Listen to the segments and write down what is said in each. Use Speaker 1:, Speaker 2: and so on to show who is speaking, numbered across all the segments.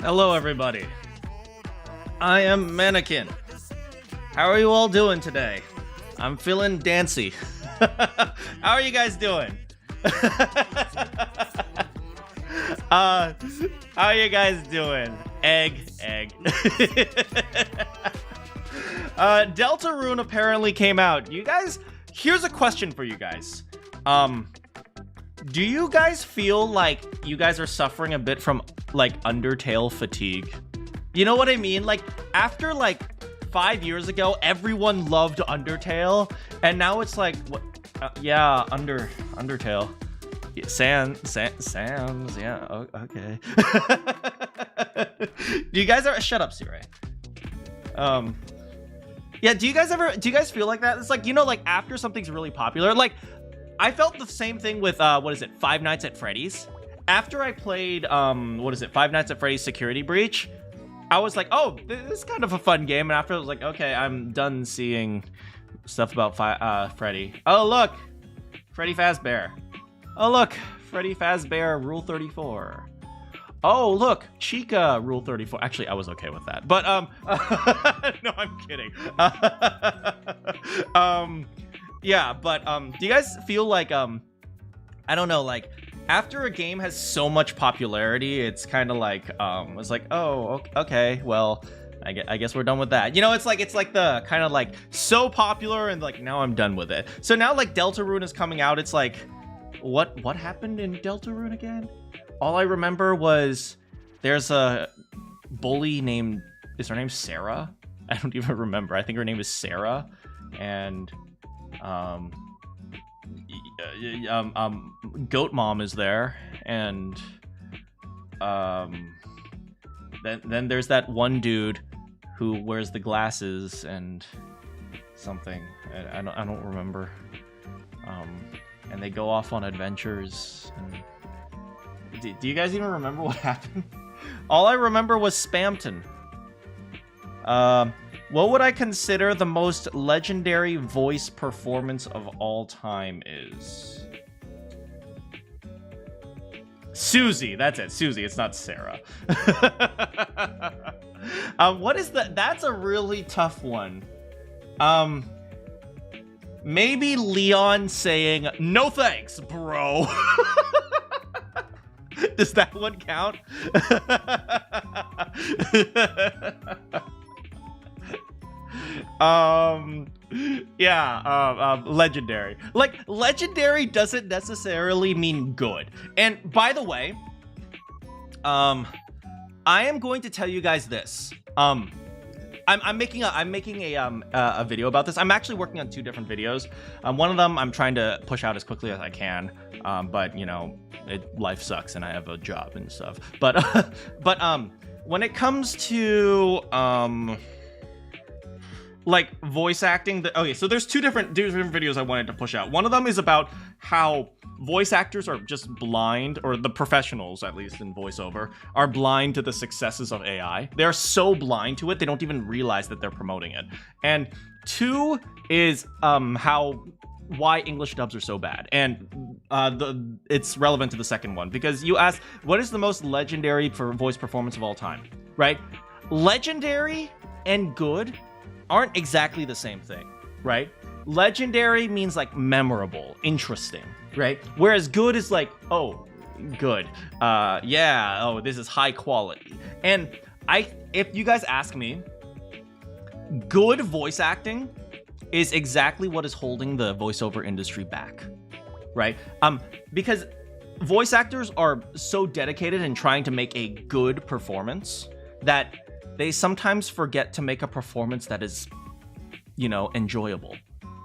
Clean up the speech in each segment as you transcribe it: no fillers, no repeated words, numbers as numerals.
Speaker 1: Hello, everybody. I am Manakyn. How are you all doing today? I'm feeling dancy. How are you guys doing? How are you guys doing? Egg. Delta Rune apparently came out. You guys, here's a question for you guys. Do you guys feel like you guys are suffering a bit from like Undertale fatigue? You know what I mean? Like after like 5 years ago, everyone loved Undertale, and now it's like, what? Yeah, Undertale. Yeah, Sans. Yeah. Okay. Do you guys ever shut up, Sirei? Yeah. Do you guys feel like that? It's like, you know, like after something's really popular, like. I felt the same thing with, Five Nights at Freddy's. After I played, Five Nights at Freddy's Security Breach, I was like, oh, this is kind of a fun game. And after I was like, okay, I'm done seeing stuff about Freddy. Oh, look, Freddy Fazbear. Oh, look, Freddy Fazbear Rule 34. Oh, look, Chica Rule 34. Actually, I was okay with that. But, no, I'm kidding. Yeah, but do you guys feel like I don't know, like after a game has so much popularity, it's kind of like it's like, oh, okay, well, I guess we're done with that. You know, it's like the kind of like so popular and like now I'm done with it. So now like Delta Rune is coming out. It's like, what happened in Delta Rune again? All I remember was there's a bully named, is her name Sarah? I don't even remember. I think her name is Sarah, and Goat Mom is there, and then there's that one dude who wears the glasses and something. I don't remember. And they go off on adventures. And do you guys even remember what happened? All I remember was Spamton. What would I consider the most legendary voice performance of all time is? Susie, that's it. Susie, it's not Sarah. What is that? That's a really tough one. Maybe Leon saying, "No thanks, bro." Does that one count? Legendary. Like, legendary doesn't necessarily mean good. And by the way, I am going to tell you guys this. I'm making a video about this. I'm actually working on 2 different videos. One of them I'm trying to push out as quickly as I can. But you know, life sucks and I have a job and stuff. But when it comes to like voice acting, okay, so there's two different videos I wanted to push out. One of them is about how voice actors are just blind, or the professionals, at least in voiceover, are blind to the successes of AI. They're so blind to it, they don't even realize that they're promoting it. And 2 is why English dubs are so bad. And it's relevant to the second one, because you asked, what is the most legendary for voice performance of all time, right? Legendary and good aren't exactly the same thing, right? Legendary means like memorable, interesting, right? Whereas good is like, oh, good. Yeah, oh, this is high quality. And if you guys ask me, good voice acting is exactly what is holding the voiceover industry back, right? Because voice actors are so dedicated in trying to make a good performance that they sometimes forget to make a performance that is, you know, enjoyable.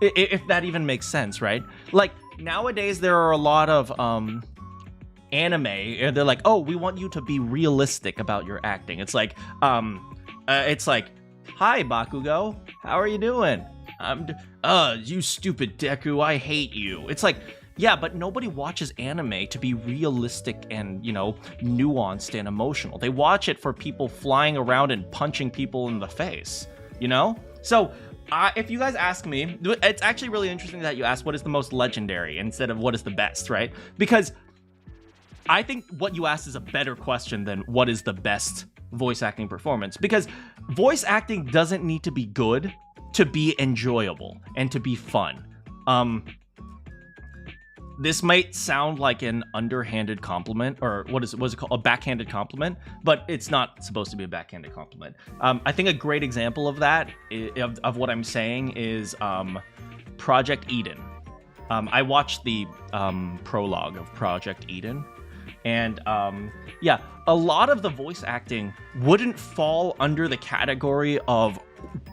Speaker 1: If that even makes sense, right? Like, nowadays there are a lot of anime, and they're like, oh, we want you to be realistic about your acting. It's like, hi, Bakugo, how are you doing? You stupid Deku, I hate you. It's like, yeah, but nobody watches anime to be realistic and, you know, nuanced and emotional. They watch it for people flying around and punching people in the face, you know? So, if you guys ask me, it's actually really interesting that you asked what is the most legendary instead of what is the best, right? Because I think what you asked is a better question than what is the best voice acting performance, because voice acting doesn't need to be good to be enjoyable and to be fun. This might sound like an underhanded compliment, or what is it called? A backhanded compliment, but it's not supposed to be a backhanded compliment. I think a great example of that, of what I'm saying, is Project Eden. I watched the prologue of Project Eden, and yeah, a lot of the voice acting wouldn't fall under the category of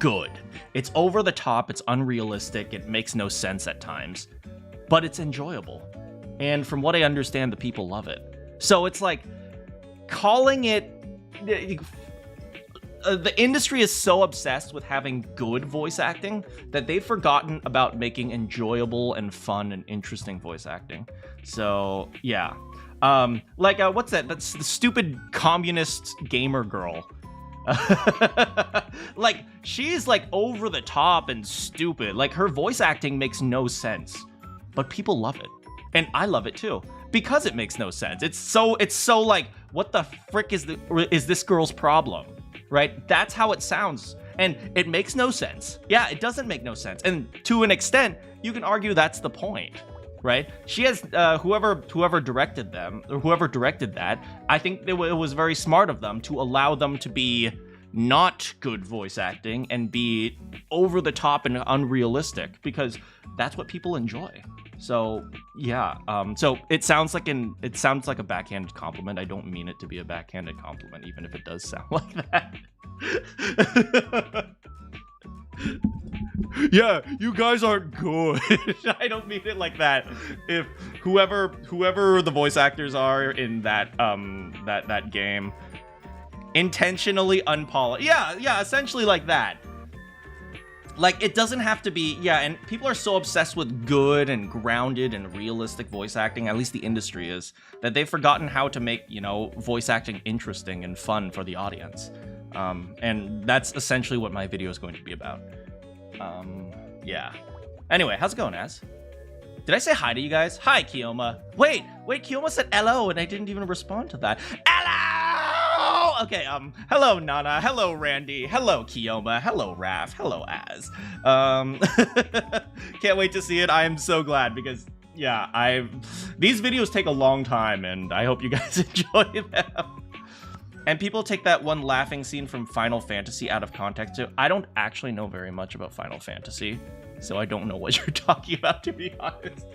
Speaker 1: good. It's over the top, it's unrealistic, it makes no sense at times, but it's enjoyable. And from what I understand, the people love it. So it's like, calling it... the industry is so obsessed with having good voice acting that they've forgotten about making enjoyable and fun and interesting voice acting. So, yeah. What's that? That's the stupid communist gamer girl. Like, she's like over the top and stupid. Like, her voice acting makes no sense, but people love it, and I love it too because it makes no sense. It's so like, what the frick is this girl's problem, right? That's how it sounds, and it makes no sense. Yeah, it doesn't make no sense, and to an extent, you can argue that's the point, right? She has whoever directed them, or whoever directed that, I think it was very smart of them to allow them to be not good voice acting and be over the top and unrealistic, because that's what people enjoy. So yeah, so it sounds like a backhanded compliment. I don't mean it to be a backhanded compliment, even if it does sound like that. Yeah, you guys aren't good. I don't mean it like that. If whoever the voice actors are in that that game intentionally unpolished, yeah, essentially like that. Like, it doesn't have to be, yeah, and people are so obsessed with good and grounded and realistic voice acting, at least the industry is, that they've forgotten how to make, you know, voice acting interesting and fun for the audience. And that's essentially what my video is going to be about. Yeah. Anyway, how's it going, Az? Did I say hi to you guys? Hi, Kioma. Wait, Kioma said hello, and I didn't even respond to that. Hello! Okay, hello, Nana. Hello, Randy. Hello, Kioma. Hello, Raph. Hello, Az. Can't wait to see it. I am so glad, because, yeah, these videos take a long time, and I hope you guys enjoy them. And people take that one laughing scene from Final Fantasy out of context, too. I don't actually know very much about Final Fantasy, so I don't know what you're talking about, to be honest.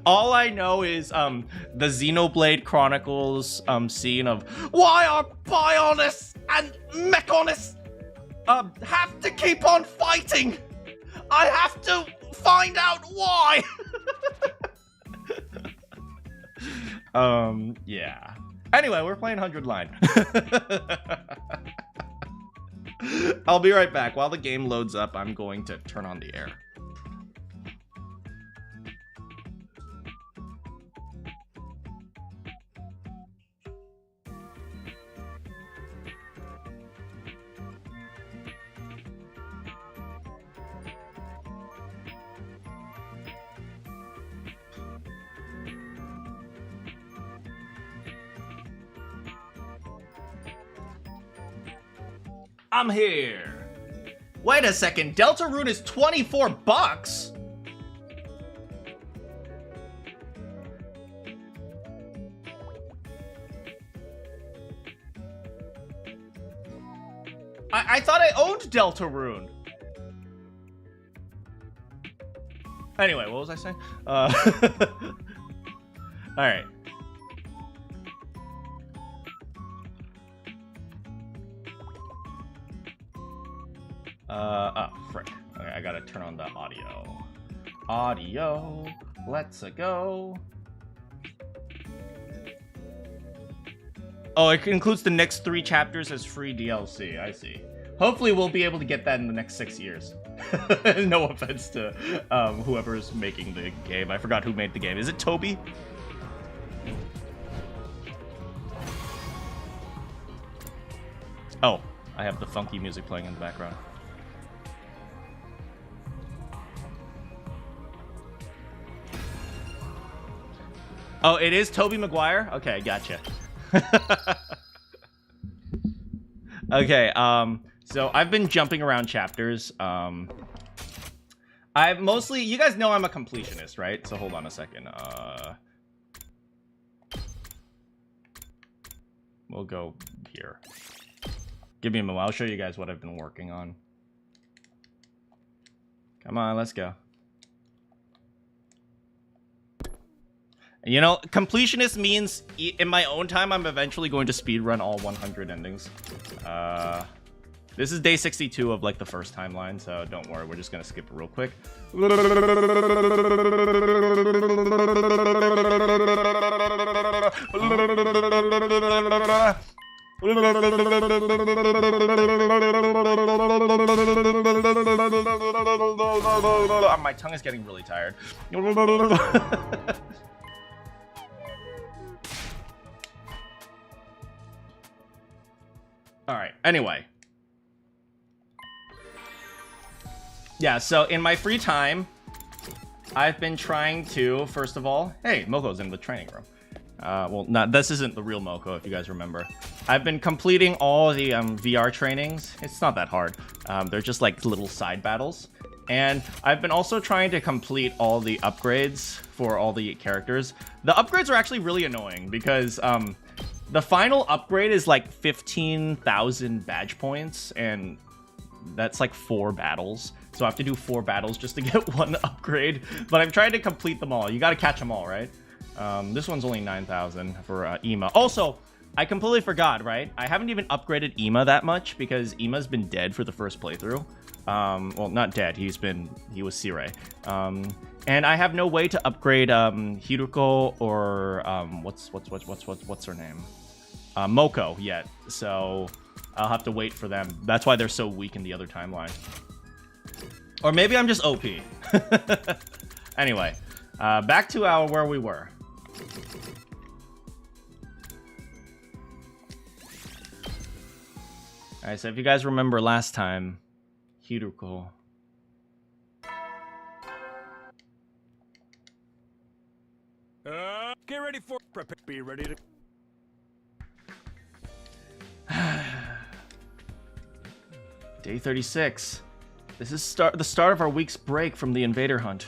Speaker 1: All I know is the Xenoblade Chronicles scene of, why are Bionists and Mechonists have to keep on fighting? I have to find out why. Yeah. Anyway, we're playing 100 Line. I'll be right back. While the game loads up, I'm going to turn on the air. I'm here. Wait a second, Delta Rune is 24 bucks? I thought I owned Delta Rune. Anyway, what was I saying? All right. Oh, frick. Okay, I gotta turn on the audio. Audio. Let's go. Oh, it includes the next 3 chapters as free DLC. I see. Hopefully we'll be able to get that in the next 6 years. No offense to whoever's making the game. I forgot who made the game. Is it Toby? Oh, I have the funky music playing in the background. Oh, it is Tobey Maguire? Okay, gotcha. Okay, so I've been jumping around chapters. I've mostly, you guys know I'm a completionist, right? So hold on a second. We'll go here. Give me a moment. I'll show you guys what I've been working on. Come on, let's go. You know, completionist means in my own time, I'm eventually going to speedrun all 100 endings. This is day 62 of like the first timeline, so don't worry, we're just gonna skip it real quick. My tongue is getting really tired. All right, anyway. Yeah, so in my free time, I've been trying to, first of all, hey, Moko's in the training room. Well, this isn't the real Moko, if you guys remember. I've been completing all the VR trainings. It's not that hard. They're just like little side battles. And I've been also trying to complete all the upgrades for all the characters. The upgrades are actually really annoying because the final upgrade is like 15,000 badge points, and that's like 4 battles. So I have to do 4 battles just to get 1 upgrade. But I'm trying to complete them all. You got to catch them all, right? This one's only 9,000 for Ima. Also, I completely forgot, right? I haven't even upgraded Ima that much because Ima's been dead for the first playthrough. Well, not dead. He was Sirei. And I have no way to upgrade Hiruko or what's her name? Moko yet. So I'll have to wait for them. That's why they're so weak in the other timeline. Or maybe I'm just OP. Anyway, back to where we were. Alright, so if you guys remember last time, Hiruko.
Speaker 2: Get ready for be ready to
Speaker 1: Day 36. This is the start of our week's break from the Invader hunt.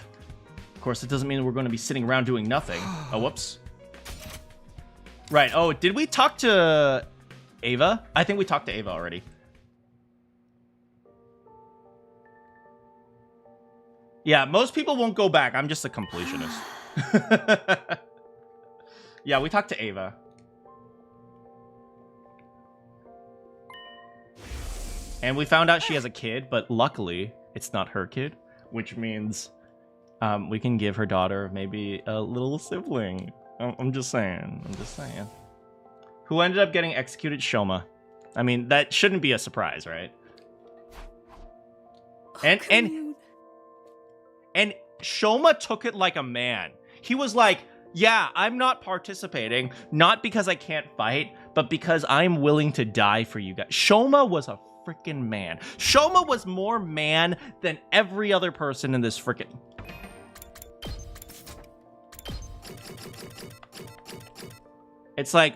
Speaker 1: Of course, it doesn't mean we're going to be sitting around doing nothing. Oh, whoops. Right. Oh, did we talk to Ava? I think we talked to Ava already. Yeah, most people won't go back. I'm just a completionist. Yeah, we talked to Ava. And we found out she has a kid, but luckily it's not her kid, which means we can give her daughter maybe a little sibling. I'm just saying. I'm just saying. Who ended up getting executed? Shoma. I mean, that shouldn't be a surprise, right? And Shoma took it like a man. He was like, yeah, I'm not participating, not because I can't fight, but because I'm willing to die for you guys. Shoma was a freaking man. Shoma was more man than every other person in this freaking... It's like,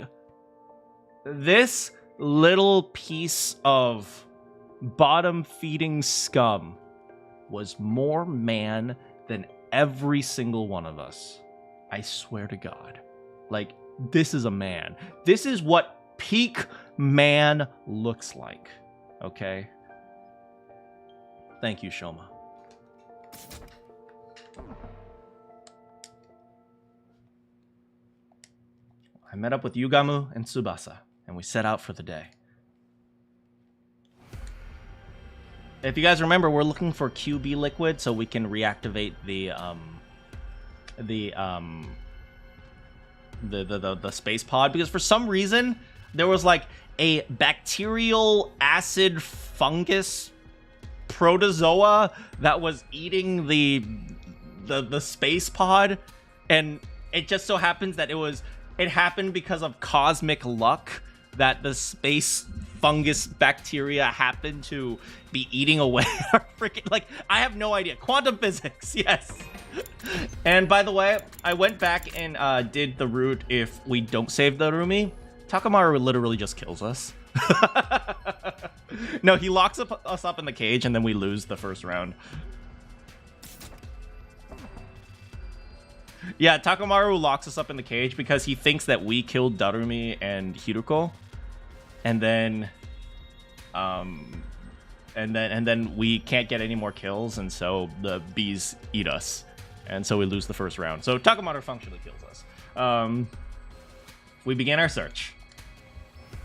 Speaker 1: this little piece of bottom-feeding scum was more man than every single one of us. I swear to God. Like, this is a man. This is what peak man looks like. Okay? Thank you, Shoma. I met up with Yugamu and Tsubasa, and we set out for the day. If you guys remember, we're looking for QB liquid so we can reactivate the space pod, because for some reason there was like a bacterial acid fungus protozoa that was eating the space pod, and it just so happens that it happened because of cosmic luck that the space fungus bacteria happened to be eating away our freaking, like, I have no idea. Quantum physics, yes. And by the way, I went back and did the route if we don't save the Rumi. Takamaru literally just kills us. No, he locks us up in the cage, and then we lose the first round. Yeah, Takamaru locks us up in the cage because he thinks that we killed Darumi and Hiruko, and then we can't get any more kills, and so the bees eat us, and so we lose the first round. So Takamaru functionally kills us. We began our search.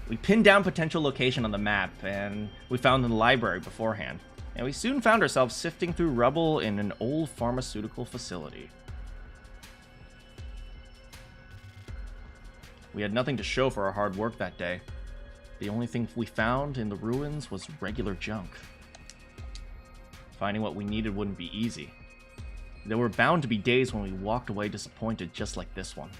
Speaker 1: We pinned down potential location on the map, and we found the library beforehand. And we soon found ourselves sifting through rubble in an old pharmaceutical facility. We had nothing to show for our hard work that day. The only thing we found in the ruins was regular junk. Finding what we needed wouldn't be easy. There were bound to be days when we walked away disappointed, just like this one.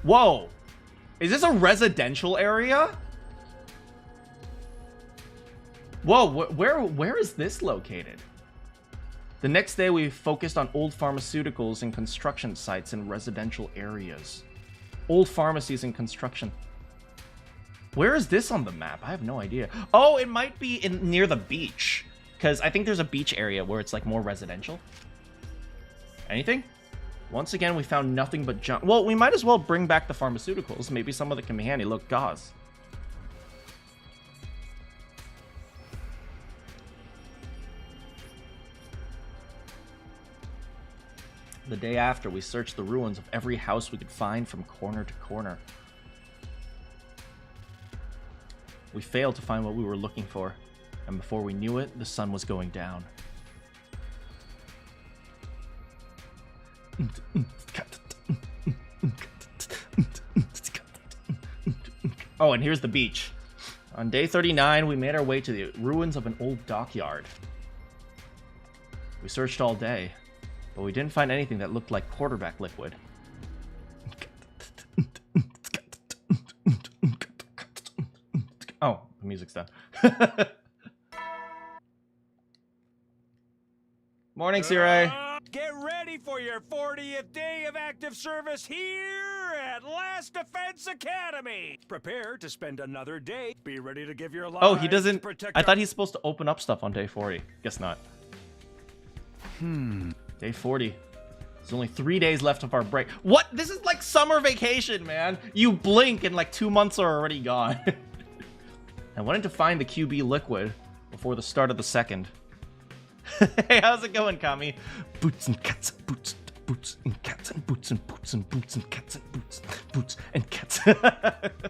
Speaker 1: Whoa! Is this a residential area? Whoa, where is this located? The next day, we focused on old pharmaceuticals and construction sites in residential areas. Old pharmacies and construction. Where is this on the map? I have no idea. Oh, it might be near the beach. Because I think there's a beach area where it's like more residential. Anything? Once again, we found nothing but junk. Well, we might as well bring back the pharmaceuticals. Maybe some of it can be handy. Look, gauze. The day after, we searched the ruins of every house we could find from corner to corner. We failed to find what we were looking for, and before we knew it, the sun was going down. Oh, and here's the beach. On day 39, we made our way to the ruins of an old dockyard. We searched all day, but we didn't find anything that looked like quarterback liquid. Oh, the music's done. Morning, Sirei.
Speaker 2: Get ready for your 40th day of active service here at Last Defense Academy. Prepare to spend another day. Be ready to give your life.
Speaker 1: Oh, he doesn't. I thought he's supposed to open up stuff on day 40. Guess not. Day 40. There's only 3 days left of our break. What? This is like summer vacation, man. You blink and like 2 months are already gone. I wanted to find the QB liquid before the start of the second. Hey, how's it going, Kami? Boots and cats and boots, boots and cats and boots and boots and boots and cats and boots, boots and cats. But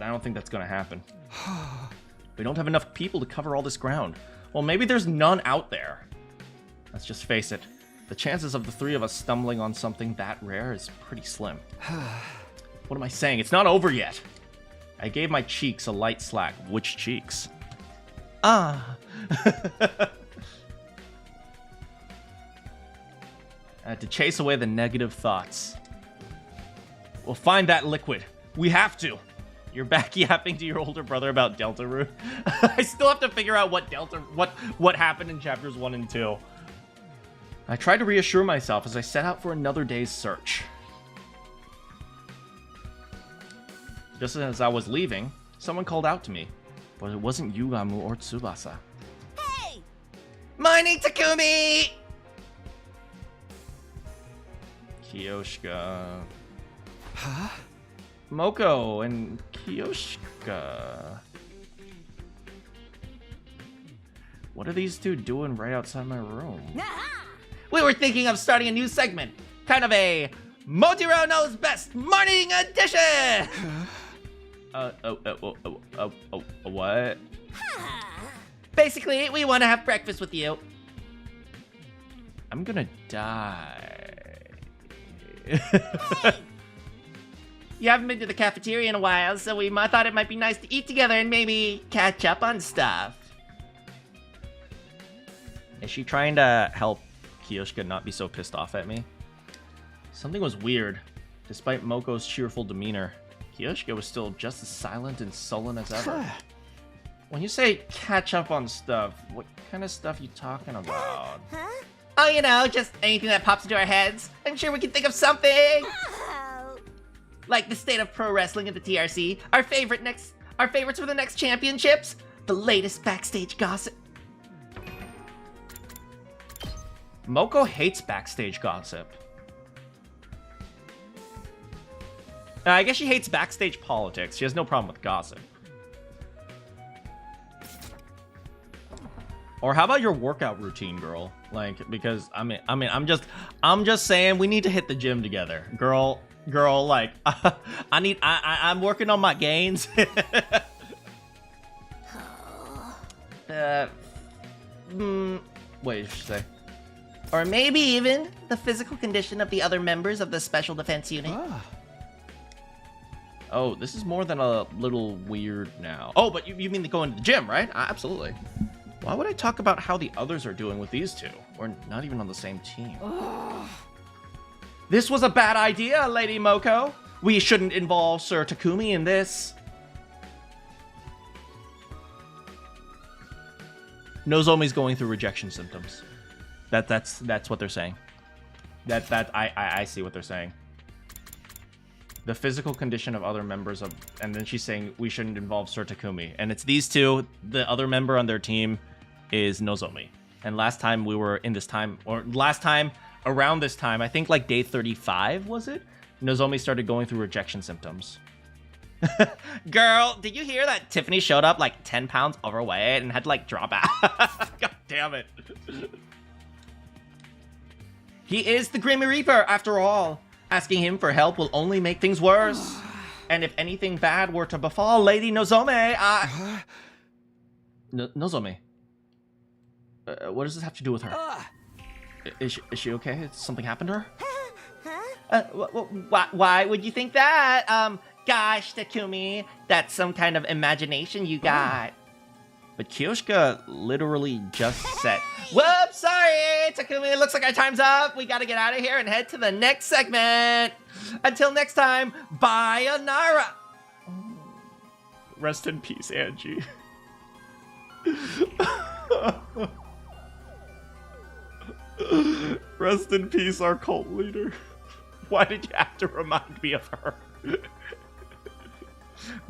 Speaker 1: I don't think that's gonna happen. We don't have enough people to cover all this ground. Well, maybe there's none out there. Let's just face it. The chances of the three of us stumbling on something that rare is pretty slim. What am I saying? It's not over yet. I gave my cheeks a light slack. Which cheeks? Ah. To chase away the negative thoughts. We'll find that liquid. We have to. You're back yapping to your older brother about Delta Rune. I still have to figure out what happened in chapters 1 and 2. I tried to reassure myself as I set out for another day's search. Just as I was leaving, someone called out to me. But it wasn't Yugamu or Tsubasa.
Speaker 3: Hey!
Speaker 1: Morning, Takumi! Kiyoshika.
Speaker 2: Huh?
Speaker 1: Moko and Kiyoshika. What are these two doing right outside my room?
Speaker 3: Aha!
Speaker 1: We were thinking of starting a new segment. Kind of a Motiro Knows Best Morning Edition! What? Basically, we want to have breakfast with you. I'm gonna die.
Speaker 3: Hey!
Speaker 1: You haven't been to the cafeteria in a while, so we thought it might be nice to eat together and maybe catch up on stuff. Is she trying to help Kiyoshika not be so pissed off at me? Something was weird. Despite Moko's cheerful demeanor, Kiyoshika was still just as silent and sullen as ever. When you say catch up on stuff, what kind of stuff you talking about?
Speaker 3: Huh? Oh, you know, just anything that pops into our heads. I'm sure we can think of something.
Speaker 4: Oh.
Speaker 3: Like the state of pro wrestling at the TRC, our favorites for the next championships, the latest backstage gossip.
Speaker 1: Moko hates backstage gossip. I guess she hates backstage politics. She has no problem with gossip. Or how about your workout routine, girl? Like, because I'm just saying we need to hit the gym together, girl. Like, I'm working on my gains. What did she say?
Speaker 3: Or maybe even the physical condition of the other members of the Special Defense Unit.
Speaker 1: Oh, this is more than a little weird now. Oh, but you mean going to the gym, right? Absolutely. Why would I talk about how the others are doing with these two? We're not even on the same team. This was a bad idea, Lady Moko. We shouldn't involve Sir Takumi in this. Nozomi's going through rejection symptoms. That's what they're saying. I see what they're saying. The physical condition of other members of, and then she's saying we shouldn't involve Sir Takumi, and it's these two. The other member on their team is Nozomi. And last time we were in this time, or last time around this time, I think like day 35 was it? Nozomi started going through rejection symptoms.
Speaker 3: Girl, did you hear that Tiffany showed up like 10 pounds overweight and had to like drop out?
Speaker 1: God damn it.
Speaker 3: He is the Grim Reaper after all. Asking him for help will only make things worse. And if anything bad were to befall Lady Nozomi,
Speaker 1: Nozomi. What does this have to do with her? Is she okay? Has something happened to her?
Speaker 3: Why would you think that? Gosh, Takumi, that's some kind of imagination you got.
Speaker 1: But Kyoshka literally just said,
Speaker 3: Whoops, sorry, Takumi, it looks like our time's up. We gotta get out of here and head to the next segment. Until next time, bye, Anara.
Speaker 1: Rest in peace, Angie. Rest in peace, our cult leader. Why did you have to remind me of her?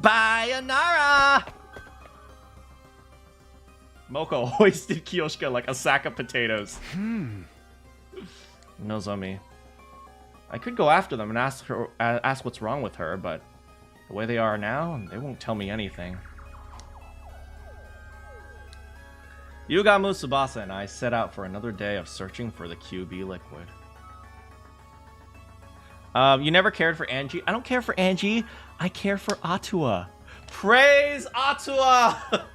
Speaker 3: Bye, Anara.
Speaker 1: Moko hoisted Kyoshka like a sack of potatoes. Nozomi. I could go after them and ask what's wrong with her, but the way they are now, they won't tell me anything. Yuga Musabasa and I set out for another day of searching for the QB liquid. You never cared for Angie? I don't care for Angie. I care for Atua. Praise Atua!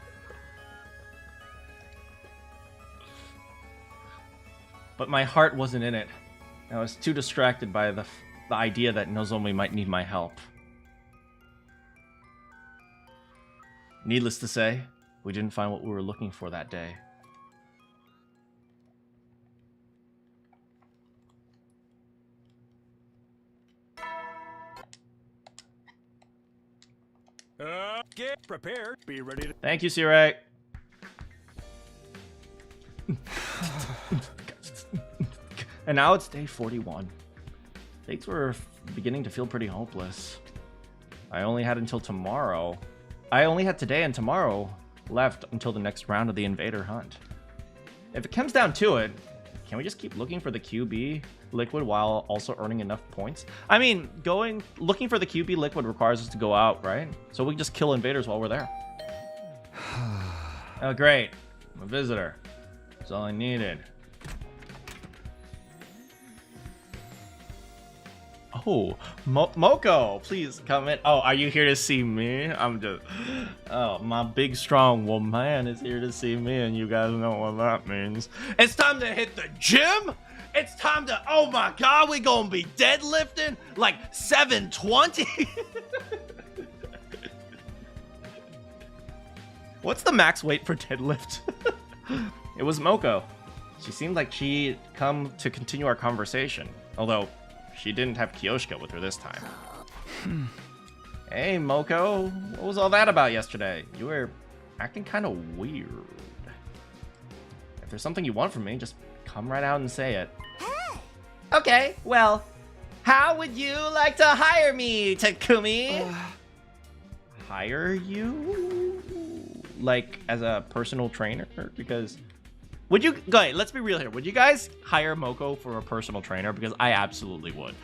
Speaker 1: But my heart wasn't in it. I was too distracted by the idea that Nozomi might need my help. Needless to say, we didn't find what we were looking for that day.
Speaker 2: Get prepared. Be ready to...
Speaker 1: Thank you, Sirei. And now it's day 41. Things were beginning to feel pretty hopeless. I only had today and tomorrow left until the next round of the Invader hunt. If it comes down to it, can we just keep looking for the QB liquid while also earning enough points? I mean, looking for the QB liquid requires us to go out, right? So we can just kill invaders while we're there. Oh, great. I'm a visitor. That's all I needed. Oh, Moko, please come in. Oh, are you here to see me? Oh, my big strong woman is here to see me, and you guys know what that means. It's time to hit the gym. It's time to, oh my God, we gonna be deadlifting like 720. What's the max weight for deadlift? It was Moko. She seemed like she'd come to continue our conversation, although she didn't have Kyoshka with her this time. Hey, Moko. What was all that about yesterday? You were acting kind of weird. If there's something you want from me, just
Speaker 3: come right out and say it. Okay, well, how would you like to hire me, Takumi? Hire you? Like, as a personal trainer? Because, would you, go ahead, let's be real here. Would you guys hire Moko for a personal trainer? Because I absolutely would.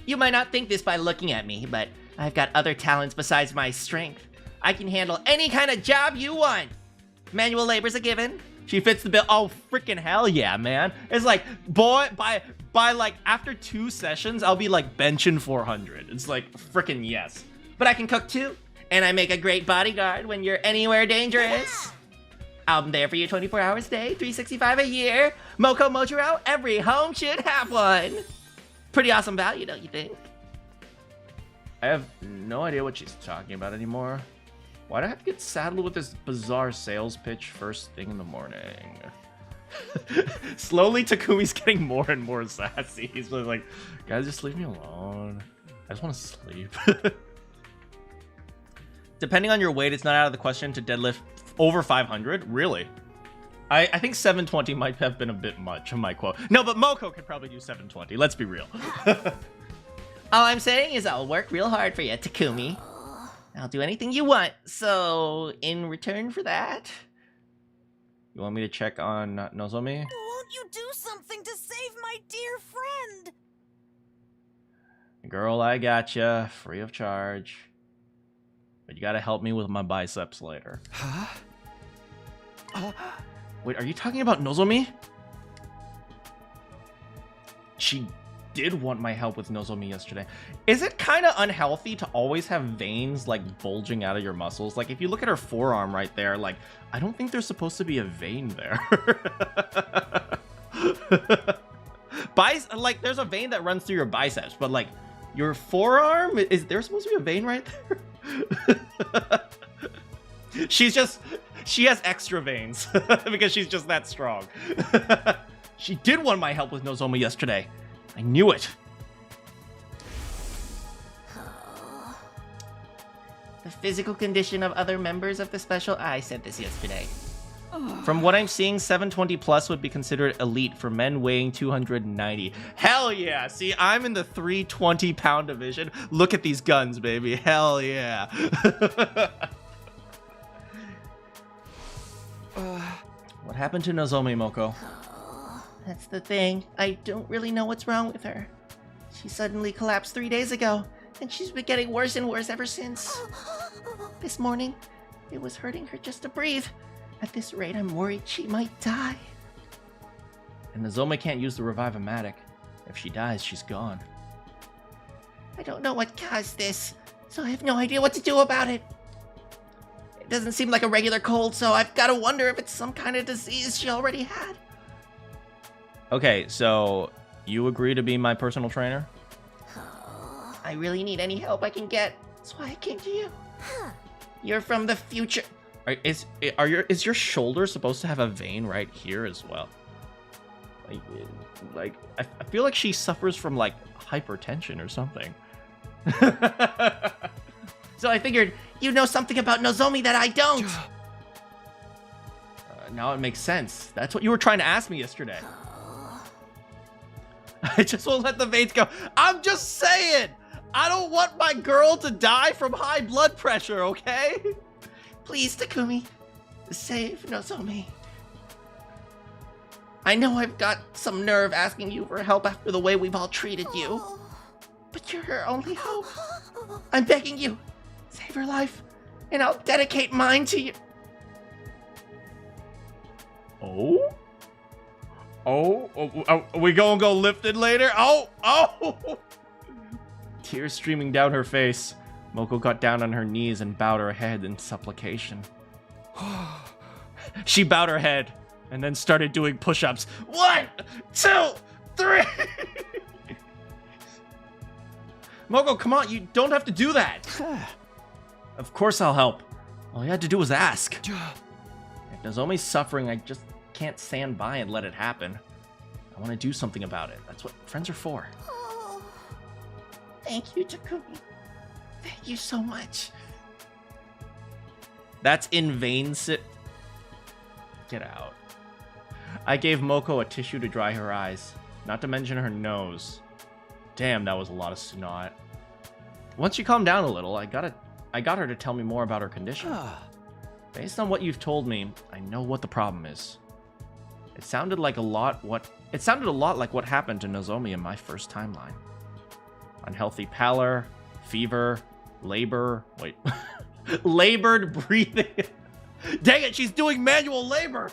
Speaker 3: You might not think this by looking at me, but I've got other talents besides my strength. I can handle any kind of job you want. Manual labor's a given. She fits the bill. Oh, freaking hell yeah, man. It's like, boy, by like, after 2 sessions, I'll be like benching 400. It's like, freaking yes. But I can cook too. And I make a great bodyguard when you're anywhere dangerous. I'm there for you 24 hours a day, 365 a year. Moko Mojiro, every home should have one. Pretty awesome value, don't you think? I have no idea what she's talking about anymore. Why'd I have to get saddled with this bizarre sales pitch first thing in the morning? Slowly, Takumi's getting more and more sassy. He's like, guys, just leave me alone. I just want to sleep. Depending on your weight, it's not out of the question to deadlift over 500. Really? I think 720 might have been a bit much of my quote. No, but Moko could probably do 720. Let's be real. All I'm saying is I'll work real hard for you, Takumi. I'll do anything you want. So, in return for that, you want me to check on Nozomi?
Speaker 4: Won't you do something to save my dear friend?
Speaker 3: Girl, I gotcha. Free of charge. But you gotta help me with my biceps later.
Speaker 2: Huh?
Speaker 3: Wait, are you talking about Nozomi? She did want my help with Nozomi yesterday. Is it kind of unhealthy to always have veins like bulging out of your muscles? Like if you look at her forearm right there, like I don't think there's supposed to be a vein there. Like there's a vein that runs through your biceps, but like your forearm, is there supposed to be a vein right there? She has extra veins because she's just that strong. She did want my help with Nozomi yesterday. I knew it. The physical condition of other members of the special... I said this yesterday. From what I'm seeing, 720 plus would be considered elite for men weighing 290. Hell yeah! See, I'm in the 320 pound division. Look at these guns, baby. Hell yeah. What happened to Nozomi, Moko? That's the thing. I don't really know what's wrong with her. She suddenly collapsed 3 days ago, and she's been getting worse and worse ever since. This morning, it was hurting her just to breathe. At this rate, I'm worried she might die. And Nozomi can't use the Revive-O-Matic. If she dies, she's gone. I don't know what caused this, so I have no idea what to do about it. It doesn't seem like a regular cold, so I've got to wonder if it's some kind of disease she already had. Okay, so you agree to be my personal trainer? I really need any help I can get. That's why I came to you. You're from the future. Is your shoulder supposed to have a vein right here as well? Like I feel like she suffers from like hypertension or something. So I figured you know something about Nozomi that I don't. Now it makes sense. That's what you were trying to ask me yesterday. I just won't let the veins go. I'm just saying. I don't want my girl to die from high blood pressure, okay? Please, Takumi, save Nozomi. I know I've got some nerve asking you for help after the way we've all treated you, but you're her only hope. I'm begging you, save her life, and I'll dedicate mine to you. Oh, are we gonna go lifted later? Oh! Tears streaming down her face. Moko got down on her knees and bowed her head in supplication. She bowed her head and then started doing push-ups. 1, 2, 3. Moko, come on, you don't have to do that. Of course I'll help. All you had to do was ask. If Nozomi's suffering, I just can't stand by and let it happen. I want to do something about it. That's what friends are for. Thank you, Takumi. Thank you so much. That's in vain. Get out.
Speaker 1: I gave Moko a tissue to dry her eyes, not to mention her nose. Damn, that was a lot of snot. Once she calmed down a little, I got her to tell me more about her condition. Based on what you've told me, I know what the problem is. It sounded a lot like what happened to Nozomi in my first timeline. Unhealthy pallor, fever, labor. Wait. Labored breathing. Dang it, she's doing manual labor.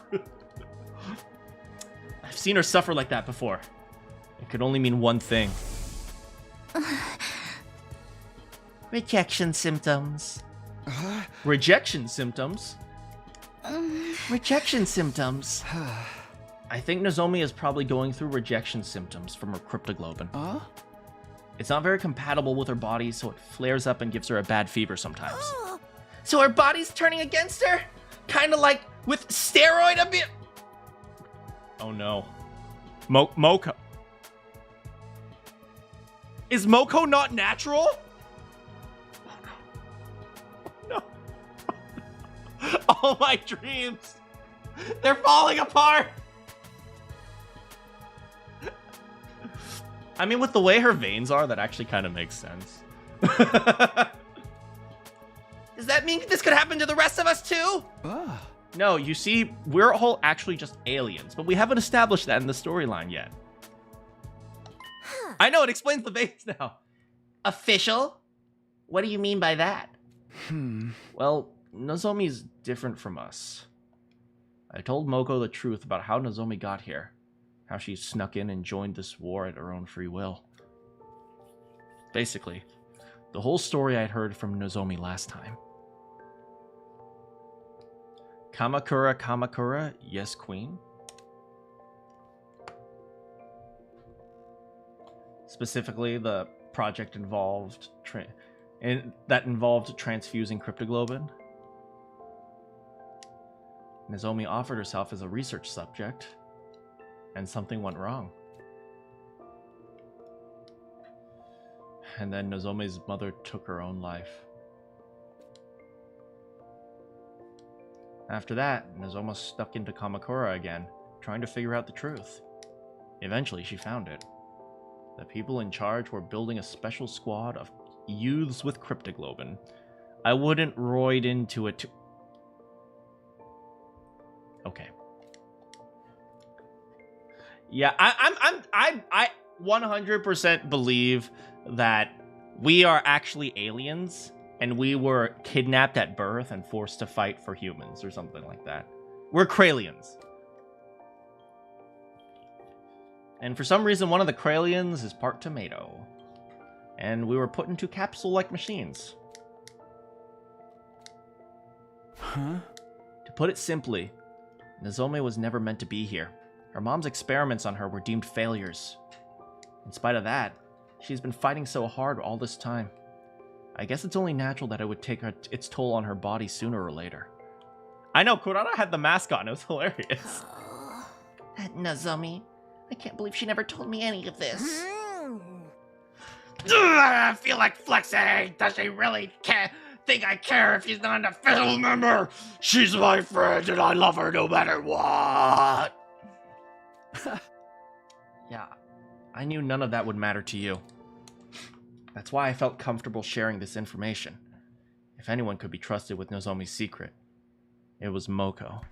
Speaker 1: I've seen her suffer like that before. It could only mean one thing.
Speaker 3: Rejection symptoms.
Speaker 1: Rejection symptoms?
Speaker 3: Rejection symptoms.
Speaker 1: I think Nozomi is probably going through rejection symptoms from her cryptoglobin. It's not very compatible with her body, so it flares up and gives her a bad fever sometimes.
Speaker 3: So her body's turning against her? Kind of like with steroid a bit?
Speaker 1: Oh no. Moko. Is Moko not natural? No. All my dreams. They're falling apart. I mean, with the way her veins are, that actually kind of makes sense.
Speaker 3: Does that mean this could happen to the rest of us too?
Speaker 1: No, you see, we're all actually just aliens, but we haven't established that in the storyline yet. I know, it explains the veins now.
Speaker 3: Official? What do you mean by that?
Speaker 1: Well, Nozomi's different from us. I told Moko the truth about how Nozomi got here. How she snuck in and joined this war at her own free will. Basically, the whole story I'd heard from Nozomi last time. Kamakura, yes, queen. Specifically, the project involved transfusing cryptoglobin. Nozomi offered herself as a research subject, and something went wrong. And then Nozomi's mother took her own life. After that, Nozomi stuck into Kamakura again, trying to figure out the truth. Eventually, she found it. The people in charge were building a special squad of youths with cryptoglobin. I wouldn't roid into it too... Okay. Yeah, I 100% believe that we are actually aliens and we were kidnapped at birth and forced to fight for humans or something like that. We're Kralians. And for some reason, one of the Kralians is part tomato. And we were put into capsule-like machines. To put it simply, Nozomi was never meant to be here. Her mom's experiments on her were deemed failures. In spite of that, she's been fighting so hard all this time. I guess it's only natural that it would take its toll on her body sooner or later. I know, Kurara had the mask on. It was hilarious.
Speaker 3: That Nozomi. I can't believe she never told me any of this.
Speaker 5: I feel like flexing. Does she really think I care if she's not an official member? She's my friend and I love her no matter what.
Speaker 1: Yeah, I knew none of that would matter to you. That's why I felt comfortable sharing this information. If anyone could be trusted with Nozomi's secret, it was Moko.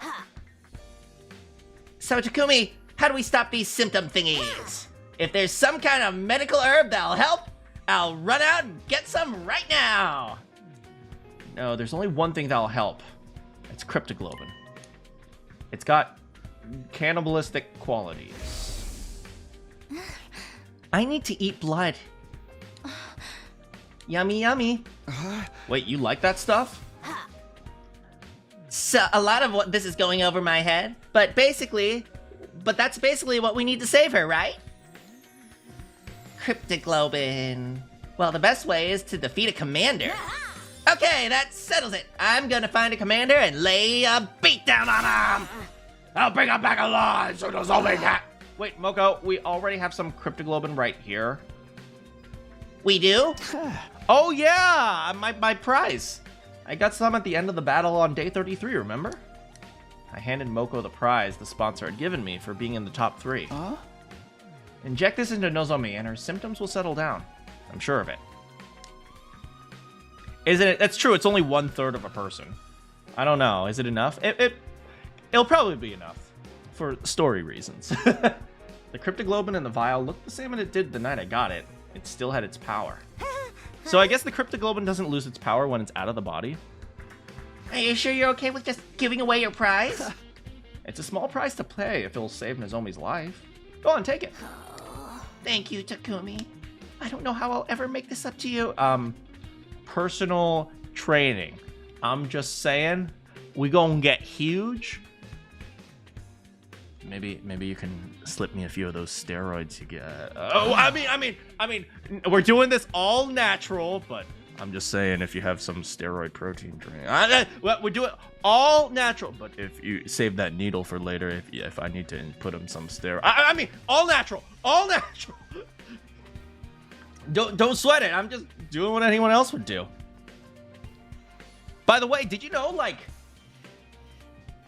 Speaker 3: So, Takumi, how do we stop these symptom thingies? If there's some kind of medical herb that'll help, I'll run out and get some right now.
Speaker 1: No, there's only one thing that'll help. It's cryptoglobin. It's got cannibalistic qualities.
Speaker 3: I need to eat blood. Yummy, yummy.
Speaker 1: Wait, you like that stuff?
Speaker 3: So, a lot of what this is going over my head, but that's basically what we need to save her, right? Cryptoglobin. Well, the best way is to defeat a commander. Okay, that settles it. I'm gonna find a commander and lay a beat down on him.
Speaker 5: I'll bring her back alive so Nozomi can...
Speaker 1: Wait, Moko, we already have some cryptoglobin right here.
Speaker 3: We do?
Speaker 1: Oh yeah, my prize. I got some at the end of the battle on day 33, remember?
Speaker 3: I handed Moko the prize the sponsor had given me for being in the top 3. Huh? Inject this into Nozomi and her symptoms will settle down. I'm sure of it. Isn't it? That's true. It's only 1/3 of a person. I don't know. Is it enough? It'll probably be enough for story reasons. The cryptoglobin in the vial looked the same as it did the night I got it. It still had its power. So I guess the cryptoglobin doesn't lose its power when it's out of the body.
Speaker 6: Are you sure you're okay with just giving away your prize?
Speaker 3: It's a small price to pay if it'll save Nozomi's life. Go on, take it.
Speaker 6: Thank you, Takumi. I don't know how I'll ever make this up to you.
Speaker 3: Personal training. I'm just saying, we gonna get huge. Maybe you can slip me a few of those steroids you get. Oh, I mean, we're doing this all natural, but I'm just saying, if you have some steroid protein drink, we do it all natural. But if you save that needle for later, if I need to put him some steroid, I mean, all natural, all natural. Don't sweat it. I'm just doing what anyone else would do. By the way, did you know like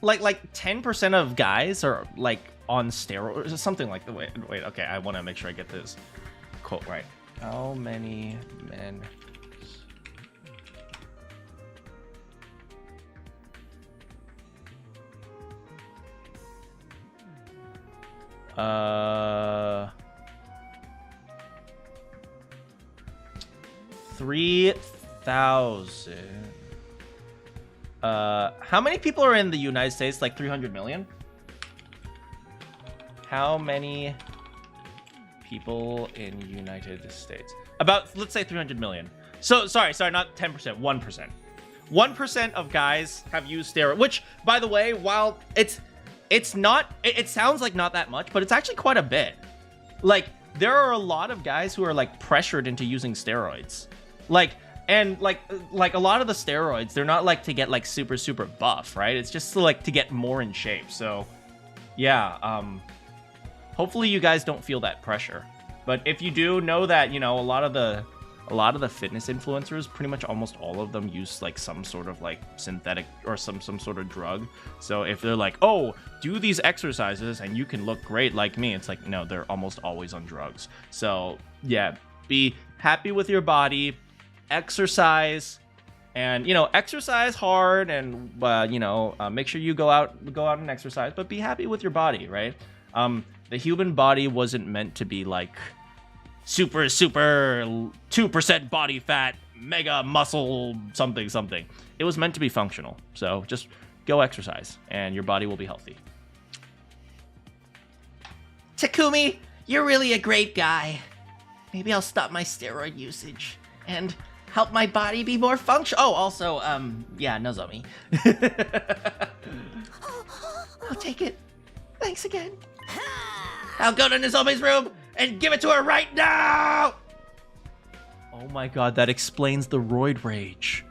Speaker 3: 10% of guys are like on steroids or something like the wait, okay, I want to make sure I get this quote right. How many men uh 3,000. How many people are in the United States? Like 300 million? How many people in United States? About, let's say 300 million. So, sorry, not 10%, 1%. 1% of guys have used steroid, which, by the way, while it's not, it sounds like not that much, but it's actually quite a bit. Like, there are a lot of guys who are, like, pressured into using steroids. And like a lot of the steroids, they're not like to get like super buff, right? It's just to, like to get more in shape. So yeah, hopefully you guys don't feel that pressure. But if you do, know that, you know, a lot of the fitness influencers, pretty much almost all of them use like some sort of like synthetic or some sort of drug. So if they're like, oh, do these exercises and you can look great like me, it's like, no, they're almost always on drugs. So yeah, be happy with your body. Exercise, and you know, exercise hard, and make sure you go out and exercise, but be happy with your body, right? The human body wasn't meant to be like super 2% body fat, mega muscle something. It was meant to be functional. So just go exercise and your body will be healthy.
Speaker 6: Takumi, you're really a great guy. Maybe I'll stop my steroid usage and help my body be more functional. Oh, also, yeah, Nozomi. I'll take it. Thanks again. I'll go to Nozomi's room and give it to her right now!
Speaker 3: Oh my god, that explains the roid rage.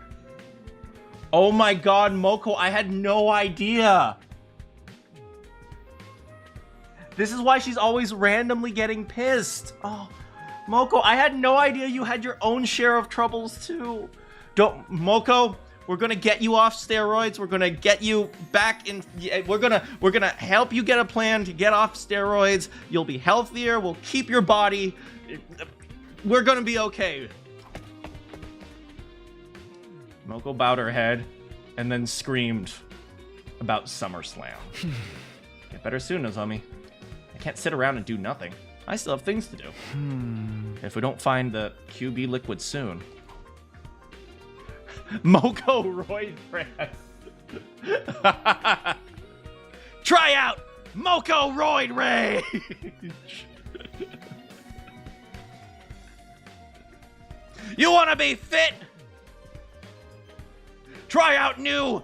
Speaker 3: Oh my god, Moko, I had no idea. This is why she's always randomly getting pissed. Oh. Moko, I had no idea you had your own share of troubles too. Moko, we're gonna get you off steroids. We're gonna get you back in. We're gonna help you get a plan to get off steroids. You'll be healthier. We'll keep your body. We're gonna be okay. Moko bowed her head and then screamed about SummerSlam. Get better soon, Nozomi. I can't sit around and do nothing. I still have things to do. If we don't find the QB liquid soon. Moko Roid Brand. Try out Moko Roid Rage. You want to be fit? Try out new.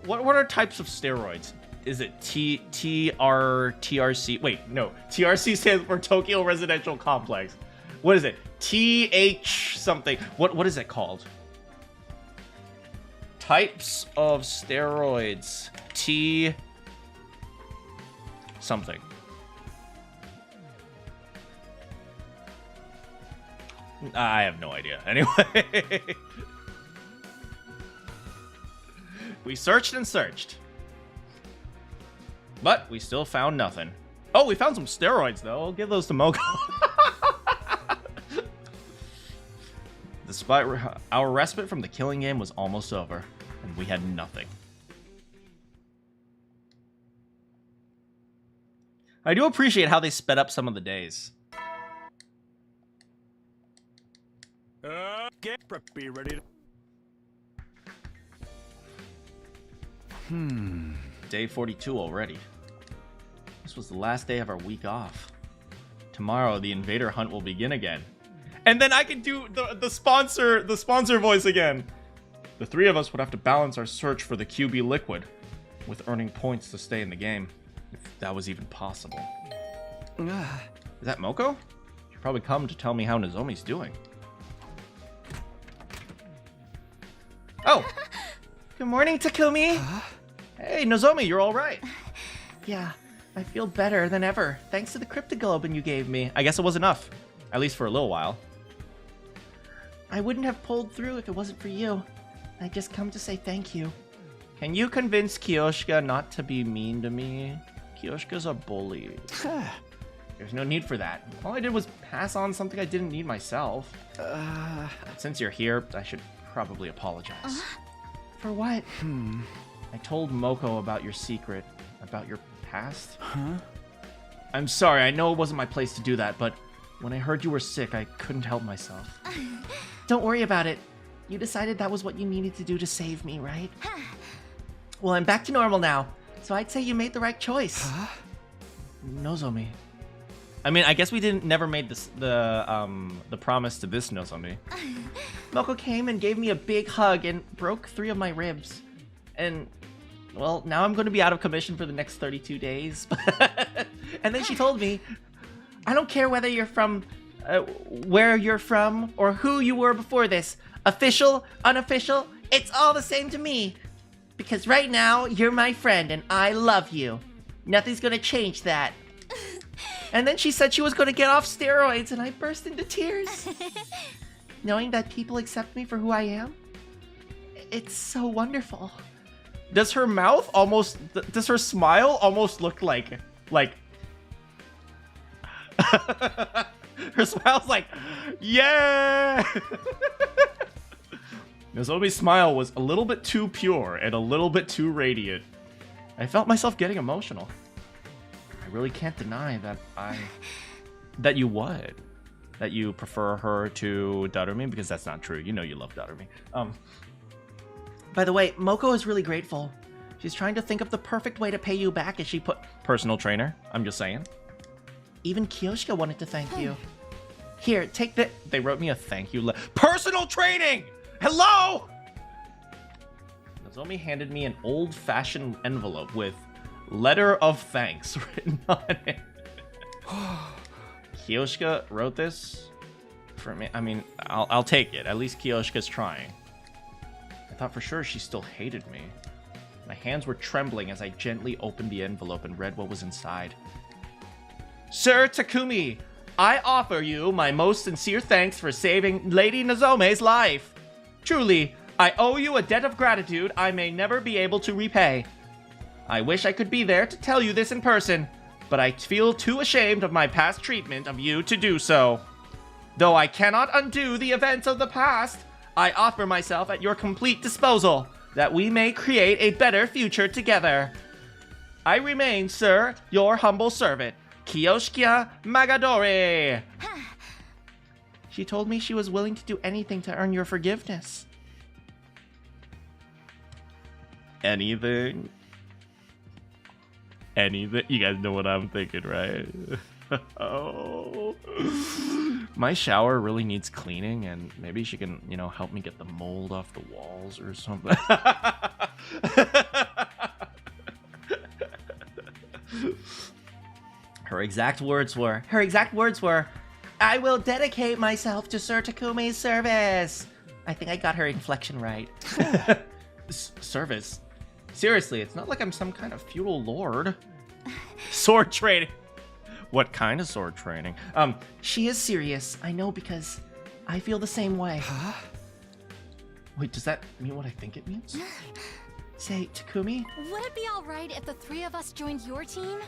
Speaker 3: What are types of steroids? Is it TRC? Wait, no. TRC stands for Tokyo Residential Complex. What is it? TH something. What is it called? Types of steroids. T something. I have no idea. Anyway. We searched and searched.
Speaker 1: But we still found nothing. Oh, we found some steroids, though. I'll give those to Moko. Despite our respite from the killing game was almost over, and we had nothing. I do appreciate how they sped up some of the days.
Speaker 2: Be ready to...
Speaker 1: Day 42 already. This was the last day of our week off. Tomorrow, the invader hunt will begin again. And then I can do the sponsor voice again. The three of us would have to balance our search for the QB liquid, with earning points to stay in the game, if that was even possible. Is that Moko? She'll probably come to tell me how Nozomi's doing. Oh!
Speaker 3: Good morning, Takumi.
Speaker 1: Hey, Nozomi, you're all right.
Speaker 3: Yeah, I feel better than ever, thanks to the cryptoglobin you gave me.
Speaker 1: I guess it was enough, at least for a little while.
Speaker 3: I wouldn't have pulled through if it wasn't for you. I just come to say thank you.
Speaker 1: Can you convince Kiyoshika not to be mean to me? Kiyoshika's a bully. There's no need for that. All I did was pass on something I didn't need myself. Since you're here, I should probably apologize.
Speaker 3: For what?
Speaker 1: I told Moko about your secret, about your past. I'm sorry, I know it wasn't my place to do that, but when I heard you were sick, I couldn't help myself.
Speaker 3: Don't worry about it. You decided that was what you needed to do to save me, right? Well, I'm back to normal now, so I'd say you made the right choice.
Speaker 1: Nozomi. I mean, I guess we never made the promise to this Nozomi.
Speaker 3: Moko came and gave me a big hug and broke 3 of my ribs. And, well, now I'm going to be out of commission for the next 32 days. And then she told me, I don't care whether you're from, where you're from, or who you were before this. Official, unofficial, it's all the same to me. Because right now, you're my friend and I love you. Nothing's going to change that. And then she said she was going to get off steroids and I burst into tears. Knowing that people accept me for who I am, it's so wonderful.
Speaker 1: Does her mouth almost, does her smile almost look like her smile's like, yeah! Nozomi's smile was a little bit too pure and a little bit too radiant. I felt myself getting emotional. I really can't deny that you prefer her to Darumi, because that's not true. You know you love Darumi.
Speaker 3: By the way, Moko is really grateful. She's trying to think of the perfect way to pay you back as she put...
Speaker 1: Personal trainer, I'm just saying.
Speaker 3: Even Kiyoshika wanted to thank you. Here, take the...
Speaker 1: They wrote me a thank you letter. Personal training! Hello! Nozomi handed me an old-fashioned envelope with letter of thanks written on it. Kiyoshika wrote this for me. I mean, I'll take it. At least Kiyoshika's trying. I thought for sure she still hated me. My hands were trembling as I gently opened the envelope and read what was inside. Sir Takumi, I offer you my most sincere thanks for saving Lady Nozomi's life. Truly, I owe you a debt of gratitude I may never be able to repay. I wish I could be there to tell you this in person, but I feel too ashamed of my past treatment of you to do so. Though I cannot undo the events of the past, I offer myself at your complete disposal, that we may create a better future together. I remain, sir, your humble servant, Kiyoshika Magadori.
Speaker 3: She told me she was willing to do anything to earn your forgiveness.
Speaker 1: Anything? Anything? You guys know what I'm thinking, right? Oh. My shower really needs cleaning, and maybe she can, you know, help me get the mold off the walls or something. Her exact words were,
Speaker 3: I will dedicate myself to Sir Takumi's service. I think I got her inflection right.
Speaker 1: Service? Seriously, it's not like I'm some kind of feudal lord. Sword training. What kind of sword training?
Speaker 3: She is serious. I know, because I feel the same way.
Speaker 1: Wait, does that mean what I think it means?
Speaker 3: Say, Takumi?
Speaker 4: Would it be alright if the three of us joined your team?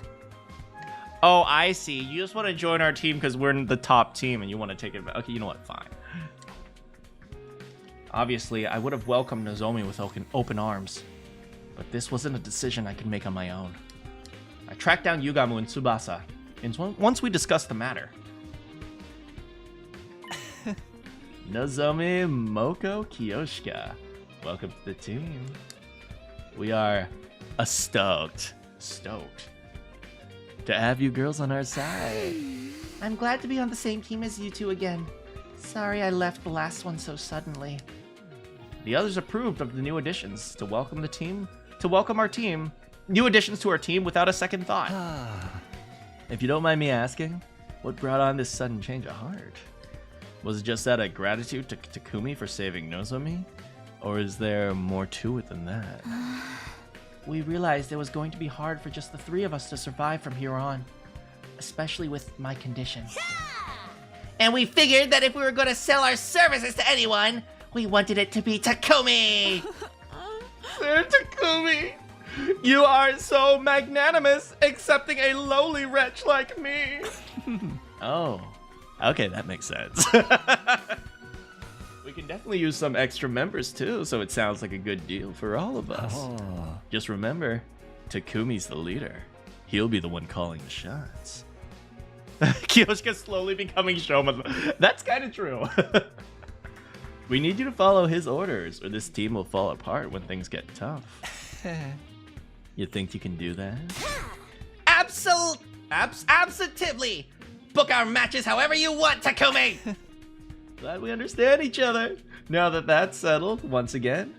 Speaker 1: Oh, I see. You just want to join our team because we're in the top team and you want to take it back. Okay, you know what? Fine. Obviously, I would have welcomed Nozomi with open arms. But this wasn't a decision I could make on my own. I tracked down Yugamu and Tsubasa, and once we discussed the matter. Nozomi, Moko, Kiyoshika. Welcome to the team. We are stoked to have you girls on our side.
Speaker 3: I'm glad to be on the same team as you two again. Sorry I left the last one so suddenly.
Speaker 1: The others approved of the new additions to welcome our team. New additions to our team without a second thought. If you don't mind me asking, what brought on this sudden change of heart? Was it just out of gratitude to Takumi for saving Nozomi? Or is there more to it than that?
Speaker 3: We realized it was going to be hard for just the three of us to survive from here on. Especially with my condition. And we figured that if we were going to sell our services to anyone, we wanted it to be Takumi!
Speaker 1: Takumi! You are so magnanimous, accepting a lowly wretch like me. Oh, okay, that makes sense. We can definitely use some extra members too, so it sounds like a good deal for all of us. Oh. Just remember, Takumi's the leader. He'll be the one calling the shots. Kiyoshika's slowly becoming showman. That's kind of true. We need you to follow his orders, or this team will fall apart when things get tough. You think you can do that?
Speaker 6: Absolutely! Book our matches however you want, Takumi!
Speaker 1: Glad we understand each other. Now that that's settled, once again,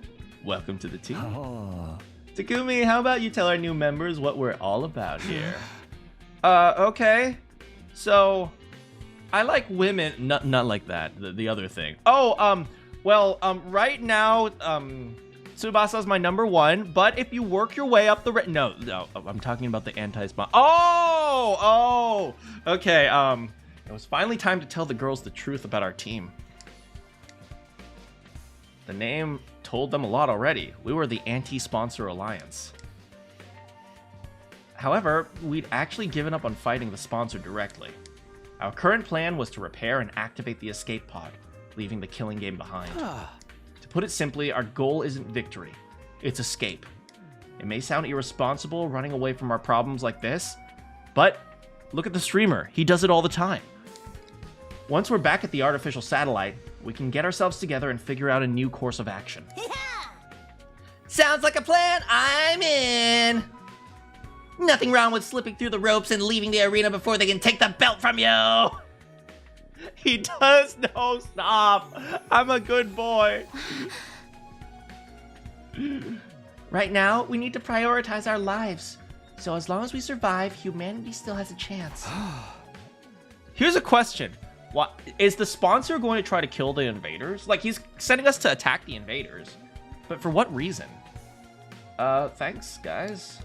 Speaker 1: welcome to the team. Oh. Takumi, how about you tell our new members what we're all about here? Okay. So, I like women, not like that, the other thing. Oh, right now, Tsubasa's my number one, but if you work your way up the no, I'm talking about the anti-spawn. Oh, okay, it was finally time to tell the girls the truth about our team. The name told them a lot already. We were the Anti-Sponsor Alliance. However, we'd actually given up on fighting the sponsor directly. Our current plan was to repair and activate the escape pod, leaving the killing game behind. To put it simply, our goal isn't victory, it's escape. It may sound irresponsible running away from our problems like this, but look at the streamer, he does it all the time. Once we're back at the artificial satellite, we can get ourselves together and figure out a new course of action.
Speaker 6: Sounds like a plan, I'm in! Nothing wrong with slipping through the ropes and leaving the arena before they can take the belt from you!
Speaker 1: He does no stop. I'm a good boy.
Speaker 3: Right now, we need to prioritize our lives. So as long as we survive, humanity still has a chance.
Speaker 1: Here's a question. What is the sponsor going to try to kill the invaders? Like, he's sending us to attack the invaders. But for what reason? Thanks, guys.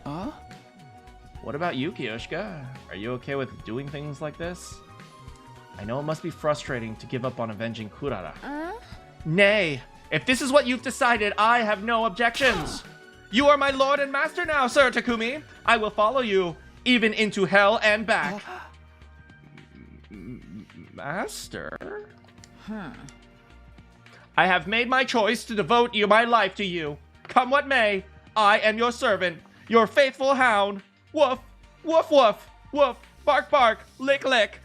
Speaker 1: What about you, Kiyoshika? Are you okay with doing things like this? I know it must be frustrating to give up on avenging Kurara. Nay, if this is what you've decided, I have no objections. You are my lord and master now, Sir Takumi. I will follow you, even into hell and back. Master? I have made my choice to devote my life to you. Come what may, I am your servant, your faithful hound. Woof, woof, woof, woof, bark, bark, lick, lick.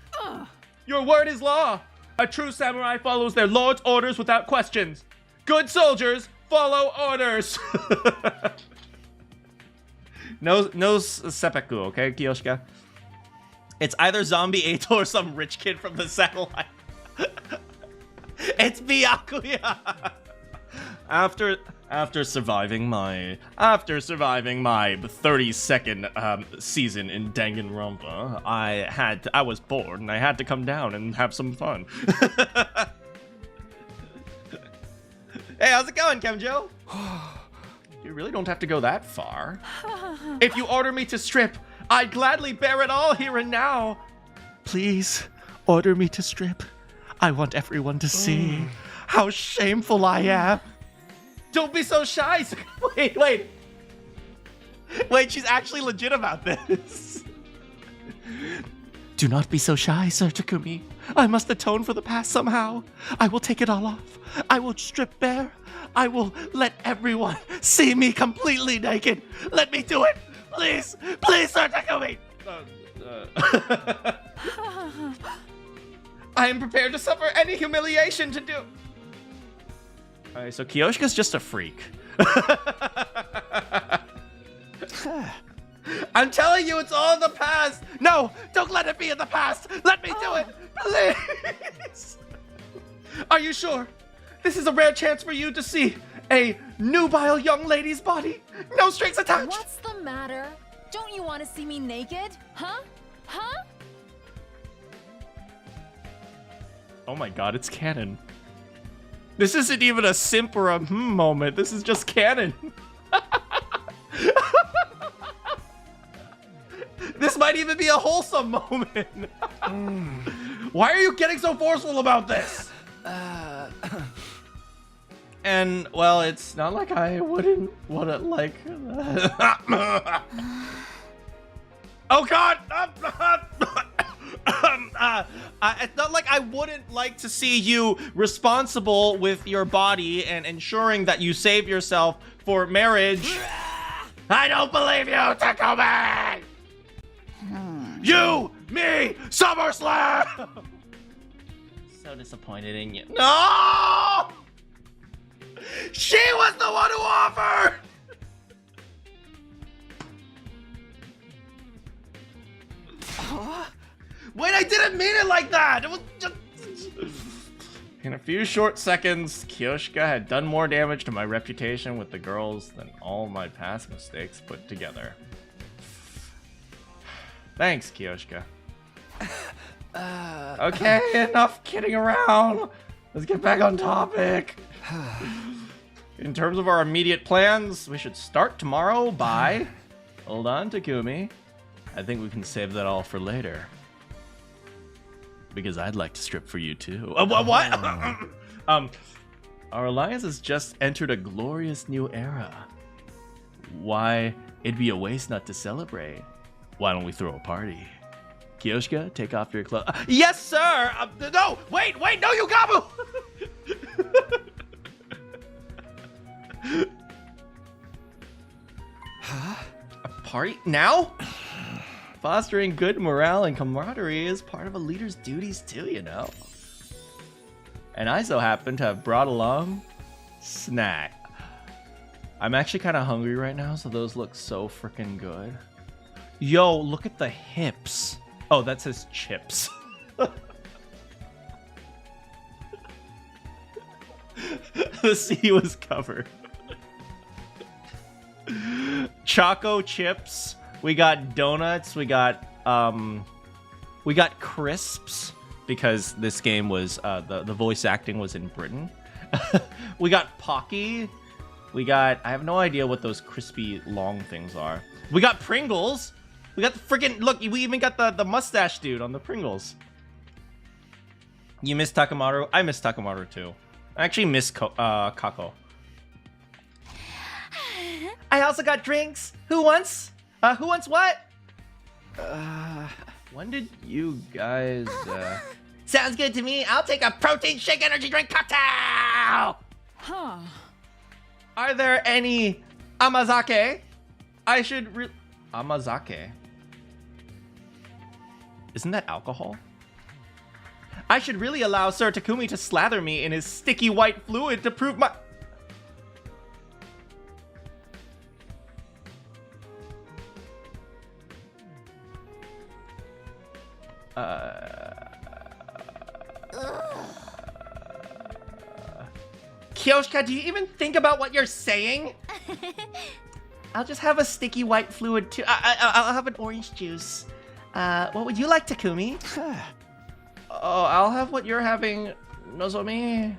Speaker 1: Your word is law. A true samurai follows their lord's orders without questions. Good soldiers follow orders. No seppuku, okay, Kiyoshika? It's either Zombie 8 or some rich kid from the satellite. It's Byakuya. After surviving my 32nd season in Danganronpa, I was bored and I had to come down and have some fun. Hey, how's it going, Kemjo? You really don't have to go that far. If you order me to strip, I'd gladly bear it all here and now. Please, order me to strip. I want everyone to see how shameful I am. Don't be so shy. Wait. Wait, she's actually legit about this. Do not be so shy, Sir Takumi. I must atone for the past somehow. I will take it all off. I will strip bare. I will let everyone see me completely naked. Let me do it. Please, please, Sir Takumi. I am prepared to suffer any humiliation to do. Alright, so Kyoshika's just a freak. I'm telling you, it's all in the past. No, don't let it be in the past. Let me do it, please. Are you sure? This is a rare chance for you to see a nubile young lady's body. No strings attached.
Speaker 4: What's the matter? Don't you want to see me naked? Huh? Huh?
Speaker 1: Oh my god, it's canon. This isn't even a simp or a moment. This is just canon. This might even be a wholesome moment. Why are you getting so forceful about this? And, well, it's not like I wouldn't want to, like... Oh, God! It's not like I wouldn't like to see you responsible with your body and ensuring that you save yourself for marriage. I don't believe you, Takumi! You, me, SummerSlam!
Speaker 6: So disappointed in you.
Speaker 1: No! She was the one who offered! Wait, I didn't mean it like that! It was just... In a few short seconds, Kyoshika had done more damage to my reputation with the girls than all my past mistakes put together. Thanks, Kyoshika. Okay, enough kidding around. Let's get back on topic. In terms of our immediate plans, we should start tomorrow by... Hold on, Takumi. I think we can save that all for later. Because I'd like to strip for you too. What? Our alliance has just entered a glorious new era. Why, it'd be a waste not to celebrate. Why don't we throw a party? Kyoshika, take off your clothes. Yes, sir! No! Wait! No, Yugamu! A party? Now? Fostering good morale and camaraderie is part of a leader's duties too, you know. And I so happen to have brought along snack. I'm actually kind of hungry right now, so those look so freaking good. Yo, look at the hips. Oh, that says chips. The sea was covered. Choco chips. We got donuts. We got crisps because this game was the voice acting was in Britain. We got Pocky. We got, I have no idea what those crispy long things are. We got Pringles. We got the freaking, look, we even got the mustache dude on the Pringles. You miss Takamaru? I miss Takamaru too. I actually miss Kako. I also got drinks. Who wants what? When did you guys,
Speaker 6: Sounds good to me. I'll take a protein shake energy drink cocktail.
Speaker 4: Huh.
Speaker 1: Are there any amazake? I should amazake. Isn't that alcohol? I should really allow Sir Takumi to slather me in his sticky white fluid to prove my... Kyoshika, do you even think about what you're saying? I'll just have a sticky white fluid too. I'll have an orange juice. What would you like, Takumi? Oh, I'll have what you're having, Nozomi.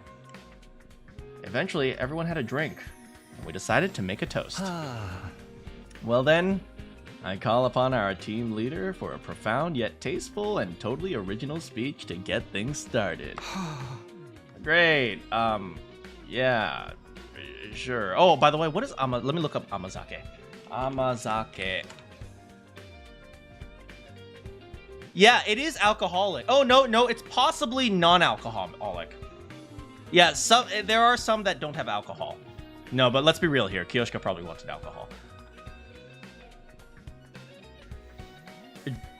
Speaker 1: Eventually, everyone had a drink, and we decided to make a toast. Well then, I call upon our team leader for a profound yet tasteful and totally original speech to get things started. Great. Yeah. Sure. Oh, by the way, what is let me look up amazake. Amazake. Yeah, it is alcoholic. Oh, no, it's possibly non-alcoholic. Yeah, there are some that don't have alcohol. No, but let's be real here. Kiyoshika probably wanted alcohol.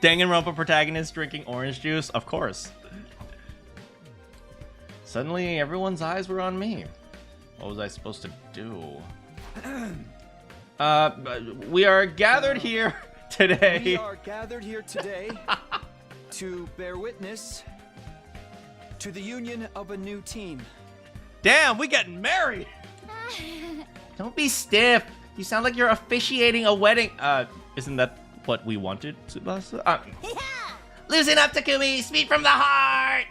Speaker 1: Danganronpa protagonist drinking orange juice? Of course. Suddenly, everyone's eyes were on me. What was I supposed to do? We are gathered here today.
Speaker 7: We are gathered here today to bear witness to the union of a new team.
Speaker 1: Damn, we getting married!
Speaker 3: Don't be stiff. You sound like you're officiating a wedding.
Speaker 1: Isn't that what we wanted, Tsubasa?
Speaker 3: Loosen up, Takumi. Speak from the heart.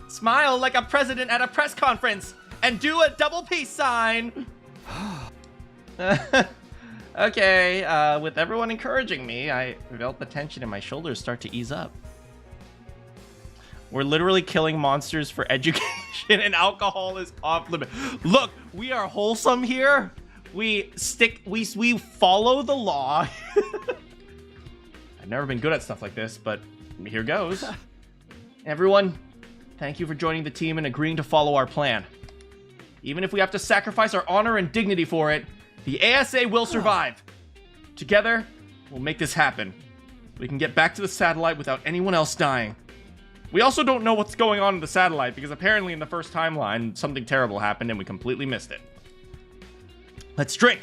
Speaker 1: Smile like a president at a press conference and do a double peace sign. Okay, with everyone encouraging me, I felt the tension in my shoulders start to ease up. We're literally killing monsters for education and alcohol is off limit. Look, we are wholesome here. We follow the law. I've never been good at stuff like this, but here goes. Everyone, thank you for joining the team and agreeing to follow our plan. Even if we have to sacrifice our honor and dignity for it, the ASA will survive. Together, we'll make this happen. We can get back to the satellite without anyone else dying. We also don't know what's going on in the satellite because apparently in the first timeline, something terrible happened and we completely missed it. Let's drink.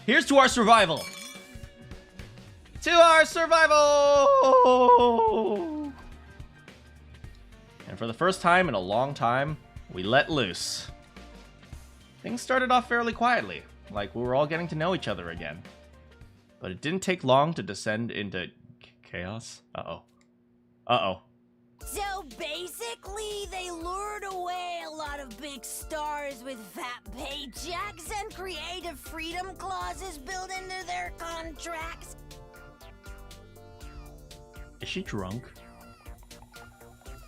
Speaker 1: Here's to our survival. To our survival! And for the first time in a long time, we let loose. Things started off fairly quietly, like we were all getting to know each other again. But it didn't take long to descend into chaos. Uh-oh.
Speaker 8: So basically, they lured away a lot of big stars with fat paychecks and creative freedom clauses built into their contracts.
Speaker 1: Is she drunk?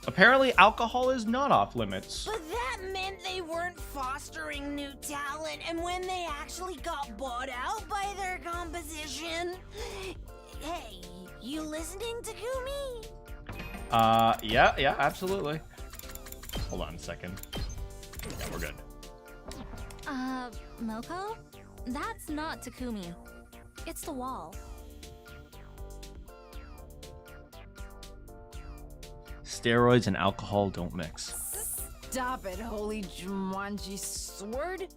Speaker 1: Apparently, alcohol is not off limits.
Speaker 8: But that meant they weren't fostering new talent, and when they actually got bought out by their composition... Hey, you listening, Takumi?
Speaker 1: Yeah, absolutely. Hold on a second. Yeah, we're good.
Speaker 4: Moko? That's not Takumi. It's the wall.
Speaker 1: Steroids and alcohol don't mix.
Speaker 9: Stop it, holy Jumanji sword!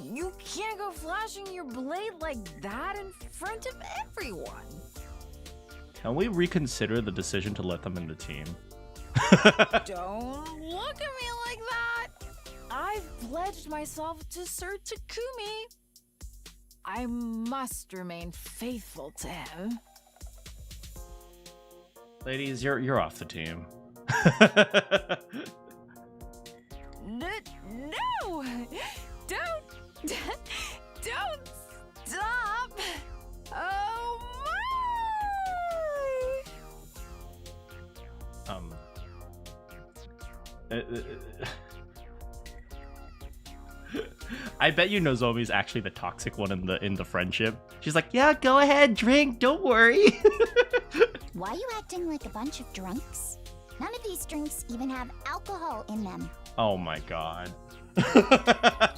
Speaker 9: You can't go flashing your blade like that in front of everyone!
Speaker 1: Can we reconsider the decision to let them in the team?
Speaker 9: Don't look at me like that! I've pledged myself to Sir Takumi. I must remain faithful to him.
Speaker 1: Ladies, you're off the team.
Speaker 9: No! Don't stop! Oh my!
Speaker 1: I bet you Nozomi's actually the toxic one in the friendship. She's like, yeah, go ahead, drink, don't worry.
Speaker 10: Why are you acting like a bunch of drunks? None of these drinks even have alcohol in them.
Speaker 1: Oh my god.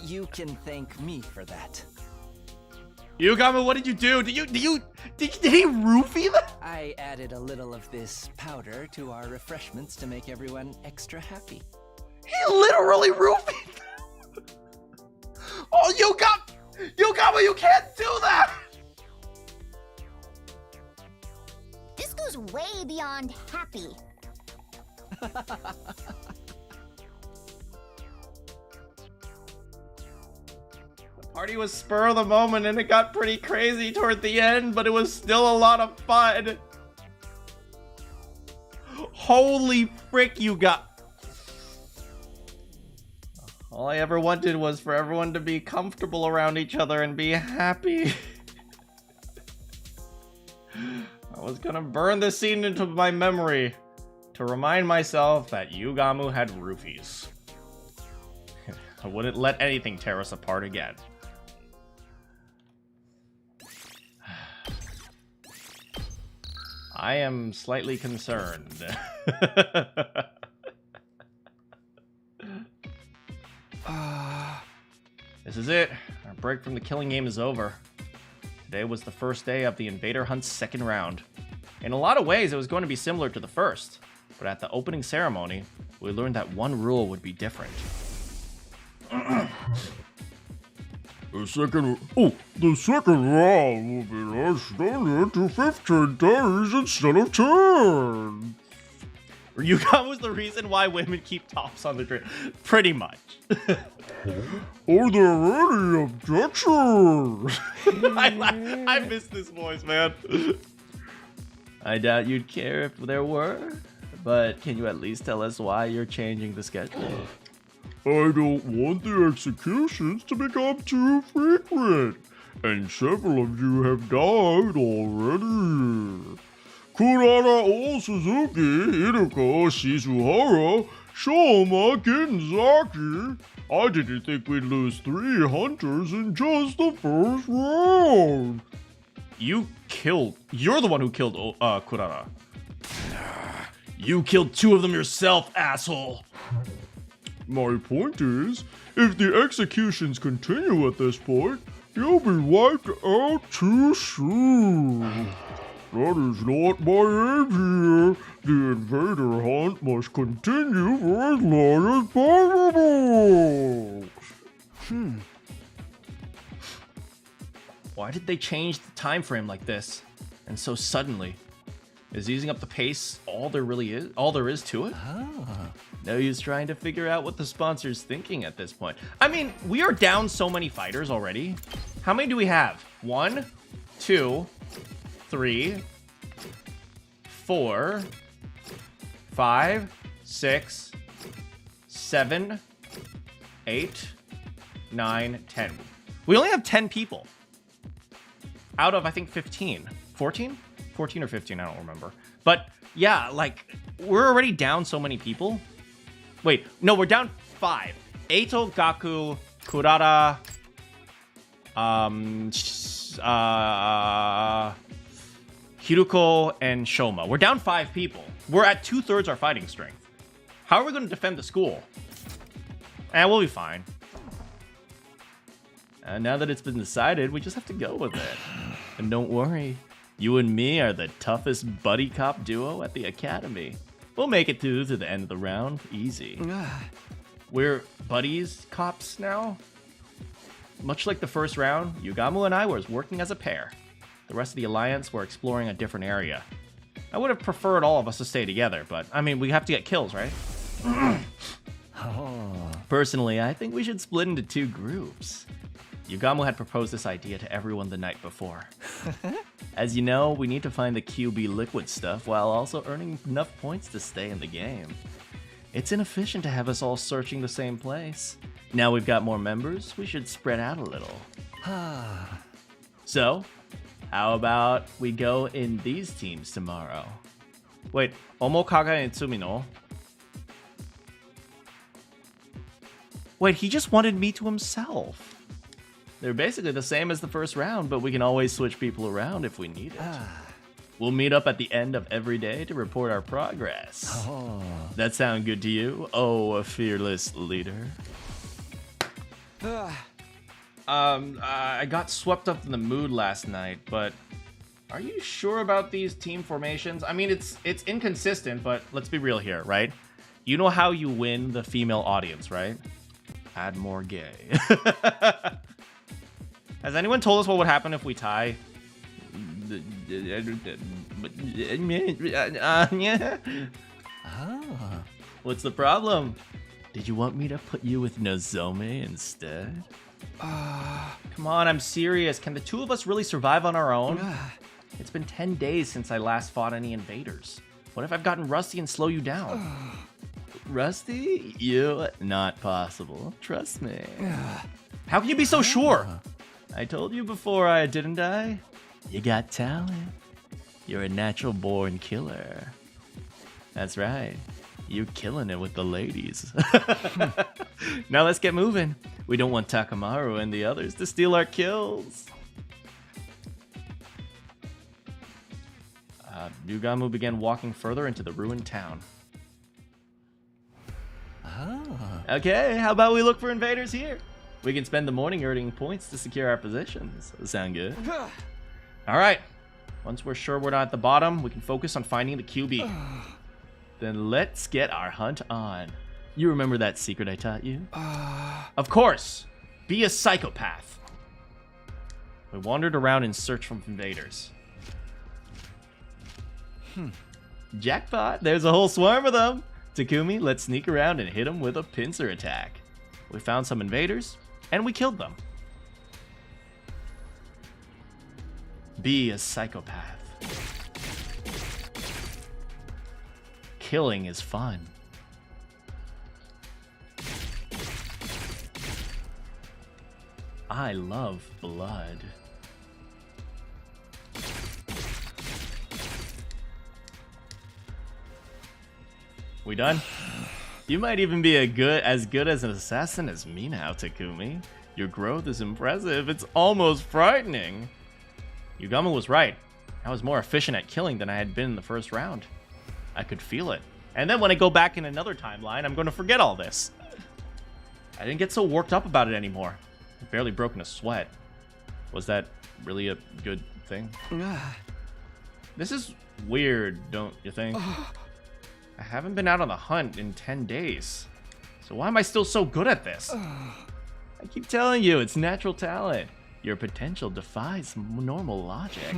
Speaker 7: You can thank me for that.
Speaker 1: Yugama, what did you do? Did he roofie them?
Speaker 7: I added a little of this powder to our refreshments to make everyone extra happy.
Speaker 1: He literally roofied them. Oh, Yugama, you can't do that!
Speaker 10: This goes way beyond happy.
Speaker 1: The party was spur of the moment and it got pretty crazy toward the end, but it was still a lot of fun. Holy frick, you got... All I ever wanted was for everyone to be comfortable around each other and be happy. I was gonna burn this scene into my memory to remind myself that Yugamu had roofies. I wouldn't let anything tear us apart again. I am slightly concerned. This is it. Our break from the killing game is over. Today was the first day of the Invader Hunt's second round. In a lot of ways, it was going to be similar to the first, but at the opening ceremony, we learned that one rule would be different.
Speaker 11: The second round will be extended to 15 days instead of 10.
Speaker 1: Ryuga was the reason why women keep tops on the drink. Pretty much.
Speaker 11: Are there any objections?
Speaker 1: I miss this voice, man. I doubt you'd care if there were, but can you at least tell us why you're changing the schedule?
Speaker 11: I don't want the executions to become too frequent, and several of you have died already. Kurara O Suzuki, Iruko, Shizuhara, Shoma, Kinzaki. I didn't think we'd lose 3 hunters in just the first round.
Speaker 1: You're the one who killed Kurara. You killed 2 of them yourself, asshole.
Speaker 11: My point is, if the executions continue at this point, you'll be wiped out too soon. That is not my aim here. The Invader hunt must continue for as long as possible.
Speaker 1: Why did they change the time frame like this? And so suddenly? Is using up the pace all there is to it? No use trying to figure out what the sponsor's thinking at this point. I mean, we are down so many fighters already. How many do we have? 1, 2, 3, 4, 5, 6, 7, 8, 9, 10. We only have 10 people. Out of, I think, 15. 14? 14 or 15, I don't remember. But yeah, like, we're already down so many people. Wait, no, we're down 5. Eito, Gaku, Kurara, Hiruko, and Shoma. We're down 5 people. We're at 2/3 our fighting strength. How are we going to defend the school? We'll be fine. And now that it's been decided, we just have to go with it. And don't worry, you and me are the toughest buddy cop duo at the academy. We'll make it through to the end of the round, easy. We're buddies cops now. Much like the first round, Yugamu and I were working as a pair. The rest of the alliance were exploring a different area. I would have preferred all of us to stay together, but I mean, we have to get kills, right? Personally, I think we should split into 2 groups. Yugamu had proposed this idea to everyone the night before. As you know, we need to find the QB liquid stuff while also earning enough points to stay in the game. It's inefficient to have us all searching the same place. Now we've got more members, we should spread out a little. So, how about we go in these teams tomorrow? Wait, Omokaga and Sumino? Wait, he just wanted me to himself. They're basically the same as the first round, but we can always switch people around if we need it. We'll meet up at the end of every day to report our progress. That sound good to you? Oh, a fearless leader. I got swept up in the mood last night, but are you sure about these team formations? I mean, it's inconsistent, but let's be real here, right? You know how you win the female audience, right? Add more gay. Has anyone told us what would happen if we tie? What's the problem? Did you want me to put you with Nozomi instead? Come on, I'm serious. Can the 2 of us really survive on our own? It's been 10 days since I last fought any invaders. What if I've gotten rusty and slow you down? Rusty? You? Not possible. Trust me. How can you be so sure? I told you before, didn't I? You got talent. You're a natural born killer. That's right. You're killing it with the ladies. Now let's get moving. We don't want Takamaru and the others to steal our kills. Yugamu began walking further into the ruined town. Okay, how about we look for invaders here? We can spend the morning earning points to secure our positions. Sound good? Alright, once we're sure we're not at the bottom, we can focus on finding the QB. Then let's get our hunt on. You remember that secret I taught you? Of course! Be a psychopath. We wandered around in search of invaders. Jackpot! There's a whole swarm of them! Takumi, let's sneak around and hit them with a pincer attack. We found some invaders, and we killed them. Be a psychopath. Killing is fun. I love blood. We done? You might even be as good as an assassin as me now, Takumi. Your growth is impressive. It's almost frightening. Yugamu was right. I was more efficient at killing than I had been in the first round. I could feel it. And then when I go back in another timeline, I'm going to forget all this. I didn't get so worked up about it anymore. I've barely broken a sweat. Was that really a good thing? This is weird, don't you think? I haven't been out on the hunt in 10 days. So why am I still so good at this? I keep telling you, it's natural talent. Your potential defies normal logic.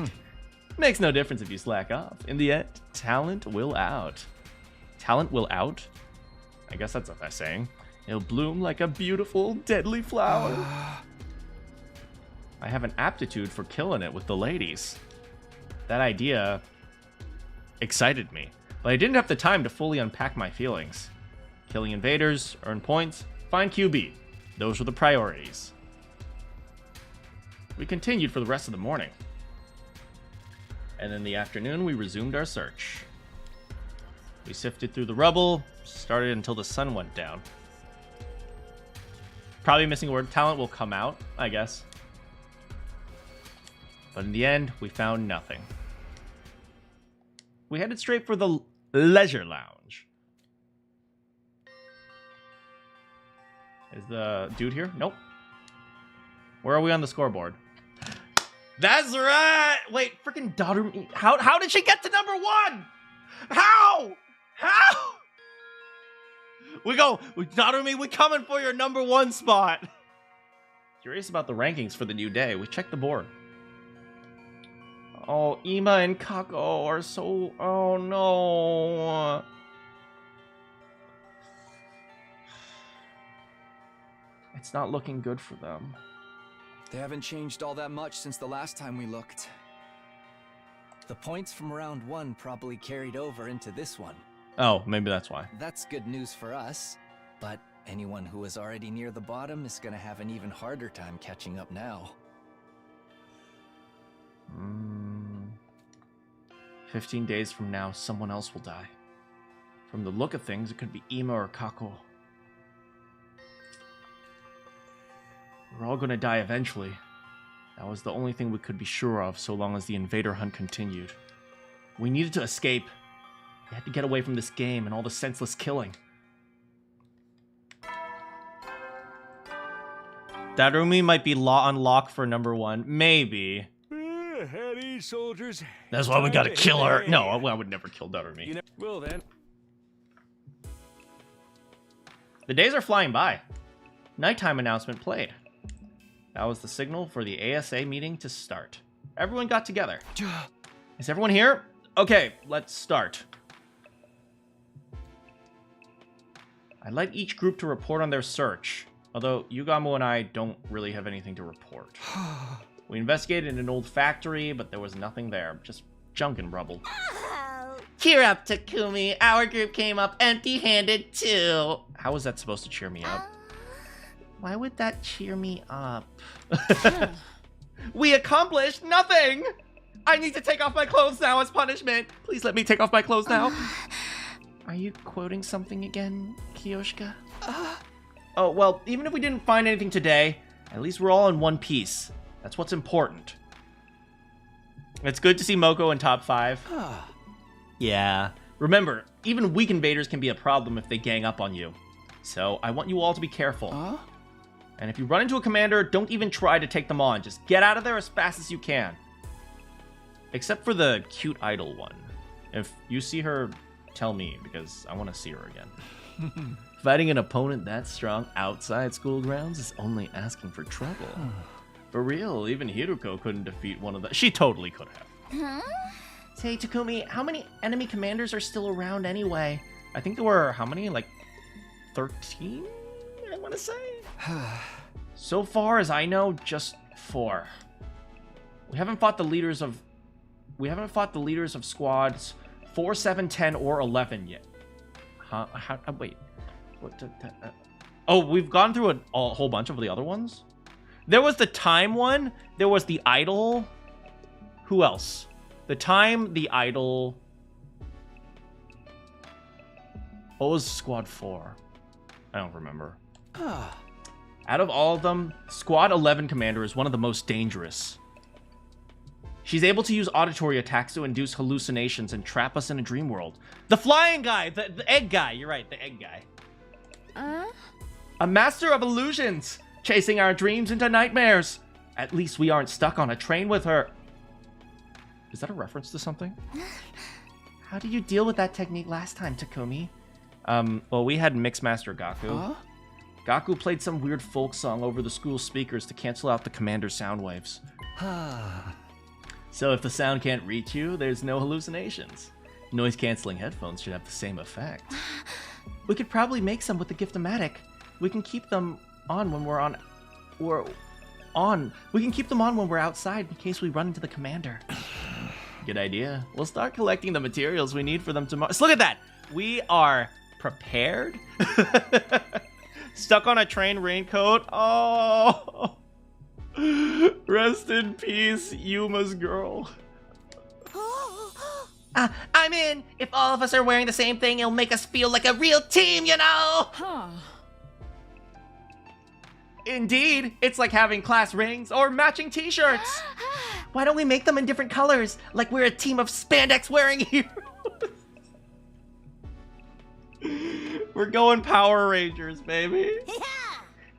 Speaker 1: Makes no difference if you slack off. In the end, talent will out. Talent will out? I guess that's a saying. It'll bloom like a beautiful, deadly flower. I have an aptitude for killing it with the ladies. That idea excited me, but I didn't have the time to fully unpack my feelings. Killing invaders, earn points, find QB. Those were the priorities. We continued for the rest of the morning. And in the afternoon, we resumed our search. We sifted through the rubble, started until the sun went down. Probably missing a word. Talent will come out, I guess. But in the end, we found nothing. We headed straight for the leisure lounge. Is the dude here? Nope. Where are we on the scoreboard? That's right! Wait, freaking Darumi. How did she get to number 1? How? Darumi, we coming for your number 1 spot. Curious about the rankings for the new day. We checked the board. Oh, Ima and Kako are so... Oh, no. It's not looking good for them.
Speaker 7: They haven't changed all that much since the last time we looked. The points from round 1 probably carried over into this one.
Speaker 1: Oh, maybe that's why.
Speaker 7: That's good news for us, but anyone who is already near the bottom is gonna have an even harder time catching up now.
Speaker 1: 15 days from now, someone else will die. From the look of things, it could be Ima or Kako. We're all gonna die eventually. That was the only thing we could be sure of so long as the invader hunt continued. We needed to escape. We had to get away from this game and all the senseless killing. Darumi might be on lock for number 1. Maybe.
Speaker 2: Heady soldiers.
Speaker 1: That's why we gotta kill her. No, I would never kill Darumi.
Speaker 2: Well then.
Speaker 1: The days are flying by. Nighttime announcement played. That was the signal for the ASA meeting to start. Everyone got together. Is everyone here? Okay, let's start. I'd like each group to report on their search, although Yugamu and I don't really have anything to report. We investigated an old factory, but there was nothing there, just junk and rubble.
Speaker 6: Cheer up, Takumi. Our group came up empty-handed, too.
Speaker 1: How was that supposed to cheer me up?
Speaker 6: Why would that cheer me up?
Speaker 1: We accomplished nothing! I need to take off my clothes now as punishment. Please let me take off my clothes now.
Speaker 6: Are you quoting something again, Kiyoshika?
Speaker 1: Oh, well, even if we didn't find anything today, at least we're all in one piece. That's what's important. It's good to see Moko in top 5. Yeah. Remember, even weak invaders can be a problem if they gang up on you. So I want you all to be careful.
Speaker 7: Huh?
Speaker 1: And if you run into a commander, don't even try to take them on. Just get out of there as fast as you can. Except for the cute idol one. If you see her, tell me, because I want to see her again. Fighting an opponent that strong outside school grounds is only asking for trouble. For real, even Hiruko couldn't defeat one of the... She totally could have.
Speaker 10: Huh?
Speaker 3: Say, Takumi, how many enemy commanders are still around anyway?
Speaker 1: I think there were, how many? Like, 13? I want to say? So far as I know, just 4. We haven't fought the leaders of squads 4, 7, 10, or 11 yet. Huh? Wait. What? Oh, we've gone through a whole bunch of the other ones? There was the time one. There was the idol. Who else? The time, the idol. What was squad 4? I don't remember. Out of all of them, squad 11 commander is one of the most dangerous. She's able to use auditory attacks to induce hallucinations and trap us in a dream world. The flying guy, the egg guy. You're right, the egg guy. A master of illusions, chasing our dreams into nightmares. At least we aren't stuck on a train with her. Is that a reference to something?
Speaker 3: How did you deal with that technique last time, Takumi?
Speaker 1: Well, we had Mixmaster Gaku. Gaku played some weird folk song over the school speakers to cancel out the commander's sound waves. So if the sound can't reach you, there's no hallucinations. Noise-canceling headphones should have the same effect.
Speaker 3: We could probably make some with the Gift-O-Matic. We can keep them on when we're We can keep them on when we're outside in case we run into the commander.
Speaker 1: Good idea. We'll start collecting the materials we need for them tomorrow. So look at that. We are prepared. Stuck on a train raincoat. Oh. Rest in peace, Yuma's girl.
Speaker 3: I'm in. If all of us are wearing the same thing, it'll make us feel like a real team, you know?
Speaker 1: Indeed, it's like having class rings or matching t-shirts.
Speaker 3: Why don't we make them in different colors, like we're a team of spandex wearing heroes?
Speaker 1: We're going Power Rangers, baby.
Speaker 3: Yeah!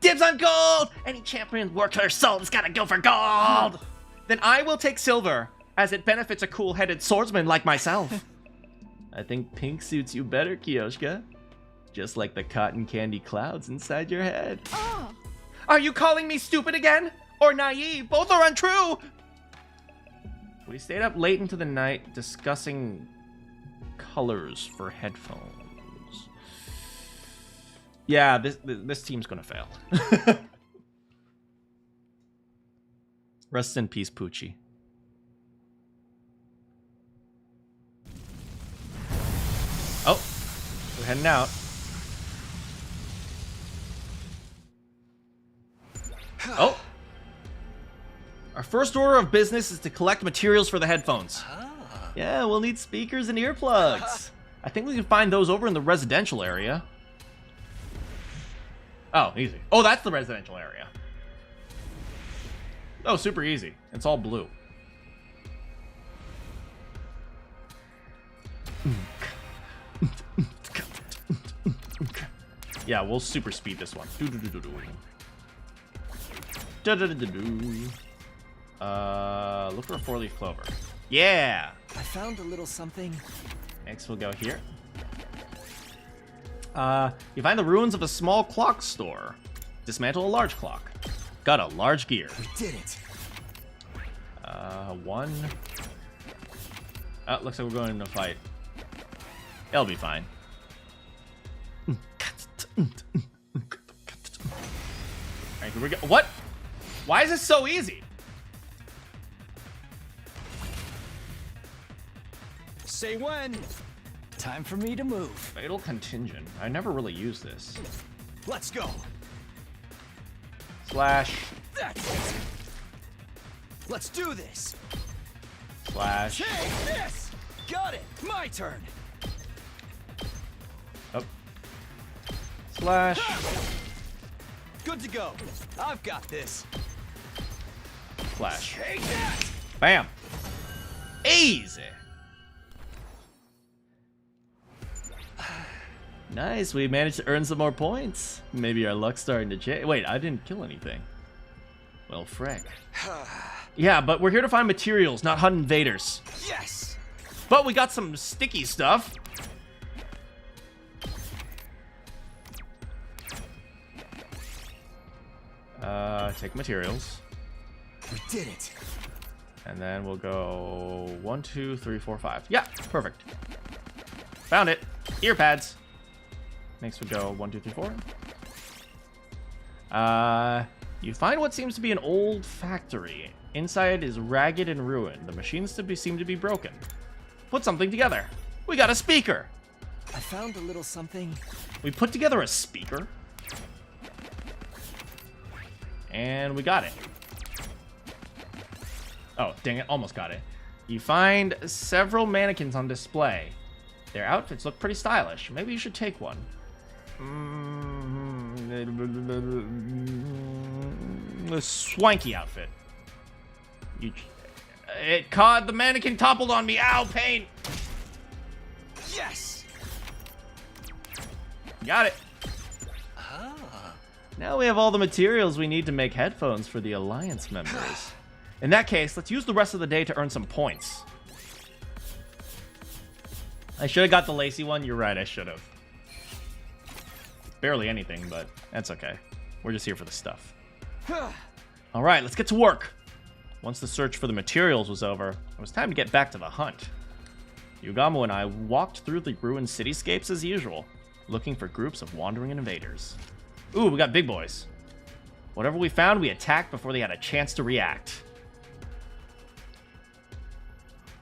Speaker 3: Dibs on gold! Any champion worth her salt has gotta go for gold!
Speaker 1: Then I will take silver, as it benefits a cool-headed swordsman like myself. I think pink suits you better, Kiyoshika. Just like the cotton candy clouds inside your head. Are you calling me stupid again? Or naive? Both are untrue! We stayed up late into the night discussing colors for headphones. Yeah, this team's gonna fail. Rest in peace, Poochie. Oh, we're heading out. Oh! Our first order of business is to collect materials for the headphones. Yeah, we'll need speakers and earplugs. I think we can find those over in the residential area. Oh, easy. Oh, that's the residential area. Oh, super easy. It's all blue. Yeah, we'll super speed this one. Look for a 4-leaf clover. Yeah!
Speaker 7: I found a little something.
Speaker 1: Next, we'll go here. You find the ruins of a small clock store. Dismantle a large clock. Got a large gear.
Speaker 7: We did it.
Speaker 1: One. Oh, looks like we're going into a fight. It'll be fine. Alright, here we go. What? Why is this so easy?
Speaker 7: Say when. Time for me to move.
Speaker 1: Fatal Contingent. I never really used this.
Speaker 7: Let's go.
Speaker 1: Slash.
Speaker 7: That's it. Let's do this.
Speaker 1: Slash.
Speaker 7: Take this. Got it. My turn.
Speaker 1: Oh. Slash.
Speaker 7: Good to go. I've got this.
Speaker 1: Slash.
Speaker 7: Take that.
Speaker 1: Bam. Easy. Nice, we managed to earn some more points. Maybe our luck's starting to change. Wait, I didn't kill anything. Well, frick. Yeah, but we're here to find materials, not hunt invaders.
Speaker 7: Yes!
Speaker 1: But we got some sticky stuff. Take materials.
Speaker 7: We did it.
Speaker 1: And then we'll go 1, 2, 3, 4, 5. Yeah, perfect. Found it. Ear pads. Next we go 1, 2, 3, 4. You find what seems to be an old factory. Inside is ragged and ruined. The machines seem to be broken. Put something together. We got a speaker.
Speaker 7: I found a little something.
Speaker 1: We put together a speaker. And we got it. Oh, dang it, almost got it. You find several mannequins on display. Their outfits look pretty stylish. Maybe you should take one. A swanky outfit. It caught the mannequin toppled on me. Ow, pain.
Speaker 7: Yes!
Speaker 1: Got it. Now we have all the materials we need to make headphones for the Alliance members. In that case, let's use the rest of the day to earn some points. I should have got the lacy one. You're right, I should have. Barely anything, but that's okay. We're just here for the stuff. All right, let's get to work. Once the search for the materials was over, it was time to get back to the hunt. Yugamo and I walked through the ruined cityscapes as usual, looking for groups of wandering invaders. Ooh, we got big boys. Whatever we found, we attacked before they had a chance to react.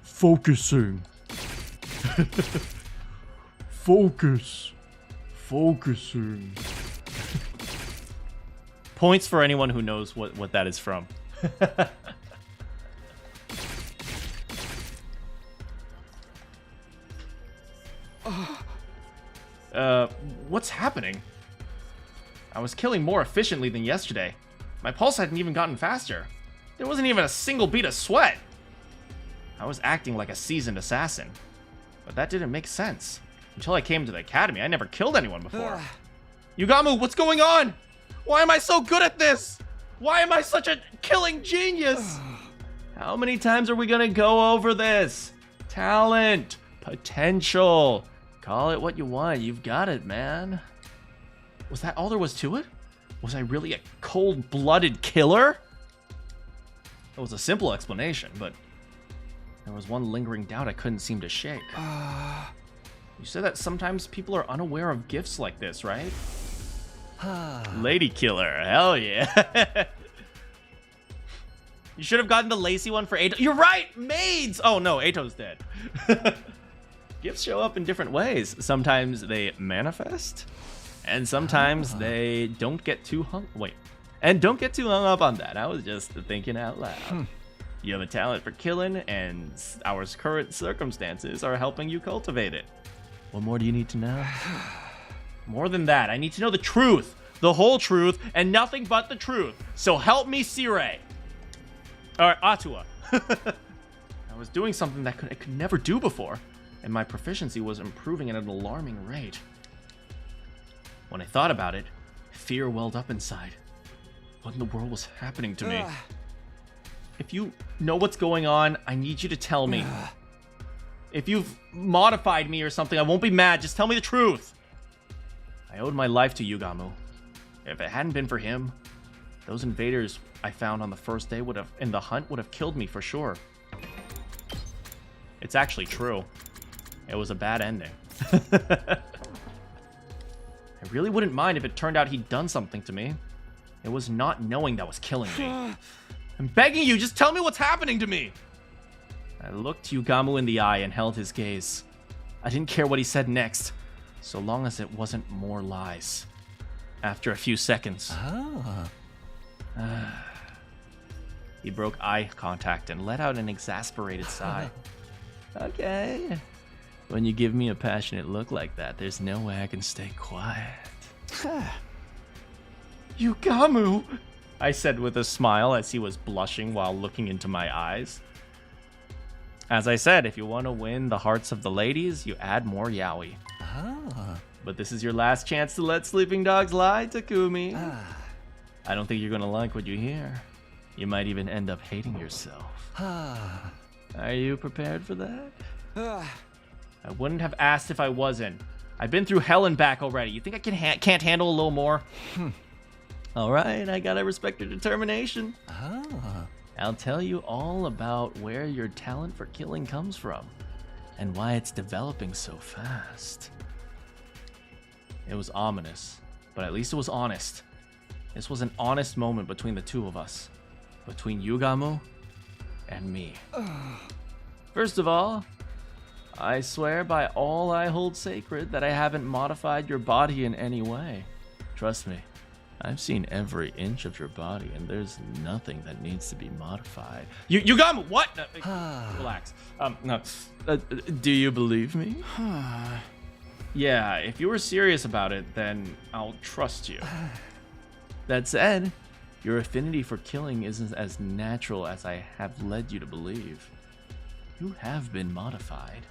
Speaker 11: Focusing. Focus. Focusing.
Speaker 1: Points for anyone who knows what that is from. What's happening? I was killing more efficiently than yesterday. My pulse hadn't even gotten faster. There wasn't even a single bead of sweat. I was acting like a seasoned assassin. But that didn't make sense. Until I came to the academy, I never killed anyone before. Yugamu, what's going on? Why am I so good at this? Why am I such a killing genius? How many times are we gonna go over this? Talent, potential. Call it what you want. You've got it, man. Was that all there was to it? Was I really a cold-blooded killer? It was a simple explanation, but there was one lingering doubt I couldn't seem to shake. You said that sometimes people are unaware of gifts like this, right? Lady killer, hell yeah. You should have gotten the lacy one for Ato. You're right, maids! Oh no, Ato's dead. Gifts show up in different ways. Sometimes they manifest, and sometimes they don't get too hung. Wait, and don't get too hung up on that. I was just thinking out loud. You have a talent for killing, and our current circumstances are helping you cultivate it. What more do you need to know? More than that, I need to know the truth, the whole truth, and nothing but the truth. So help me, Sirei. All right, Atua. I was doing something that I could never do before, and my proficiency was improving at an alarming rate. When I thought about it, fear welled up inside. What in the world was happening to me? If you know what's going on, I need you to tell me. If you've modified me or something, I won't be mad. Just tell me the truth. I owed my life to Yugamu. If it hadn't been for him, those invaders I found on the first day in the hunt would have killed me for sure. It's actually true. It was a bad ending. I really wouldn't mind if it turned out he'd done something to me. It was not knowing that was killing me. I'm begging you, just tell me what's happening to me. I looked Yugamu in the eye and held his gaze. I didn't care what he said next, so long as it wasn't more lies. After a few seconds, he broke eye contact and let out an exasperated sigh. Okay. When you give me a passionate look like that, there's no way I can stay quiet. Yugamu! I said with a smile as he was blushing while looking into my eyes. As I said, if you want to win the hearts of the ladies, you add more yaoi. But this is your last chance to let sleeping dogs lie, Takumi. I don't think you're gonna like what you hear. You might even end up hating yourself. Are you prepared for that? I wouldn't have asked if I wasn't. I've been through hell and back already. You think I can't handle a little more? All right, I gotta respect your determination. I'll tell you all about where your talent for killing comes from and why it's developing so fast. It was ominous, but at least it was honest. This was an honest moment between the two of us, between Yugamu and me. First of all, I swear by all I hold sacred that I haven't modified your body in any way. Trust me, I've seen every inch of your body, and there's nothing that needs to be modified. Yugamu, what? Relax. No. Do you believe me? Yeah, if you were serious about it, then I'll trust you. That said, your affinity for killing isn't as natural as I have led you to believe. You have been modified,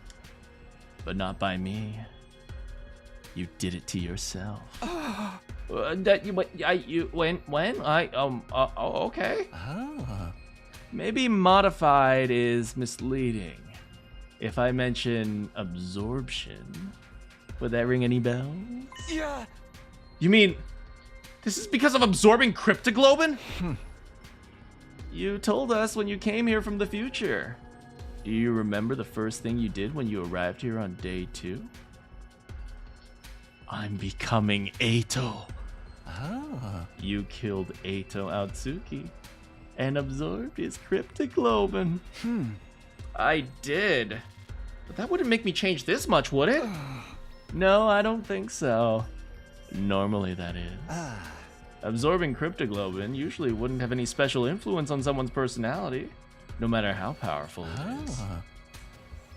Speaker 1: but not by me. You did it to yourself. Okay. Maybe modified is misleading. If I mention absorption, would that ring any bells?
Speaker 7: Yeah.
Speaker 1: You mean this is because of absorbing cryptoglobin? You told us when you came here from the future. Do you remember the first thing you did when you arrived here on day 2? I'm becoming Eito. You killed Eito Aotsuki and absorbed his cryptoglobin. I did. But that wouldn't make me change this much, would it? No, I don't think so. Normally, that is. Absorbing cryptoglobin usually wouldn't have any special influence on someone's personality, no matter how powerful it is.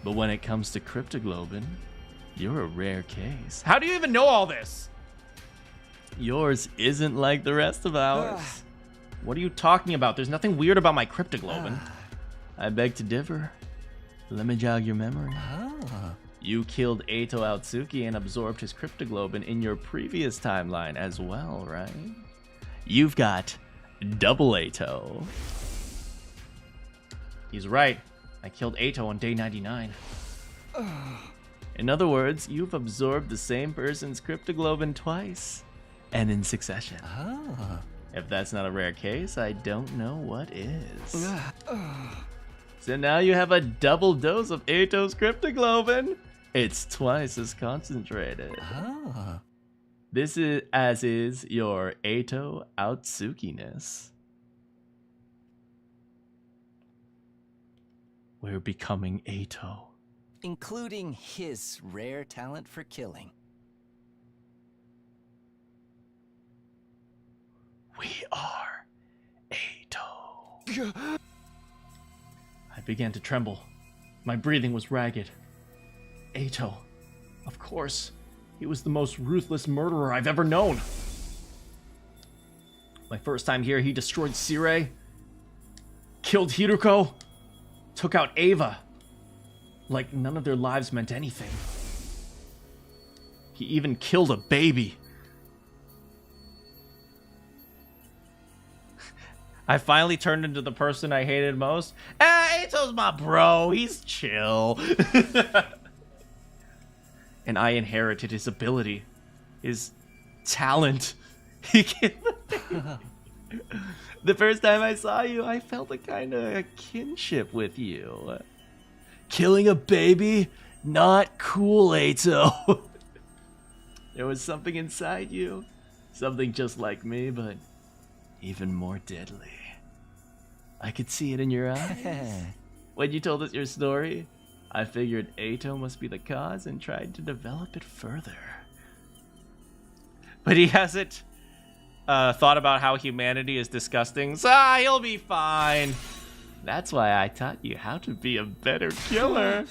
Speaker 1: But when it comes to cryptoglobin, you're a rare case. How do you even know all this? Yours isn't like the rest of ours. What are you talking about? There's nothing weird about my cryptoglobin. I beg to differ. Let me jog your memory. You killed Eito Aotsuki and absorbed his cryptoglobin in your previous timeline as well, right? You've got double Eito. He's right. I killed Eito on day 99. In other words, you've absorbed the same person's cryptoglobin twice, and in succession. If that's not a rare case, I don't know what is. So now you have a double dose of Eito's cryptoglobin. It's twice as concentrated. This is as is your Eito Aotsuki-ness. We're becoming Eito.
Speaker 7: Including his rare talent for killing.
Speaker 1: We are Eito. I began to tremble. My breathing was ragged. Eito. Of course. He was the most ruthless murderer I've ever known. My first time here, he destroyed Sirei, killed Hiruko, took out Ava. Like none of their lives meant anything. He even killed a baby. I finally turned into the person I hated most. Eito's my bro. He's chill. And I inherited his ability. His talent. He killed the first time I saw you, I felt a kind of kinship with you. Killing a baby? Not cool, Eito. There was something inside you. Something just like me, but even more deadly. I could see it in your eyes. When you told us your story, I figured Eito must be the cause and tried to develop it further. But he hasn't thought about how humanity is disgusting, so he'll be fine. That's why I taught you how to be a better killer.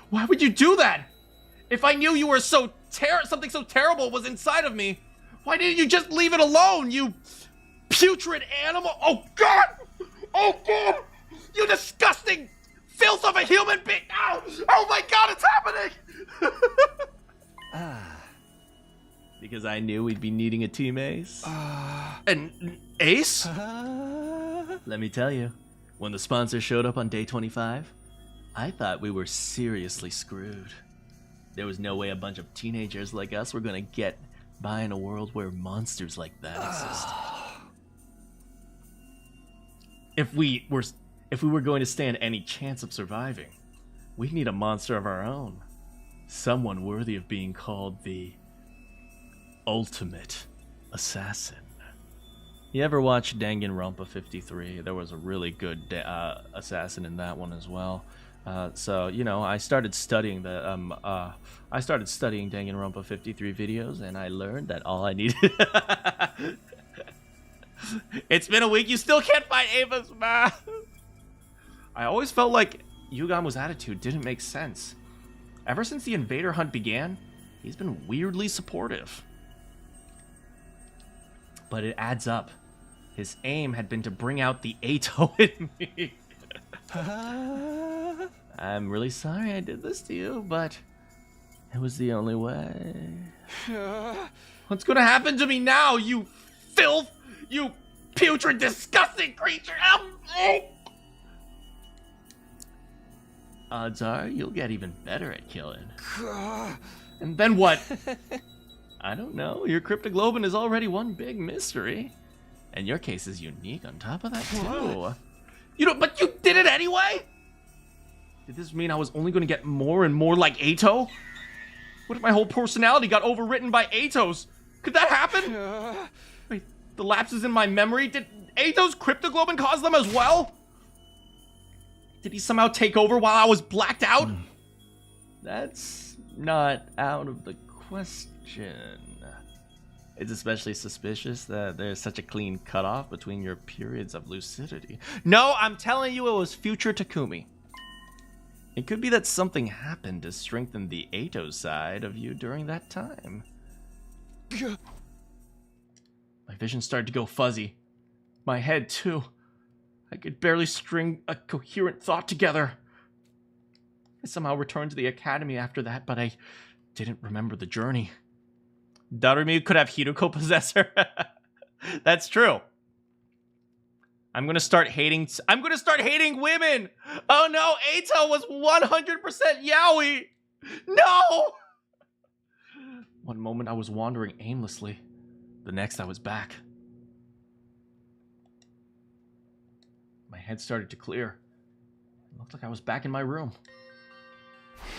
Speaker 1: Why would you do that? If I knew you were something so terrible was inside of me, why didn't you just leave it alone, you putrid animal? Oh God! Oh God! You disgusting filth of a human being! Ow! Oh my God, it's happening!
Speaker 3: Because I knew we'd be needing a team ace.
Speaker 1: An ace?
Speaker 3: Let me tell you, when the sponsor showed up on day 25, I thought we were seriously screwed. There was no way a bunch of teenagers like us were gonna get by in a world where monsters like that existed. If we were going to stand any chance of surviving, we'd need a monster of our own. Someone worthy of being called the ultimate assassin. You ever watch Danganronpa 53? There was a really good assassin in that one as well. So, you know, I started studying Danganronpa 53 videos, and I learned that all I needed... It's been a week, you still can't find Ava's math! I always felt like Yugamu's attitude didn't make sense. Ever since the Invader hunt began, he's been weirdly supportive. But it adds up. His aim had been to bring out the Ato in me. I'm really sorry I did this to you, but it was the only way.
Speaker 1: What's gonna happen to me now, you filth? You putrid, disgusting creature!
Speaker 3: Odds are you'll get even better at killing.
Speaker 1: And then what?
Speaker 3: I don't know. Your cryptoglobin is already one big mystery. And your case is unique on top of that, too.
Speaker 1: But you did it anyway? Did this mean I was only going to get more and more like Ato? What if my whole personality got overwritten by Ato's? Could that happen? Wait, the lapses in my memory? Did Ato's cryptoglobin cause them as well? Did he somehow take over while I was blacked out?
Speaker 3: That's not out of the question. It's especially suspicious that there's such a clean cutoff between your periods of lucidity.
Speaker 1: No, I'm telling you it was future Takumi.
Speaker 3: It could be that something happened to strengthen the Ato side of you during that time.
Speaker 1: My vision started to go fuzzy. My head, too. I could barely string a coherent thought together. I somehow returned to the academy after that, but I didn't remember the journey. Darumi could have Hiruko possess her. That's true. I'm gonna start hating women! Oh no, Ato was 100% yaoi! No! One moment I was wandering aimlessly. The next I was back. My head started to clear. It looked like I was back in my room.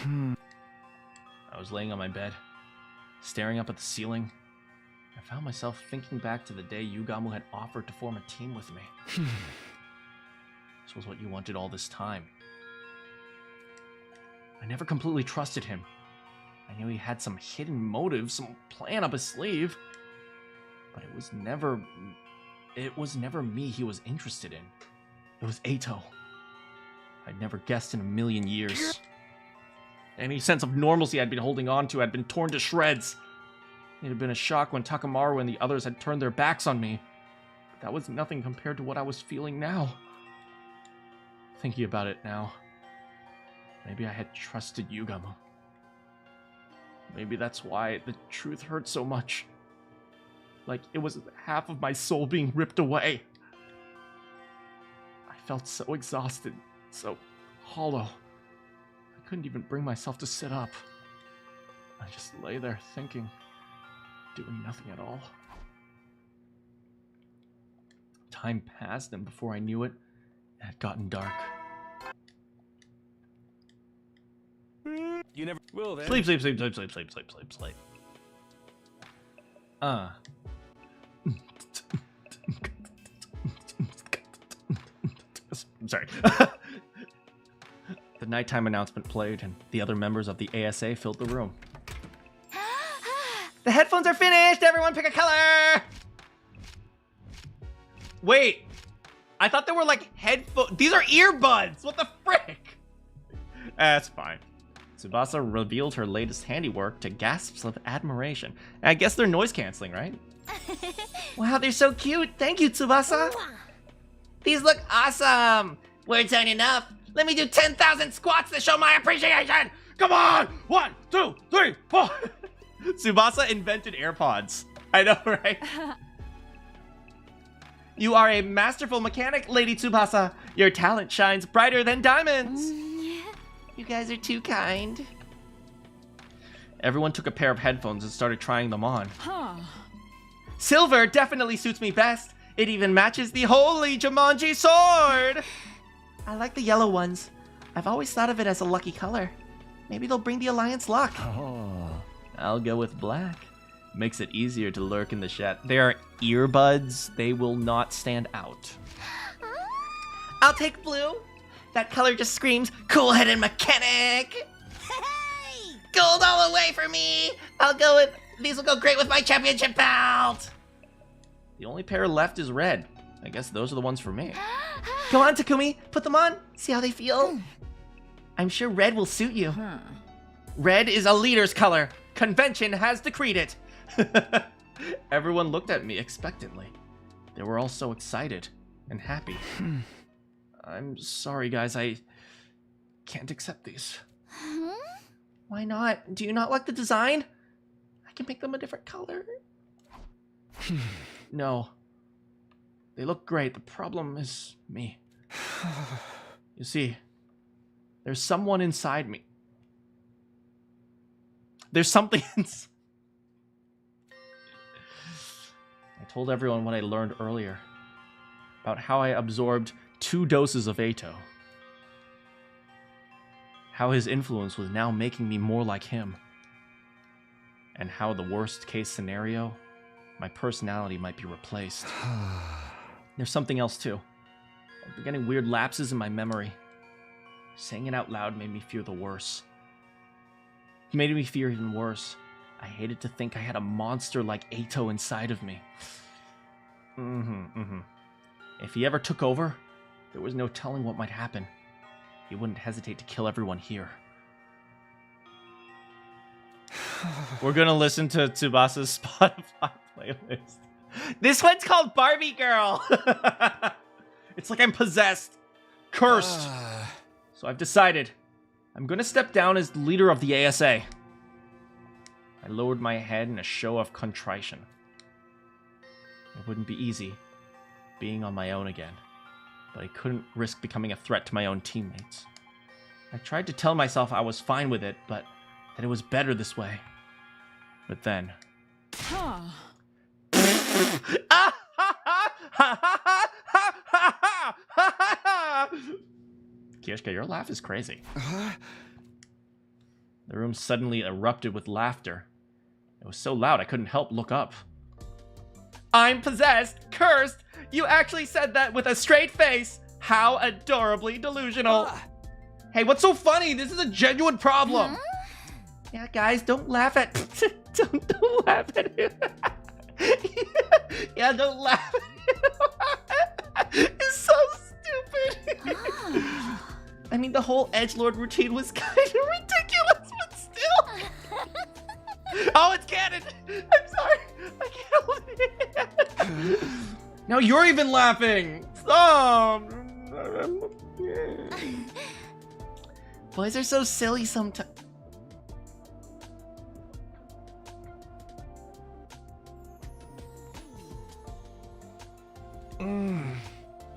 Speaker 1: I was laying on my bed, staring up at the ceiling. I found myself thinking back to the day Yugamu had offered to form a team with me. This was what you wanted all this time. I never completely trusted him. I knew he had some hidden motive, some plan up his sleeve. But it was never me he was interested in. It was Ato. I'd never guessed in a million years. Any sense of normalcy I'd been holding on to had been torn to shreds. It had been a shock when Takamaru and the others had turned their backs on me. But that was nothing compared to what I was feeling now. Thinking about it now, maybe I had trusted Yugamu. Maybe that's why the truth hurt so much. Like it was half of my soul being ripped away. I felt so exhausted, so hollow. I couldn't even bring myself to sit up. I just lay there thinking, doing nothing at all. Time passed, and before I knew it, it had gotten dark.
Speaker 2: You never will then.
Speaker 1: Sleep. Sorry. The nighttime announcement played, and the other members of the ASA filled the room. The headphones are finished! Everyone pick a color! Wait! I thought they were like headphones. These are earbuds! What the frick? That's fine. Tsubasa revealed her latest handiwork to gasps of admiration. I guess they're noise canceling, right?
Speaker 6: Wow, they're so cute. Thank you, Tsubasa. These look awesome. Words aren't enough. Let me do 10,000 squats to show my appreciation.
Speaker 5: Come on! 1, 2, 3, 4.
Speaker 1: Tsubasa invented AirPods. I know, right? You are a masterful mechanic, Lady Tsubasa. Your talent shines brighter than diamonds.
Speaker 3: You guys are too kind.
Speaker 1: Everyone took a pair of headphones and started trying them on.
Speaker 9: Huh.
Speaker 1: Silver definitely suits me best. It even matches the holy Jumanji sword.
Speaker 3: I like the yellow ones. I've always thought of it as a lucky color. Maybe they'll bring the Alliance luck.
Speaker 1: I'll go with black. Makes it easier to lurk in the shadow. They are earbuds. They will not stand out.
Speaker 3: I'll take blue. That color just screams cool-headed mechanic.
Speaker 8: Hey!
Speaker 3: Gold all the way for me. I'll go with, these will go great with my championship belt.
Speaker 1: The only pair left is red. I guess those are the ones for me.
Speaker 3: Go on, Takumi. Put them on. See how they feel. I'm sure red will suit you.
Speaker 1: Red is a leader's color. Convention has decreed it. Everyone looked at me expectantly. They were all so excited and happy. I'm sorry, guys. I can't accept these.
Speaker 3: Why not? Do you not like the design? I can make them a different color.
Speaker 1: No. They look great. The problem is me. You see, there's someone inside me. There's something inside. I told everyone what I learned earlier about how I absorbed 2 doses of Ato. How his influence was now making me more like him. And how the worst case scenario, my personality might be replaced. There's something else too. I've been getting weird lapses in my memory. Saying it out loud made me fear the worst. It made me fear even worse. I hated to think I had a monster like Ato inside of me. If he ever took over, there was no telling what might happen. He wouldn't hesitate to kill everyone here. We're gonna listen to Tsubasa's Spotify playlist. This one's called Barbie Girl. It's like I'm possessed. Cursed. So I've decided I'm gonna step down as leader of the ASA. I lowered my head in a show of contrition. It wouldn't be easy being on my own again, but I couldn't risk becoming a threat to my own teammates. I tried to tell myself I was fine with it, but that it was better this way. But then... Kioshka, your laugh is crazy. The room suddenly erupted with laughter. It was so loud I couldn't help look up. I'm possessed, cursed. You actually said that with a straight face. How adorably delusional. Hey, what's so funny? This is a genuine problem.
Speaker 3: Yeah, guys, don't laugh at...
Speaker 1: Don't laugh at him. Yeah, don't laugh at him. It's so stupid.
Speaker 3: I mean, the whole edgelord routine was kind of ridiculous, but still.
Speaker 1: Oh, it's canon. I'm sorry. I can't help it. Now you're even laughing. Stop.
Speaker 3: Boys are so silly sometimes.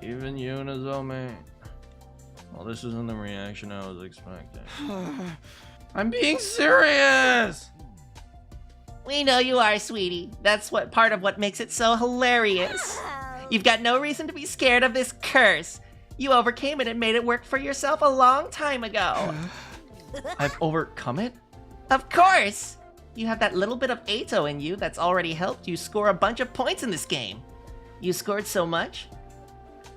Speaker 1: Even you, Nozomi. Well, this isn't the reaction I was expecting. I'm being serious!
Speaker 3: We know you are, sweetie. That's what part of what makes it so hilarious. You've got no reason to be scared of this curse. You overcame it and made it work for yourself a long time ago.
Speaker 1: I've overcome it?
Speaker 3: Of course! You have that little bit of Ato in you that's already helped you score a bunch of points in this game. You scored so much,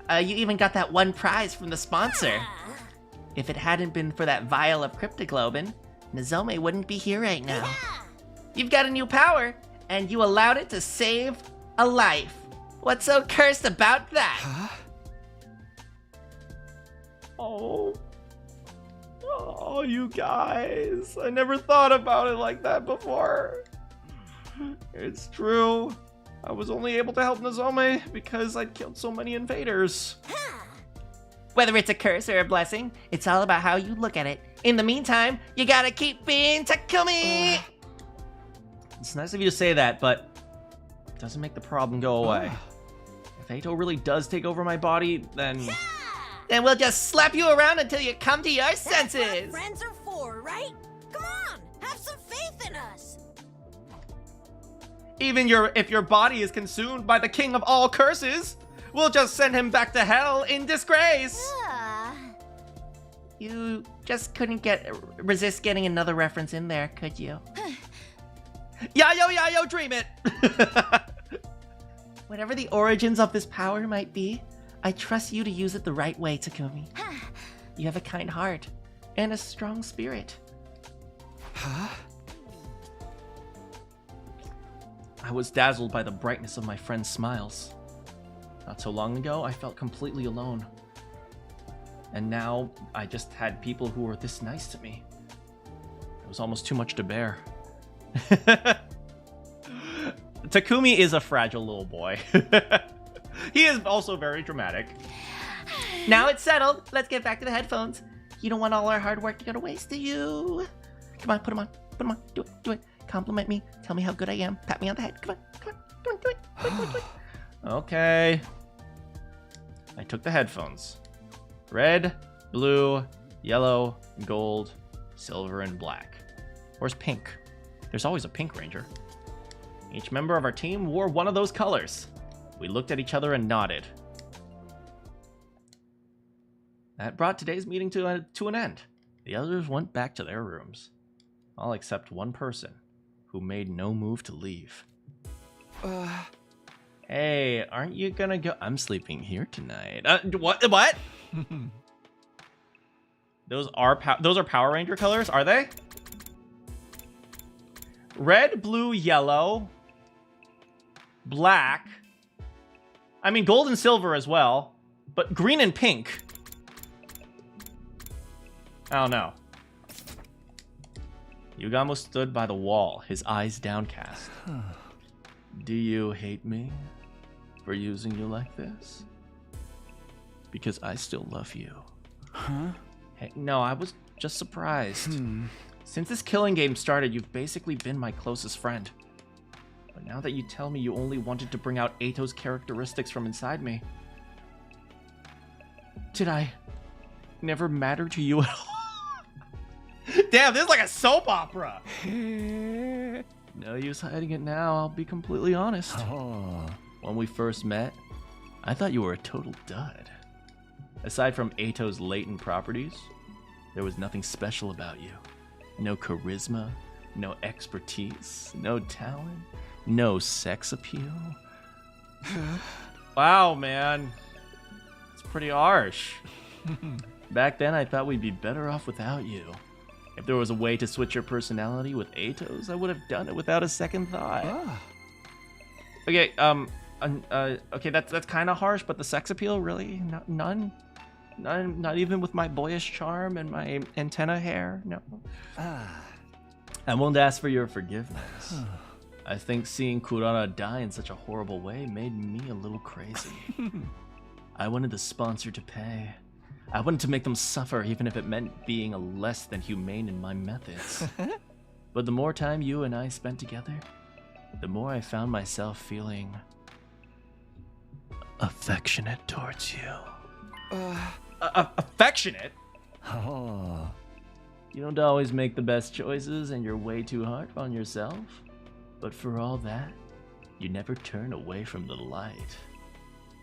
Speaker 3: you even got that one prize from the sponsor. If it hadn't been for that vial of cryptoglobin, Nozomi wouldn't be here right now. You've got a new power, and you allowed it to save a life. What's so cursed about that?
Speaker 1: Oh, you guys. I never thought about it like that before. It's true. I was only able to help Nozomi because I'd killed so many invaders.
Speaker 3: Whether it's a curse or a blessing, it's all about how you look at it. In the meantime, you gotta keep being Takumi!
Speaker 1: It's nice of you to say that, but it doesn't make the problem go away. If Eito really does take over my body, then...
Speaker 6: Then we'll just slap you around until you come to your senses.
Speaker 8: That's what friends are for, right? Come on, have some faith in us.
Speaker 1: Even if your body is consumed by the king of all curses, we'll just send him back to hell in disgrace.
Speaker 6: You just couldn't resist getting another reference in there, could you?
Speaker 1: Yayo, dream it!
Speaker 6: Whatever the origins of this power might be, I trust you to use it the right way, Takumi. You have a kind heart and a strong spirit.
Speaker 7: Huh?
Speaker 1: I was dazzled by the brightness of my friend's smiles. Not so long ago, I felt completely alone. And now, I just had people who were this nice to me. It was almost too much to bear. Takumi is a fragile little boy. He is also very dramatic.
Speaker 6: Now it's settled. Let's get back to the headphones. You don't want all our hard work to go to waste, do you? Come on, put them on. Put them on. Do it. Compliment me. Tell me how good I am. Pat me on the head. Come on. Do it.
Speaker 1: Okay. I took the headphones. Red, blue, yellow, gold, silver, and black. Where's pink? There's always a pink ranger. Each member of our team wore one of those colors. We looked at each other and nodded. That brought today's meeting to an end. The others went back to their rooms. All except one person, who made no move to leave. Hey, aren't you gonna go? I'm sleeping here tonight. What? Those are Power Ranger colors, are they? Red, blue, yellow, black. I mean, gold and silver as well, but green and pink. I don't know. Yugamo stood by the wall, his eyes downcast. Do you hate me for using you like this? Because I still love you.
Speaker 7: Huh?
Speaker 1: Hey, no, I was just surprised. Since this killing game started, you've basically been my closest friend. But now that you tell me you only wanted to bring out Eito's characteristics from inside me, did I never matter to you at all? Damn, this is like a soap opera. No use hiding it now, I'll be completely honest. When we first met, I thought you were a total dud. Aside from Eito's latent properties, there was nothing special about you. No charisma, no expertise, no talent, no sex appeal. Wow, man. It's pretty harsh. Back then, I thought we'd be better off without you. If there was a way to switch your personality with Eito's, I would have done it without a second thought. Okay, okay, that's kind of harsh, but the sex appeal, really? None? Not even with my boyish charm and my antenna hair? No. I won't ask for your forgiveness. I think seeing Kurara die in such a horrible way made me a little crazy. I wanted the sponsor to pay. I wanted to make them suffer, even if it meant being less than humane in my methods. But the more time you and I spent together, the more I found myself feeling affectionate towards you. Affectionate? You don't always make the best choices and you're way too hard on yourself. But for all that, you never turn away from the light.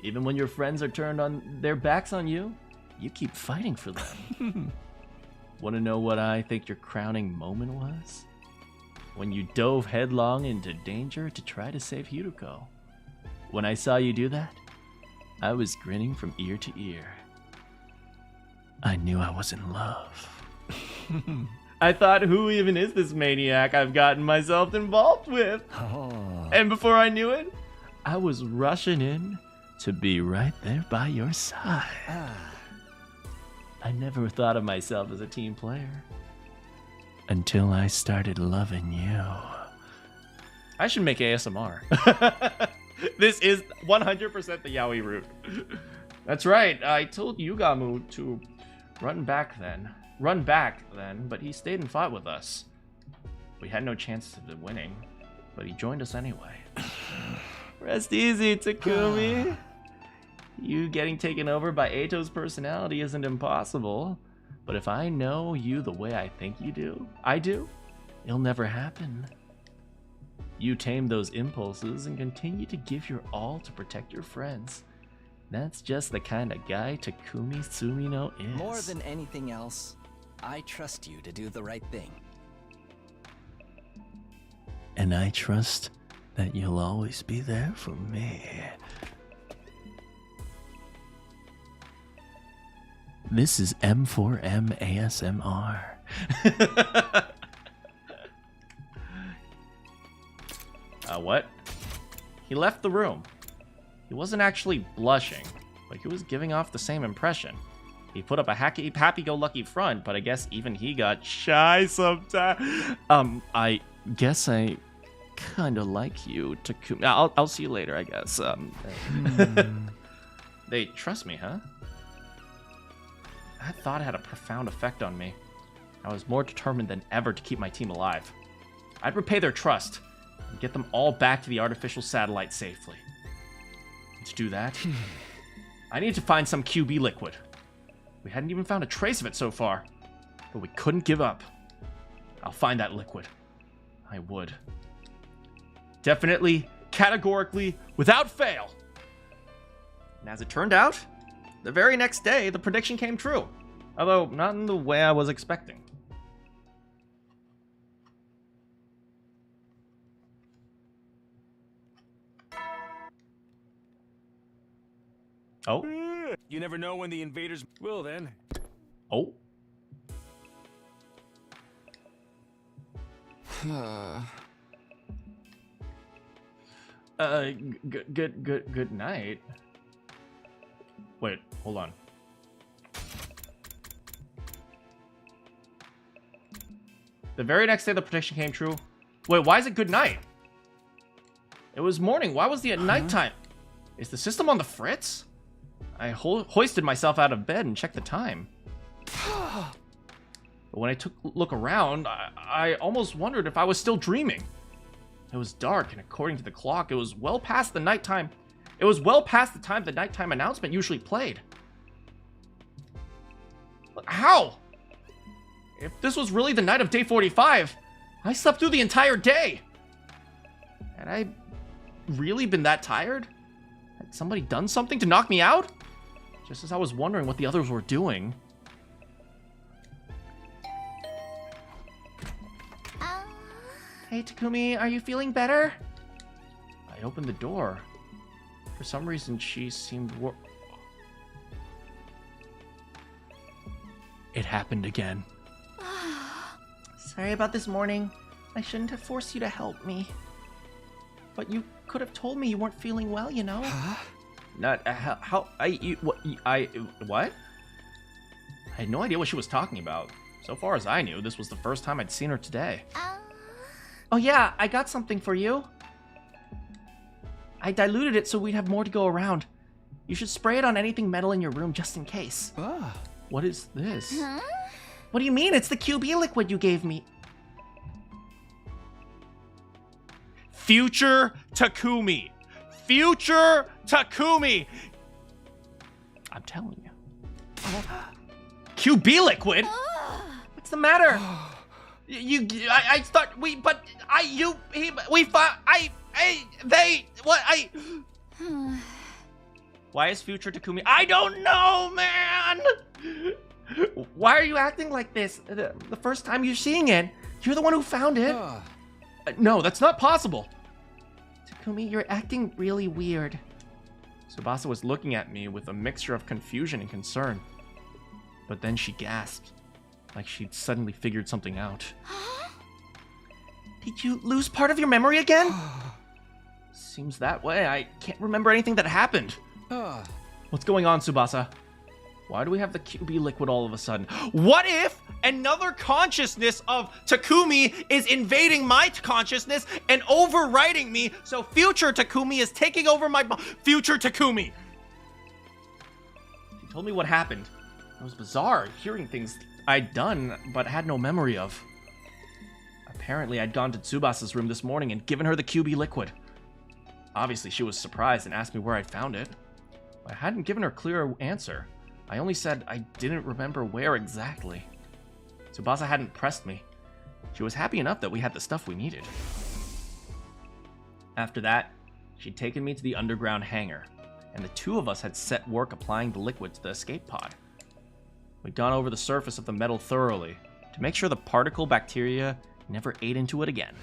Speaker 1: Even when your friends are turned on their backs on you, you keep fighting for them. Want to know what I think your crowning moment was? When you dove headlong into danger to try to save Hiruko. When I saw you do that, I was grinning from ear to ear. I knew I was in love. I thought, who even is this maniac I've gotten myself involved with? And before I knew it, I was rushing in to be right there by your side. I never thought of myself as a team player until I started loving you. I should make ASMR. This is 100% the yaoi route. That's right, I told Yugamu to run back then, but he stayed and fought with us. We had no chance of winning. but he joined us anyway. Rest easy, Takumi. You getting taken over by Ato's personality isn't impossible, but if I know you the way I think you do, it'll never happen. You tame those impulses and continue to give your all to protect your friends. That's just the kind of guy Takumi Sumino is.
Speaker 7: More than anything else, I trust you to do the right thing.
Speaker 3: And I trust that you'll always be there for me. This is M4M ASMR.
Speaker 1: What? He left the room. He wasn't actually blushing, but he was giving off the same impression. He put up a happy-go-lucky front, but I guess even he got shy sometimes. I guess I kind of like you, Takumi. I'll see you later, I guess. They trust me, huh? That thought had a profound effect on me. I was more determined than ever to keep my team alive. I'd repay their trust and get them all back to the artificial satellite safely. And to do that, I needed to find some QB liquid. We hadn't even found a trace of it so far, but we couldn't give up. I'll find that liquid. I would. Definitely, categorically, without fail. And as it turned out, the very next day, the prediction came true. Although, not in the way I was expecting. Oh.
Speaker 2: You never know when the invaders will then.
Speaker 1: Oh. Good night. Wait, hold on. The very next day the prediction came true. Wait, why is it good night? It was morning. Why was it nighttime? Is the system on the fritz? I hoisted myself out of bed and checked the time. But when I took a look around, I almost wondered if I was still dreaming. It was dark, and according to the clock, it was well past the nighttime. It was well past the time the nighttime announcement usually played. How? If this was really the night of day 45, I slept through the entire day. Had I really been that tired? Had somebody done something to knock me out? Just as I was wondering what the others were doing. Hey, Takumi, are you feeling better? I opened the door. For some reason, she seemed It happened again.
Speaker 6: Sorry about this morning. I shouldn't have forced you to help me. But you could have told me you weren't feeling well, you know?
Speaker 1: What? I had no idea what she was talking about. So far as I knew, this was the first time I'd seen her today.
Speaker 6: Oh yeah, I got something for you. I diluted it so we'd have more to go around. You should spray it on anything metal in your room just in case.
Speaker 1: What is this?
Speaker 10: Huh?
Speaker 6: What do you mean? It's the QB liquid you gave me.
Speaker 1: Future Takumi. Future Takumi. I'm telling you. QB liquid?
Speaker 6: What's the matter?
Speaker 1: Why is Future Takumi? I don't know, man!
Speaker 6: Why are you acting like this? The first time you're seeing it, you're the one who found it.
Speaker 1: No, that's not possible.
Speaker 6: Takumi, you're acting really weird.
Speaker 1: Tsubasa was looking at me with a mixture of confusion and concern. But then she gasped, like she'd suddenly figured something out.
Speaker 6: Did you lose part of your memory again?
Speaker 1: Seems that way. I can't remember anything that happened. What's going on, Tsubasa? Why do we have the QB liquid all of a sudden? What if another consciousness of Takumi is invading my consciousness and overwriting me, so future Takumi is taking over my future Takumi? She told me what happened. It was bizarre, hearing things I'd done but had no memory of. Apparently, I'd gone to Tsubasa's room this morning and given her the QB liquid. Obviously, she was surprised and asked me where I'd found it. I hadn't given her a clear answer. I only said I didn't remember where exactly. Tsubasa hadn't pressed me. She was happy enough that we had the stuff we needed. After that, she'd taken me to the underground hangar, and the two of us had set work applying the liquid to the escape pod. We'd gone over the surface of the metal thoroughly to make sure the particle bacteria never ate into it again.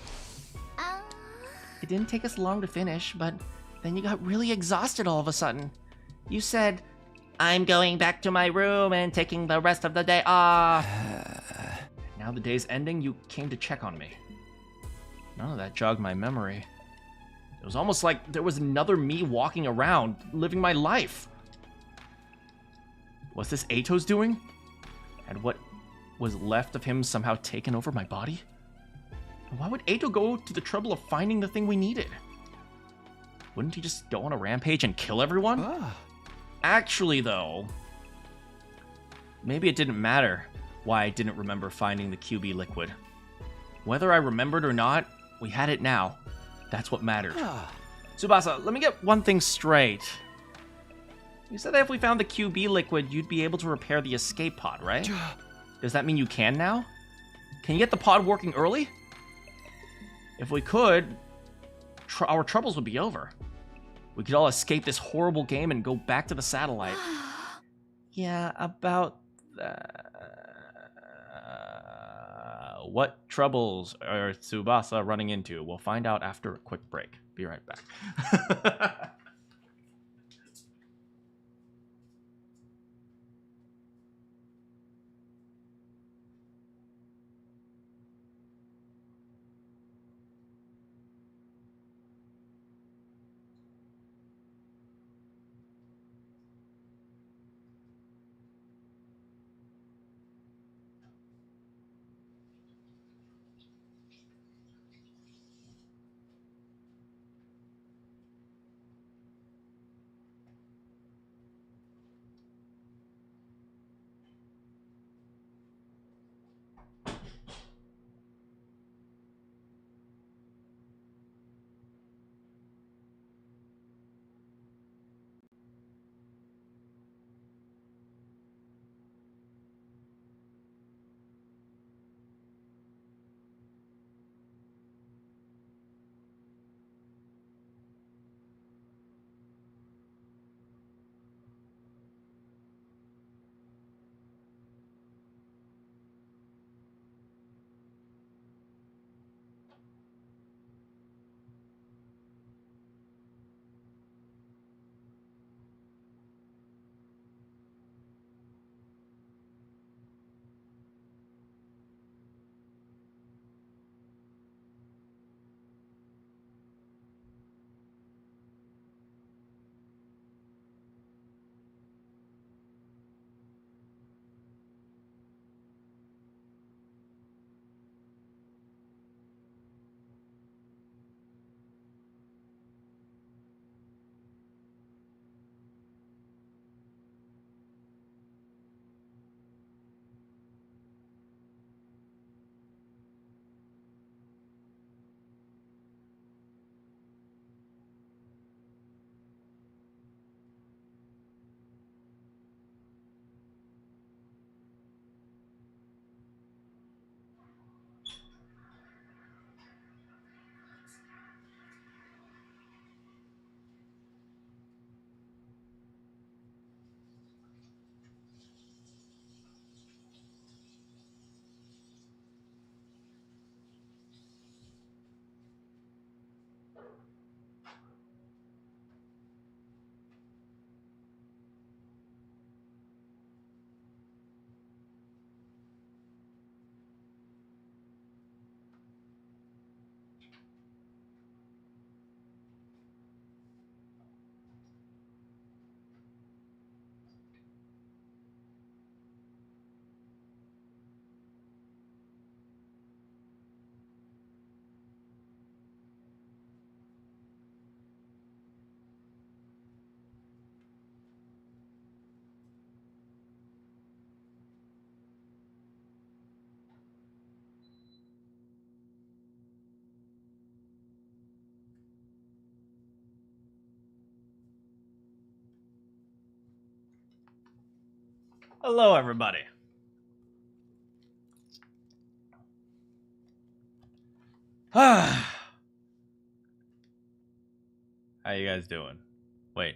Speaker 3: It didn't take us long to finish, but then you got really exhausted all of a sudden. You said, "I'm going back to my room and taking the rest of the day off." Now the day's ending, you came to check on me. None of that jogged my memory. It was almost like there was another me walking around, living my life. Was this Eito's doing? Had what was left of him somehow taken over my body? And why would Eito go to the trouble of finding the thing we needed? Wouldn't he just go on a rampage and kill everyone? Actually, though, maybe it didn't matter why I didn't remember finding the QB liquid. Whether I remembered or not, we had it now. That's what mattered. Tsubasa, let me get one thing straight. You said that if we found the QB liquid, you'd be able to repair the escape pod, right? Does that mean you can now? Can you get the pod working early? If we could, our troubles would be over. We could all escape this horrible game and go back to the satellite. Yeah, about... what troubles are Tsubasa running into? We'll find out after a quick break. Be right back.
Speaker 1: Hello, everybody. How you guys doing? Wait.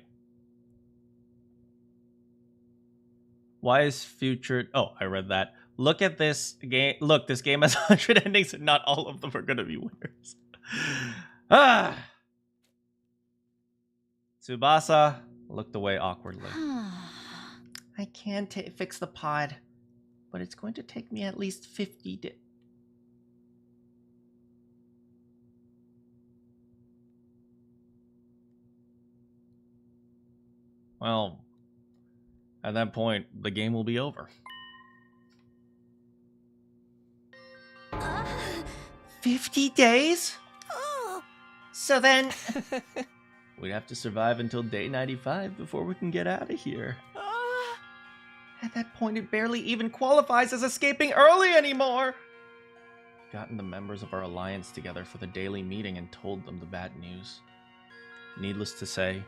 Speaker 1: Why is future... Oh, I read that. Look at this game. Look, this game has 100 endings and not all of them are going to be winners. Tsubasa looked away awkwardly.
Speaker 3: I can fix the pod, but it's going to take me at least 50 days.
Speaker 1: Well, at that point, the game will be over.
Speaker 3: 50 days? So then...
Speaker 1: We'd have to survive until day 95 before we can get out of here.
Speaker 3: At that point, it barely even qualifies as escaping early anymore!
Speaker 1: Gotten the members of our alliance together for the daily meeting and told them the bad news. Needless to say,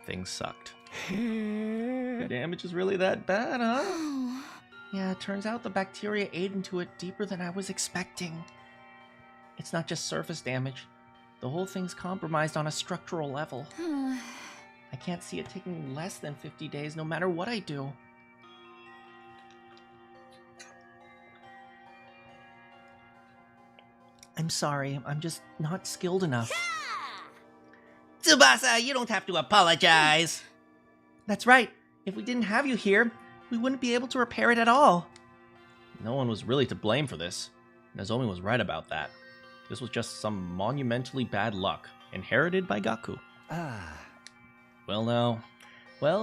Speaker 1: things sucked. The damage is really that bad, huh?
Speaker 3: Yeah, it turns out the bacteria ate into it deeper than I was expecting. It's not just surface damage. The whole thing's compromised on a structural level. I can't see it taking less than 50 days no matter what I do. I'm sorry, I'm just not skilled enough.
Speaker 6: Tsubasa, you don't have to apologize.
Speaker 3: That's right. If we didn't have you here, we wouldn't be able to repair it at all.
Speaker 1: No one was really to blame for this. Nozomi was right about that. This was just some monumentally bad luck, inherited by Gaku. Well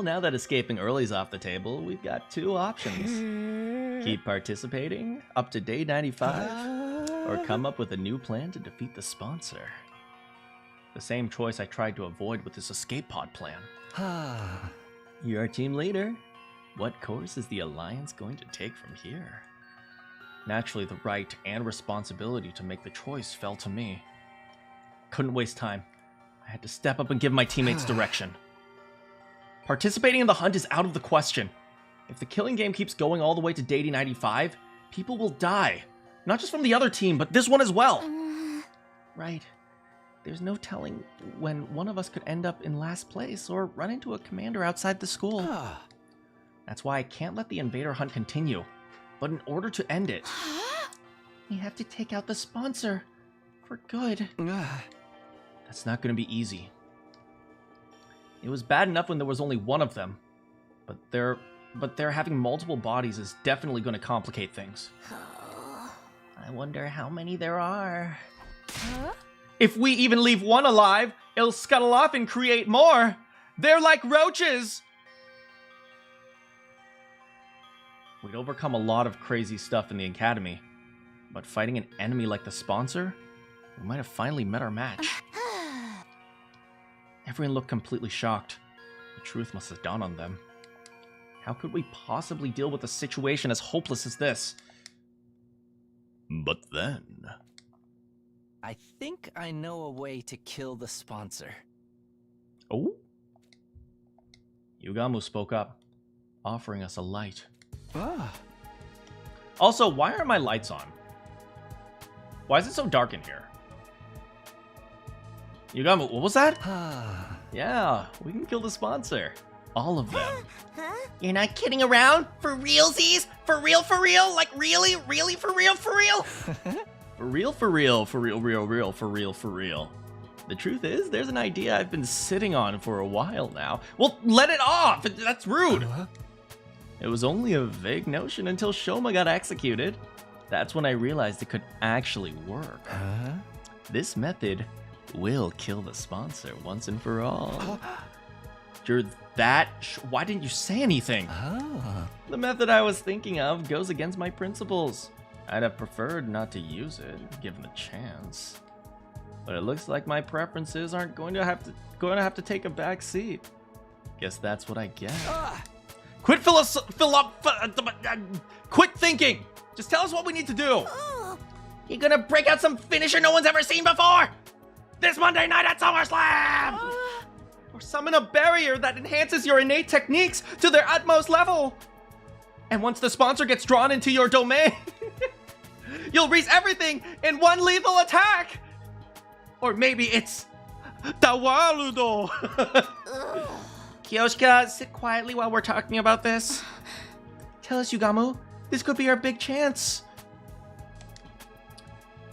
Speaker 1: now that escaping early's off the table, we've got two options. Keep participating up to day 95, or come up with a new plan to defeat the sponsor. The same choice I tried to avoid with this escape pod plan. You're our team leader. What course is the Alliance going to take from here? Naturally, the right and responsibility to make the choice fell to me. Couldn't waste time. I had to step up and give my teammates direction. Participating in the hunt is out of the question. If the killing game keeps going all the way to day 95, people will die. Not just from the other team, but this one as well.
Speaker 3: Right. There's no telling when one of us could end up in last place or run into a commander outside the school.
Speaker 1: That's why I can't let the invader hunt continue. But in order to end it...
Speaker 3: We have to take out the sponsor. For good.
Speaker 1: That's not going to be easy. It was bad enough when there was only one of them. But they're having multiple bodies is definitely going to complicate things.
Speaker 3: I wonder how many there are.
Speaker 1: If we even leave one alive, it'll scuttle off and create more. They're like roaches. We'd overcome a lot of crazy stuff in the academy, but fighting an enemy like the sponsor, we might have finally met our match. Everyone looked completely shocked. The truth must have dawned on them. How could we possibly deal with a situation as hopeless as this? But then...
Speaker 7: I think I know a way to kill the sponsor.
Speaker 1: Oh? Yugamu spoke up, offering us a light. Also, why aren't my lights on? Why is it so dark in here? Yugamu, what was that? Yeah, we can kill the sponsor. All of them.
Speaker 6: You're not kidding around? For realsies? For real? Like really? Really for real?
Speaker 1: For real. The truth is, there's an idea I've been sitting on for a while now. Well, let it off! That's rude! It was only a vague notion until Shoma got executed. That's when I realized it could actually work. This method will kill the sponsor once and for all. You're that... Why didn't you say anything? The method I was thinking of goes against my principles. I'd have preferred not to use it, given the chance. But it looks like my preferences aren't going to have to take a back seat. Guess that's what I get. Quit quit thinking! Just tell us what we need to do!
Speaker 6: You're gonna break out some finisher no one's ever seen before! This Monday night at SummerSlam!
Speaker 3: Or summon a barrier that enhances your innate techniques to their utmost level!
Speaker 1: And once the sponsor gets drawn into your domain, you'll reach everything in one lethal attack! Or maybe it's the Waludo!
Speaker 3: Kyoshika, sit quietly while we're talking about this. Tell us, Yugamu. This could be our big chance.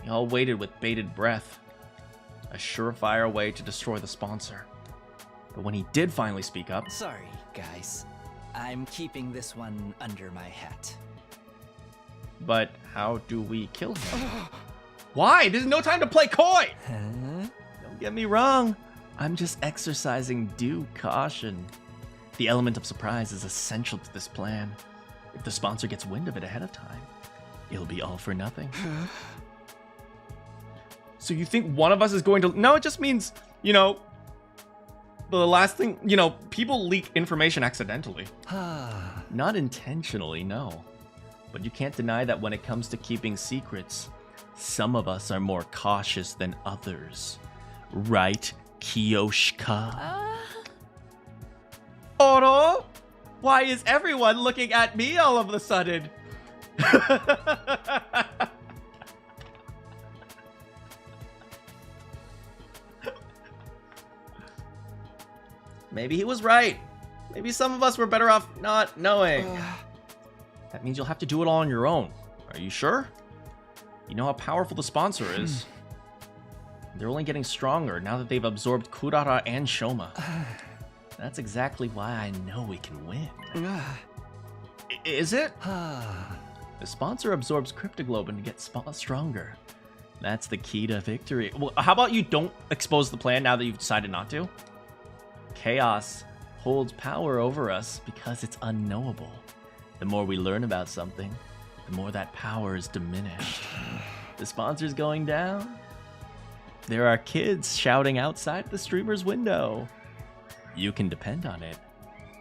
Speaker 1: We all waited with bated breath. A surefire way to destroy the sponsor. But when he did finally speak up...
Speaker 7: Sorry, guys. I'm keeping this one under my hat.
Speaker 1: But how do we kill him? Why? There's no time to play coy!
Speaker 7: Huh?
Speaker 1: Don't get me wrong. I'm just exercising due caution. The element of surprise is essential to this plan. If the sponsor gets wind of it ahead of time, it'll be all for nothing. So you think one of us is going to... No, it just means, you know, the last thing... You know, people leak information accidentally. Not intentionally, no. But you can't deny that when it comes to keeping secrets, some of us are more cautious than others. Right, Kyoshika? Oro? Why is everyone looking at me all of a sudden? Maybe he was right. Maybe some of us were better off not knowing. That means you'll have to do it all on your own. Are you sure? You know how powerful the sponsor is. They're only getting stronger now that they've absorbed Kurara and Shoma. That's exactly why I know we can win. Is it? The sponsor absorbs cryptoglobin to get stronger. That's the key to victory. Well, how about you don't expose the plan now that you've decided not to? Chaos holds power over us because it's unknowable. The more we learn about something, the more that power is diminished. The sponsor's going down. There are kids shouting outside the streamer's window. You can depend on it.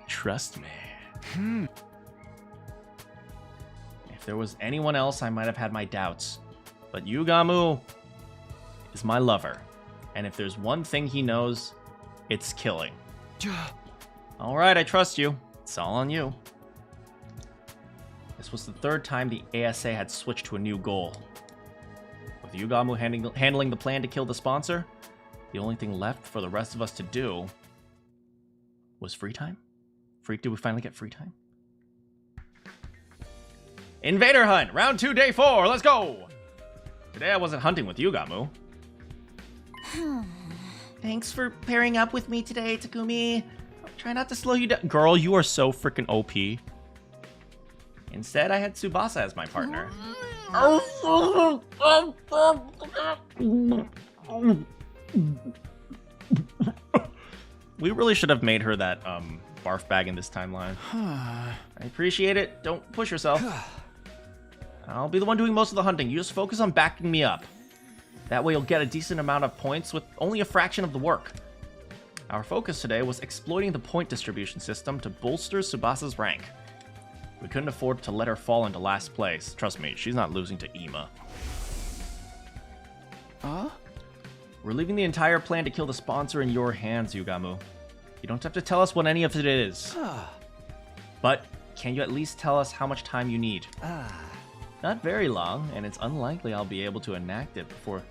Speaker 1: Trust me. If there was anyone else, I might have had my doubts. But Yugamu is my lover. And if there's one thing he knows, it's killing. Alright, I trust you. It's all on you. This was the third time the ASA had switched to a new goal. With Yugamu handling the plan to kill the sponsor, the only thing left for the rest of us to do was free time? Did we finally get free time? Invader Hunt! Round 2, Day 4! Let's go! Today I wasn't hunting with Yugamu.
Speaker 3: Thanks for pairing up with me today, Takumi. I'll try not to slow you down.
Speaker 1: Girl, you are so freaking OP. Instead, I had Tsubasa as my partner. We really should have made her that barf bag in this timeline. I appreciate it. Don't push yourself. I'll be the one doing most of the hunting. You just focus on backing me up. That way you'll get a decent amount of points with only a fraction of the work. Our focus today was exploiting the point distribution system to bolster Tsubasa's rank. We couldn't afford to let her fall into last place. Trust me, she's not losing to Ima. We're leaving the entire plan to kill the sponsor in your hands, Yugamu. You don't have to tell us what any of it is. But can you at least tell us how much time you need? Not very long, and it's unlikely I'll be able to enact it before...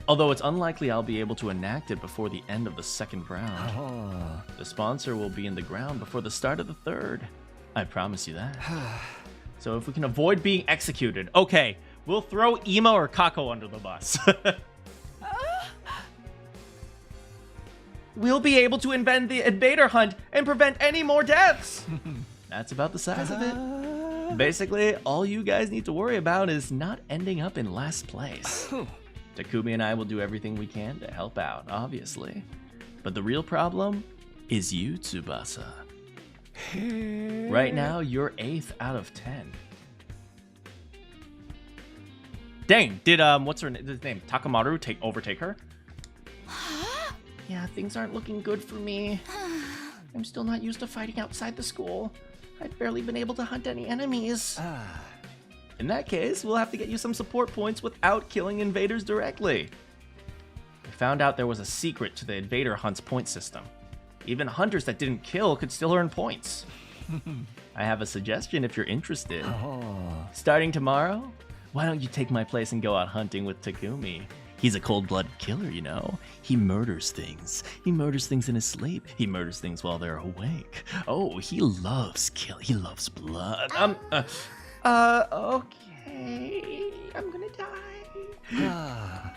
Speaker 1: Although it's unlikely I'll be able to enact it before the end of the second round. The sponsor will be in the ground before the start of the third. I promise you that. So if we can avoid being executed, okay, we'll throw Ima or Kako under the bus. We'll be able to invent the Invader Hunt and prevent any more deaths. That's about the size of it. Basically, all you guys need to worry about is not ending up in last place. Takumi and I will do everything we can to help out, obviously. But the real problem is you, Tsubasa. Right now, you're 8th out of 10. Dang, did what's her name? Takamaru overtake her?
Speaker 3: Yeah, things aren't looking good for me. I'm still not used to fighting outside the school. I've barely been able to hunt any enemies.
Speaker 1: In that case, we'll have to get you some support points without killing invaders directly. I found out there was a secret to the Invader Hunt's point system. Even hunters that didn't kill could still earn points.
Speaker 3: I have a suggestion if you're interested.
Speaker 7: Oh.
Speaker 3: Starting tomorrow, why don't you take my place and go out hunting with Takumi? He's a cold-blooded killer, you know. He murders things. He murders things in his sleep. He murders things while they're awake. Oh, he loves kill. He loves blood.
Speaker 6: Okay. I'm gonna die.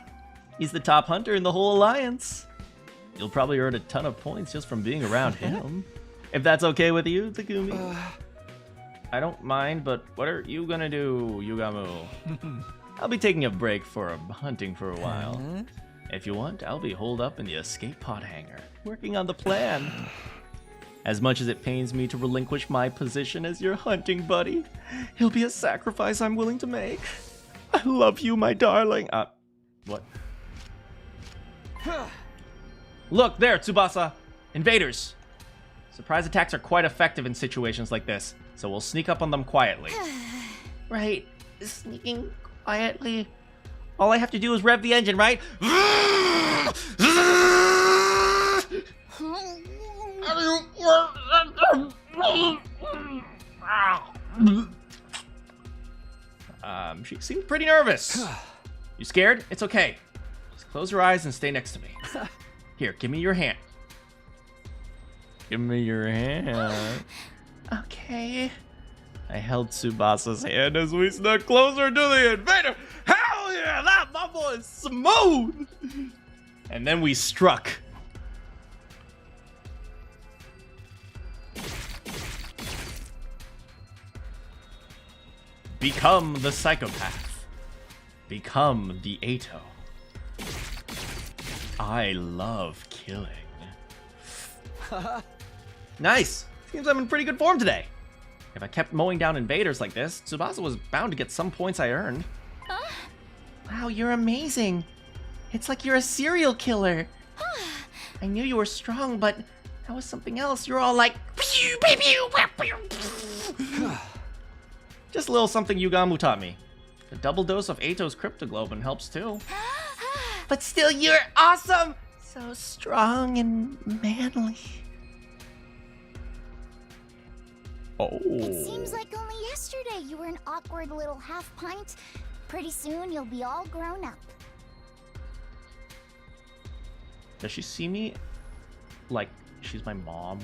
Speaker 3: He's the top hunter in the whole alliance. You'll probably earn a ton of points just from being around him. If that's okay with you, Takumi. I don't mind, but what are you gonna do, Yugamu? I'll be taking a break for hunting for a while. If you want, I'll be holed up in the escape pod hangar, working on the plan. As much as it pains me to relinquish my position as your hunting buddy, it'll be a sacrifice I'm willing to make. I love you, my darling. What? Look, there, Tsubasa. Invaders. Surprise attacks are quite effective in situations like this, so we'll sneak up on them quietly.
Speaker 6: Right. Sneaking quietly. All I have to do is rev the engine, right?
Speaker 3: She seemed pretty nervous. You scared? It's okay. Just close your eyes and stay next to me. Here, give me your hand. Give me your hand.
Speaker 6: Okay.
Speaker 3: I held Tsubasa's hand as we snuck closer to the invader. Hell yeah, that bubble is smooth. And then we struck. Become the psychopath. Become the Ato. I love killing. Nice. Seems I'm in pretty good form today. If I kept mowing down invaders like this, Tsubasa was bound to get some points I earned.
Speaker 6: Wow, you're amazing. It's like you're a serial killer. I knew you were strong, but that was something else. You're all like...
Speaker 3: Just a little something Yugamu taught me. A double dose of Ato's cryptoglobin helps too.
Speaker 6: But still, you're awesome. So strong and manly.
Speaker 3: Oh.
Speaker 10: It seems like only yesterday you were an awkward little half pint. Pretty soon you'll be all grown up.
Speaker 3: Does she see me like she's my mom?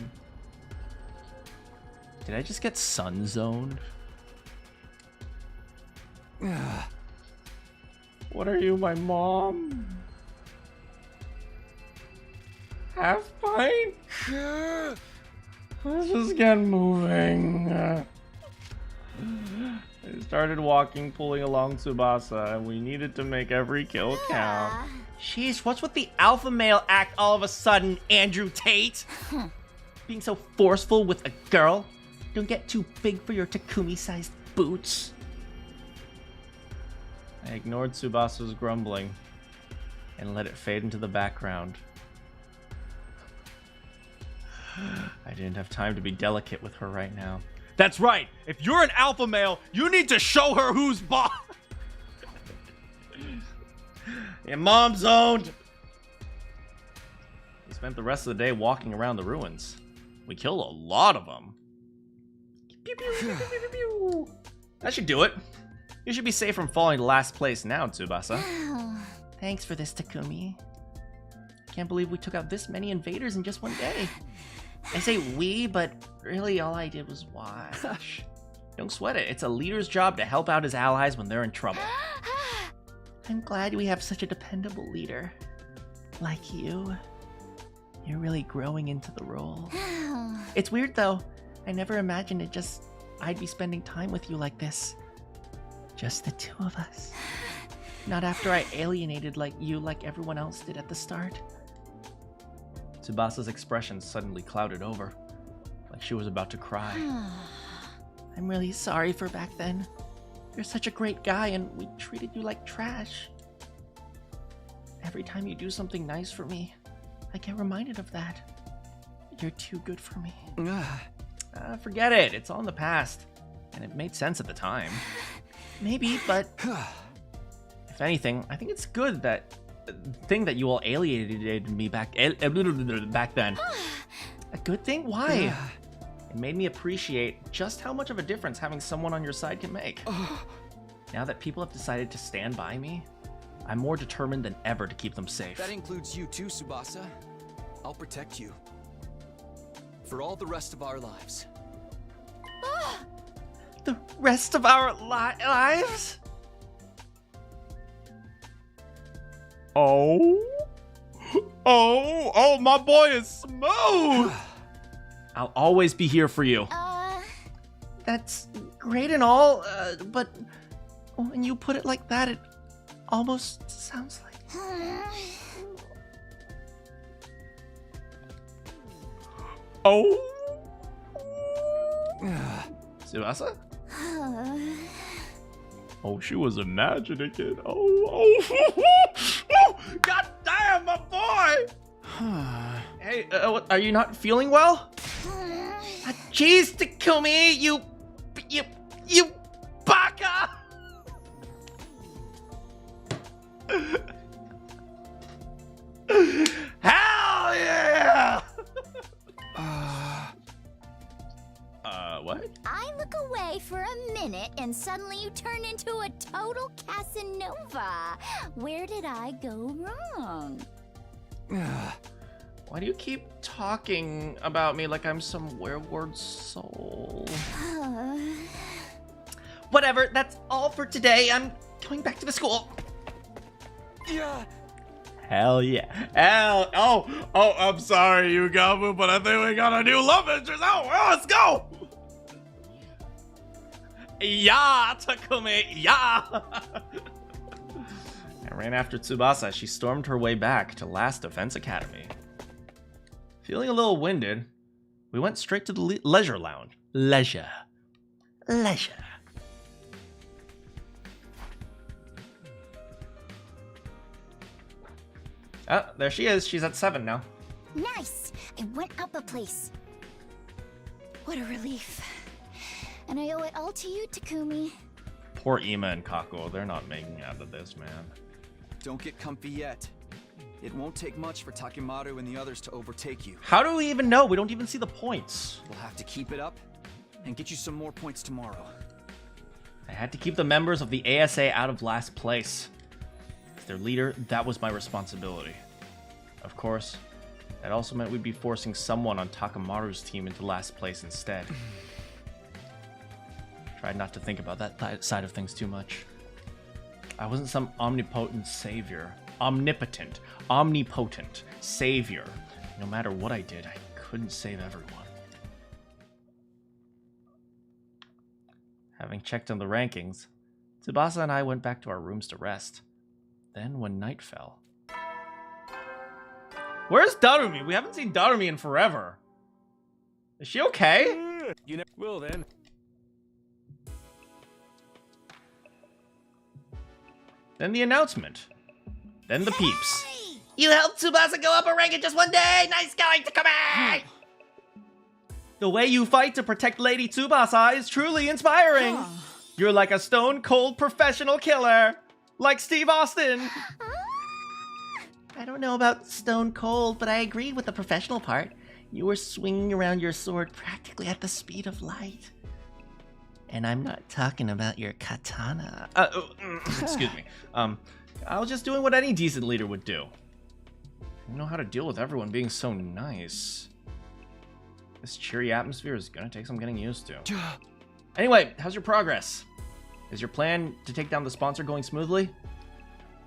Speaker 3: Did I just get sun zoned? What are you, my mom? Half pint? Let's just get moving. I started walking, pulling along Tsubasa, and we needed to make every kill count.
Speaker 6: Sheesh, what's with the alpha male act all of a sudden, Andrew Tate? Being so forceful with a girl? Don't get too big for your Takumi-sized boots.
Speaker 3: I ignored Tsubasa's grumbling and let it fade into the background. I didn't have time to be delicate with her right now. That's right! If you're an alpha male, you need to show her who's boss! Your mom's zoned! We spent the rest of the day walking around the ruins. We killed a lot of them. Pew, pew, pew, pew, pew, pew. That should do it. You should be safe from falling to last place now, Tsubasa.
Speaker 6: Thanks for this, Takumi. Can't believe we took out this many invaders in just one day. I say we, but really all I did was watch.
Speaker 3: Don't sweat it. It's a leader's job to help out his allies when they're in trouble.
Speaker 6: I'm glad we have such a dependable leader. Like you. You're really growing into the role. It's weird though. I never imagined I'd be spending time with you like this. Just the two of us. Not after I alienated you like everyone else did at the start.
Speaker 3: Tsubasa's expression suddenly clouded over, like she was about to cry.
Speaker 6: I'm really sorry for back then. You're such a great guy and we treated you like trash. Every time you do something nice for me, I get reminded of that. You're too good for me.
Speaker 3: Forget it. It's all in the past. And it made sense at the time.
Speaker 6: Maybe, but...
Speaker 3: If anything, I think it's good that thing that you all alienated me back then.
Speaker 6: A good thing? Why?
Speaker 3: It made me appreciate just how much of a difference having someone on your side can make. Now that people have decided to stand by me, I'm more determined than ever to keep them safe.
Speaker 7: That includes you too, Tsubasa. I'll protect you. For all the rest of our lives.
Speaker 3: The rest of our lives?
Speaker 1: Oh, my boy is smooth.
Speaker 3: I'll always be here for you. That's great and all, but when you put it like that, it almost sounds like...
Speaker 1: Oh.
Speaker 3: Tsubasa?
Speaker 1: Oh, she was imagining it. Oh. God damn, my boy.
Speaker 3: Hey, are you not feeling well? Jeez, Takumi, you baka!
Speaker 1: Hell yeah! What?
Speaker 10: I look away for a minute and suddenly you turn into a total Casanova. Where did I go wrong?
Speaker 3: Why do you keep talking about me like I'm some werewolf soul? Whatever, that's all for today. I'm going back to the school.
Speaker 7: Yeah.
Speaker 1: Hell yeah. I'm sorry, Yugamu, but I think we got a new love interest. Let's go! Yeah, Takumi, yeah! I ran after Tsubasa as she stormed her way back to Last Defense Academy. Feeling a little winded, we went straight to the leisure lounge. Leisure. Oh, there she is. She's at 7 now.
Speaker 10: Nice! I went up a place. What a relief. And I owe it all to you, Takumi.
Speaker 1: Poor Ima and Kako, they're not making it out of this, man.
Speaker 7: Don't get comfy yet. It won't take much for Takimaru and the others to overtake you.
Speaker 3: How do we even know? We don't even see the points.
Speaker 7: We'll have to keep it up and get you some more points tomorrow.
Speaker 3: I had to keep the members of the ASA out of last place. As their leader, that was my responsibility. Of course, that also meant we'd be forcing someone on Takamaru's team into last place instead. Tried not to think about that side of things too much. I wasn't some omnipotent savior. Omnipotent savior. No matter what I did, I couldn't save everyone. Having checked on the rankings, Tsubasa and I went back to our rooms to rest. Then when night fell... Where's Darumi? We haven't seen Darumi in forever. Is she okay?
Speaker 2: You know, well then.
Speaker 3: Then the announcement. Then the peeps.
Speaker 6: You helped Tsubasa go up a rank in just one day! Nice going, Takumi!
Speaker 3: The way you fight to protect Lady Tsubasa is truly inspiring. You're like a stone-cold professional killer. Like Steve Austin.
Speaker 6: I don't know about stone cold, but I agree with the professional part. You were swinging around your sword practically at the speed of light. And I'm not talking about your katana.
Speaker 3: Excuse me. I was just doing what any decent leader would do. I don't know how to deal with everyone being so nice. This cheery atmosphere is gonna take some getting used to. Anyway, how's your progress? Is your plan to take down the sponsor going smoothly?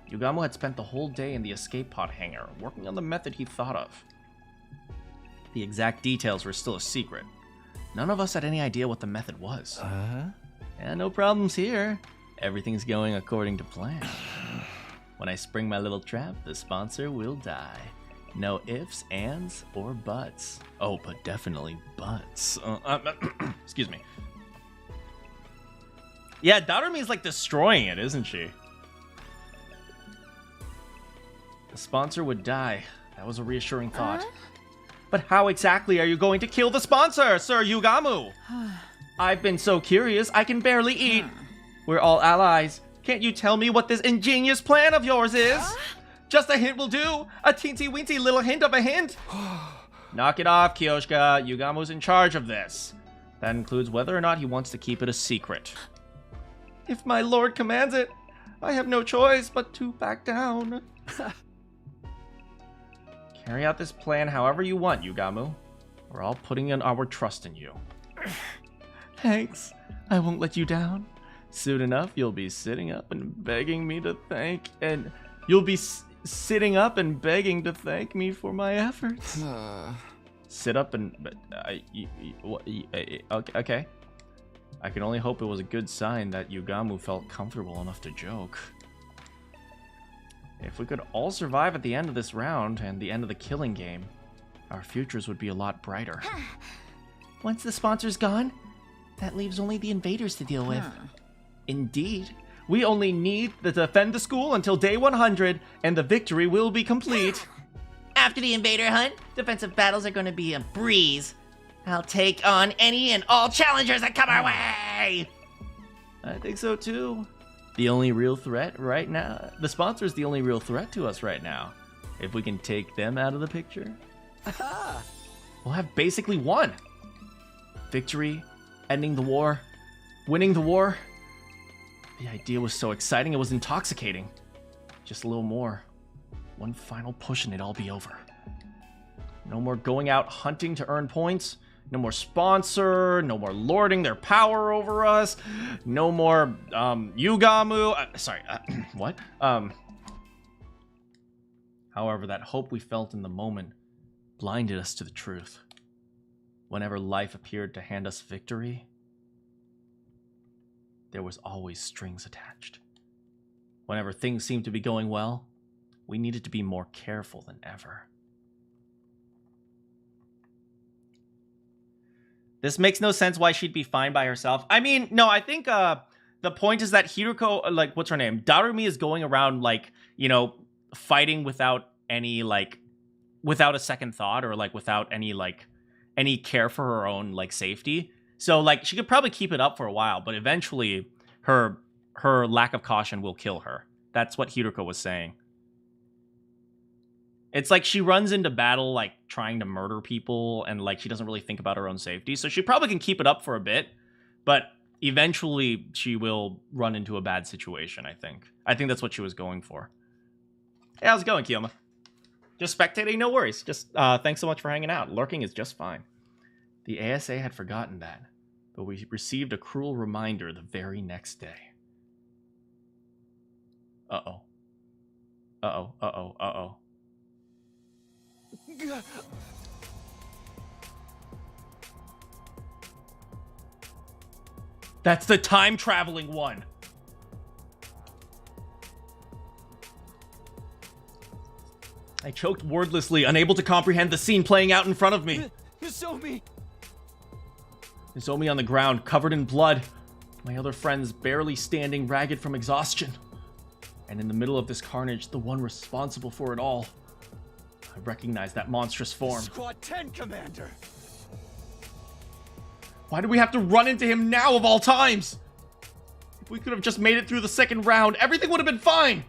Speaker 3: Yugamo had spent the whole day in the escape pod hangar, working on the method he thought of. The exact details were still a secret. None of us had any idea what the method was. And no problems here. Everything's going according to plan. When I spring my little trap, the sponsor will die. No ifs, ands, or buts. Oh, but definitely buts. Excuse me. Yeah, Darumi's like destroying it, isn't she? The sponsor would die. That was a reassuring thought. But how exactly are you going to kill the sponsor, Sir Yugamu? I've been so curious, I can barely eat. We're all allies. Can't you tell me what this ingenious plan of yours is? Just a hint will do. A teensy-weensy little hint of a hint.
Speaker 1: Knock it off, Kyoshka. Yugamu's in charge of this. That includes whether or not he wants to keep it a secret.
Speaker 3: If my lord commands it, I have no choice but to back down.
Speaker 1: Carry out this plan however you want, Yugamu. We're all putting in our trust in you.
Speaker 3: Thanks. I won't let you down.
Speaker 1: Soon enough, you'll be sitting up and begging me to thank, and you'll be sitting up and begging to thank me for my efforts. Sit up and okay. I can only hope it was a good sign that Yugamu felt comfortable enough to joke. If we could all survive at the end of this round and the end of the killing game, our futures would be a lot brighter.
Speaker 3: Once the sponsor's gone, that leaves only the invaders to deal with.
Speaker 1: Indeed. We only need to defend the school until day 100, and the victory will be complete.
Speaker 3: After the invader hunt, defensive battles are going to be a breeze. I'll take on any and all challengers that come our way!
Speaker 1: I think so too. The only real threat right now, the sponsor's the only real threat to us right now. If we can take them out of the picture, we'll have basically won. Victory, ending the war, winning the war. The idea was so exciting, it was intoxicating. Just a little more. One final push and it'll all be over. No more going out hunting to earn points. No more sponsor. No more lording their power over us. No more, Yugamu. What? However, that hope we felt in the moment blinded us to the truth. Whenever life appeared to hand us victory, there was always strings attached. Whenever things seemed to be going well, we needed to be more careful than ever. This makes no sense why she'd be fine by herself. I mean, no, I think the point is that Hiruko, like, what's her name? Darumi is going around, like, you know, fighting without any, like, without a second thought or, like, without any, like, any care for her own, like, safety. So, like, she could probably keep it up for a while, but eventually her lack of caution will kill her. That's what Hiruko was saying. It's like she runs into battle, like, trying to murder people, and, like, she doesn't really think about her own safety. So she probably can keep it up for a bit, but eventually she will run into a bad situation, I think. I think that's what she was going for. Hey, how's it going, Kiyoma? Just spectating, no worries. Just thanks so much for hanging out. Lurking is just fine. The ASA had forgotten that, but we received a cruel reminder the very next day. Uh-oh. Uh-oh, uh-oh, uh-oh. That's the time-traveling one! I choked wordlessly, unable to comprehend the scene playing out in front of me.
Speaker 7: Nozomi!
Speaker 1: Nozomi on the ground, covered in blood. My other friends barely standing, ragged from exhaustion. And in the middle of this carnage, the one responsible for it all. I recognized that monstrous form.
Speaker 7: Squad 10, Commander!
Speaker 1: Why do we have to run into him now of all times? If we could have just made it through the second round, everything would have been fine.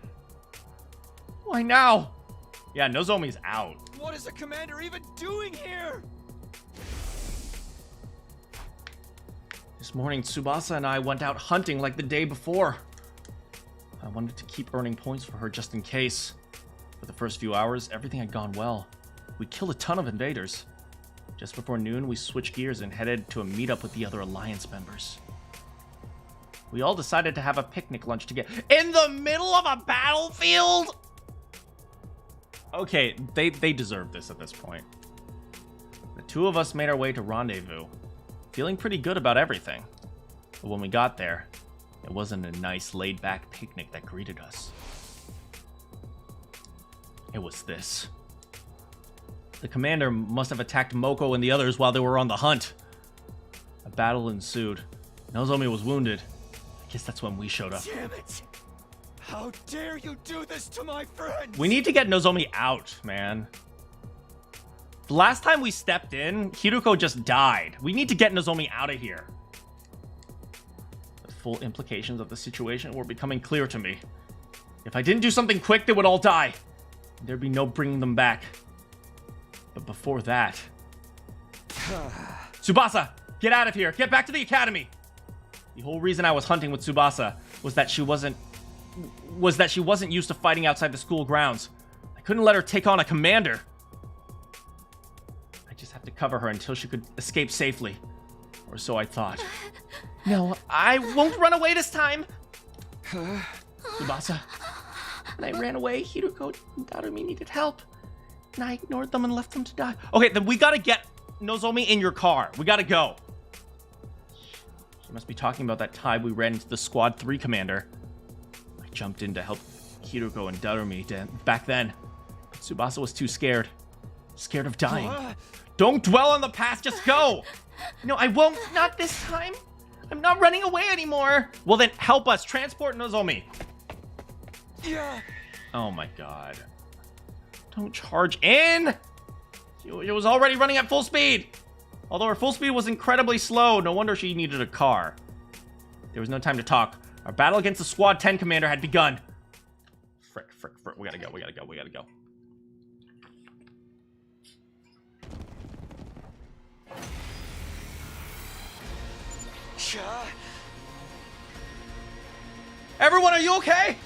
Speaker 1: Why now? Yeah, Nozomi's out.
Speaker 7: What is the commander even doing here?
Speaker 1: This morning, Tsubasa and I went out hunting like the day before. I wanted to keep earning points for her just in case. For the first few hours, everything had gone well. We killed a ton of invaders. Just before noon, we switched gears and headed to a meetup with the other Alliance members. We all decided to have a picnic lunch together. In the middle of a battlefield?! Okay, they deserve this at this point. The two of us made our way to Rendezvous, feeling pretty good about everything. But when we got there, it wasn't a nice laid-back picnic that greeted us. It was this. The commander must have attacked Moko and the others while they were on the hunt. A battle ensued. Nozomi was wounded. I guess that's when we showed up.
Speaker 7: Damn it! How dare you do this to my friends?
Speaker 1: We need to get Nozomi out, man. The last time we stepped in, Hiruko just died. We need to get Nozomi out of here. The full implications of the situation were becoming clear to me. If I didn't do something quick, they would all die. There'd be no bringing them back. But before that, Tsubasa, get out of here. Get back to the academy. The whole reason I was hunting with Tsubasa was that she wasn't used to fighting outside the school grounds. I couldn't let her take on a commander. I just have to cover her until she could escape safely. Or so I thought.
Speaker 3: No, I won't run away this time. Tsubasa, when I ran away, Hiruko and Darumi needed help. And I ignored them and left them to die.
Speaker 1: Okay, then we gotta get Nozomi in your car. We gotta go. She must be talking about that time we ran into the Squad 3 commander. I jumped in to help Hiruko and Darumi back then. But Tsubasa was too scared. Scared of dying. Don't dwell on the past, just go!
Speaker 3: No, I won't. Not this time. I'm not running away anymore.
Speaker 1: Well then, help us. Transport Nozomi. Oh my god. Don't charge in! She was already running at full speed! Although her full speed was incredibly slow, no wonder she needed a car. There was no time to talk. Our battle against the Squad 10 commander had begun. Frick. We gotta go. Everyone, are you okay?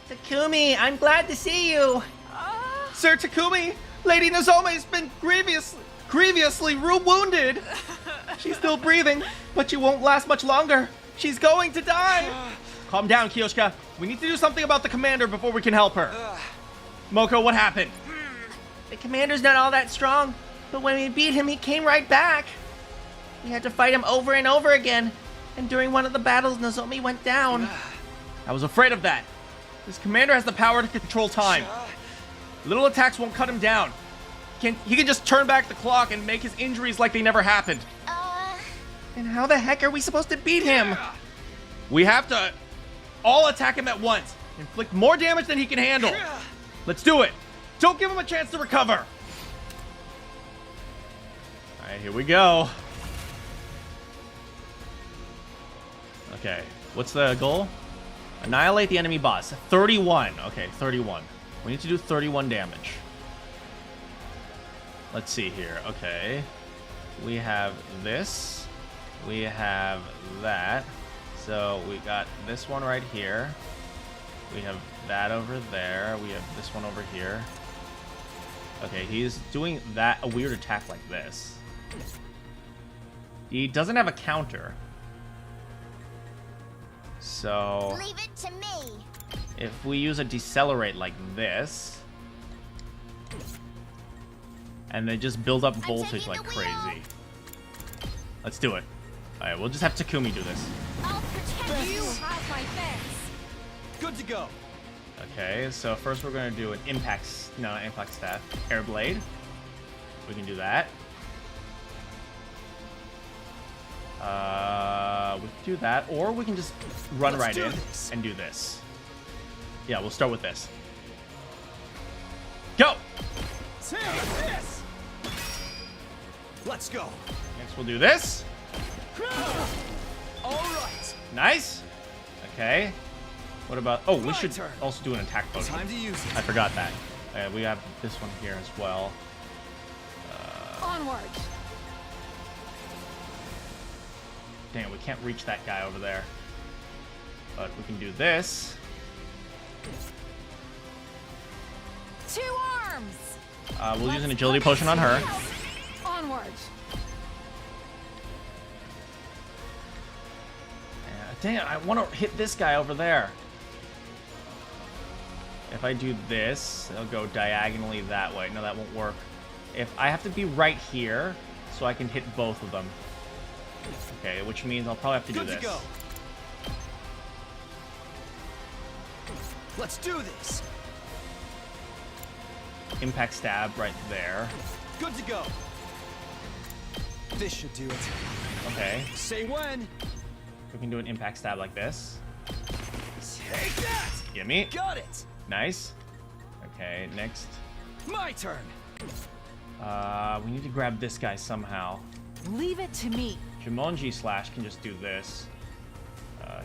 Speaker 3: Takumi, I'm glad to see you.
Speaker 1: Sir Takumi, Lady Nozomi's been grievously wounded. She's still breathing, but she won't last much longer. She's going to die. Calm down, Kiyoshika. We need to do something about the commander before we can help her. Moko, what happened?
Speaker 3: The commander's not all that strong, but when we beat him, he came right back. We had to fight him over and over again, and during one of the battles, Nozomi went down.
Speaker 1: I was afraid of that. This commander has the power to control time. Little attacks won't cut him down. He can just turn back the clock and make his injuries like they never happened.
Speaker 3: And how the heck are we supposed to beat him?
Speaker 1: We have to all attack him at once. Inflict more damage than he can handle. Let's do it. Don't give him a chance to recover. Alright, here we go. Okay, what's the goal? Annihilate the enemy boss. 31. Okay, 31. We need to do 31 damage. Let's see here. Okay. We have this. We have that. So we got this one right here. We have that over there. We have this one over here. Okay, he's doing a weird attack like this. He doesn't have a counter. So
Speaker 10: leave it to me.
Speaker 1: If we use a decelerate like this, and then just build up voltage like crazy. Let's do it. Alright, we'll just have Takumi do this.
Speaker 10: I'll protect you.
Speaker 4: Have my fence.
Speaker 7: Good to go.
Speaker 1: Okay, so first we're gonna do an not impact staff, air blade. We can do that. We can do that, or we can just run right in and do this. Yeah, we'll start with this. Go!
Speaker 7: Let's go.
Speaker 1: Next we'll do this.
Speaker 7: All right.
Speaker 1: Nice. Okay. What about... Oh, we should also do an attack potion.
Speaker 7: Time to use it.
Speaker 1: I forgot that. We have this one here as well.
Speaker 4: Onward.
Speaker 1: Dang it, we can't reach that guy over there. But we can do this.
Speaker 4: 2 arms.
Speaker 1: We'll use an agility potion on her.
Speaker 4: Onward.
Speaker 1: Dang it, I want to hit this guy over there. If I do this, it'll go diagonally that way. No, that won't work. If I have to be right here, so I can hit both of them. Okay, which means I'll probably have to do this.
Speaker 7: Good to go. Let's do this.
Speaker 1: Impact stab right there.
Speaker 7: Good to go. This should do it.
Speaker 1: Okay.
Speaker 7: Say when.
Speaker 1: We can do an impact stab like this.
Speaker 7: Take that.
Speaker 1: Gimme.
Speaker 7: Got it.
Speaker 1: Nice. Okay, next.
Speaker 7: My turn.
Speaker 1: We need to grab this guy somehow.
Speaker 4: Leave it to me.
Speaker 1: Jumonji Slash can just do this.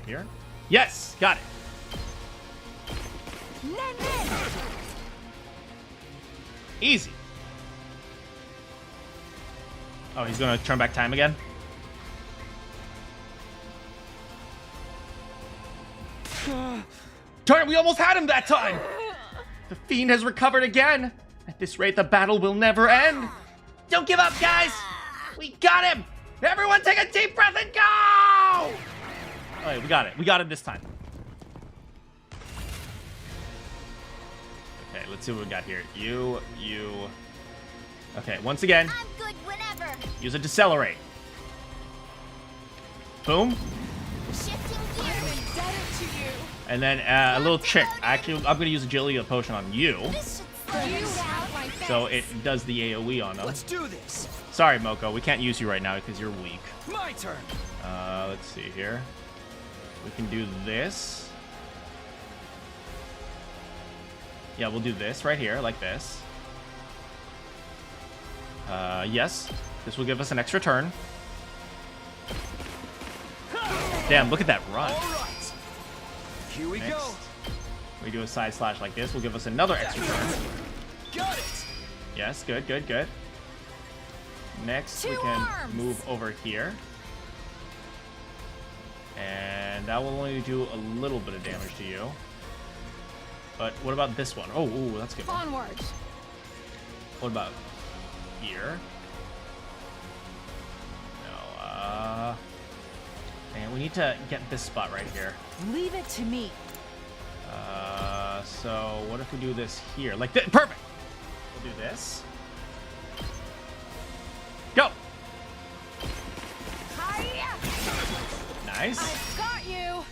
Speaker 1: Here? Yes! Got it! Easy. Oh, he's gonna turn back time again? Darn it, we almost had him that time! The fiend has recovered again! At this rate, the battle will never end!
Speaker 6: Don't give up, guys! We got him! Everyone take a deep breath and go!
Speaker 1: Alright, we got it. We got it this time. Okay, let's see what we got here. You. Okay, once again,
Speaker 10: I'm good whenever.
Speaker 1: use a decelerate. Boom.
Speaker 10: Shifting gears.
Speaker 9: Indebted to you.
Speaker 1: And then a little trick. Actually, I'm going to use agility potion on you.
Speaker 10: This should slow you down.
Speaker 1: So it does the AoE on them.
Speaker 7: Let's do this.
Speaker 1: Sorry, Moko. We can't use you right now because you're weak.
Speaker 7: My turn.
Speaker 1: Let's see here. We can do this. Yeah, we'll do this right here, like this. Yes. This will give us an extra turn. Damn, look at that run.
Speaker 7: All right. Here we go.
Speaker 1: We do a side slash like this. Will give us another extra turn.
Speaker 7: Got it.
Speaker 1: Yes, good, good, good. Next, we can move over here. And that will only do a little bit of damage to you. But what about this one? Oh, ooh, that's a good one.
Speaker 9: Onward.
Speaker 1: What about here? No, and we need to get this spot right here.
Speaker 9: Leave it to me.
Speaker 1: So what if we do this here? Like this? Perfect! We'll do this. Go!
Speaker 9: Hiya!
Speaker 1: Nice.
Speaker 9: I've got you.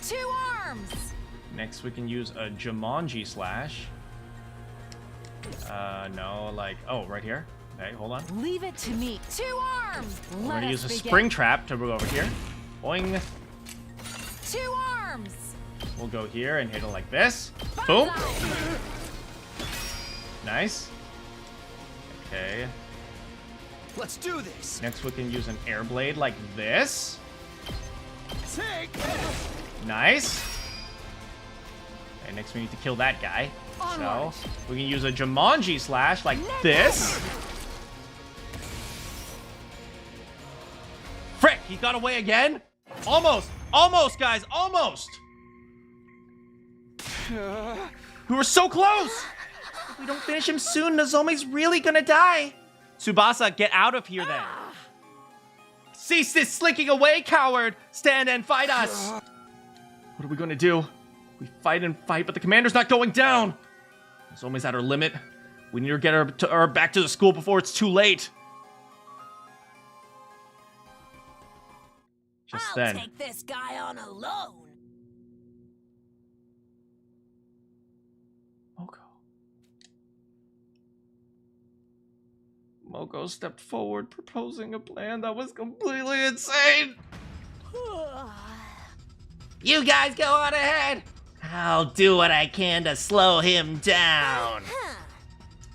Speaker 9: 2 arms.
Speaker 1: Next, we can use a Jumanji slash. No, like, oh, right here. Okay, hold on.
Speaker 9: Leave it to me. 2 arms.
Speaker 1: We're gonna use a spring trap to go over here. Boing.
Speaker 9: 2 arms.
Speaker 1: We'll go here and hit it like this. Boom. Nice. Okay.
Speaker 7: Let's do this.
Speaker 1: Next, we can use an air blade like this.
Speaker 7: Take.
Speaker 1: Nice. Okay, next we need to kill that guy.
Speaker 9: Onward.
Speaker 1: So we can use a Jumanji slash like this. Frick, he got away again? Almost. Almost, guys. Almost. We were so close.
Speaker 6: If we don't finish him soon, Nozomi's really gonna die.
Speaker 1: Tsubasa, get out of here then. Cease this slinking away, coward. Stand and fight us. What are we gonna do? We fight and fight, but the commander's not going down. Nozomi's at her limit. We need to get her back to the school before it's too late. Just
Speaker 8: I'll
Speaker 1: then.
Speaker 8: take this guy on alone.
Speaker 1: Moko stepped forward, proposing a plan that was completely insane.
Speaker 6: You guys go on ahead. I'll do what I can to slow him down.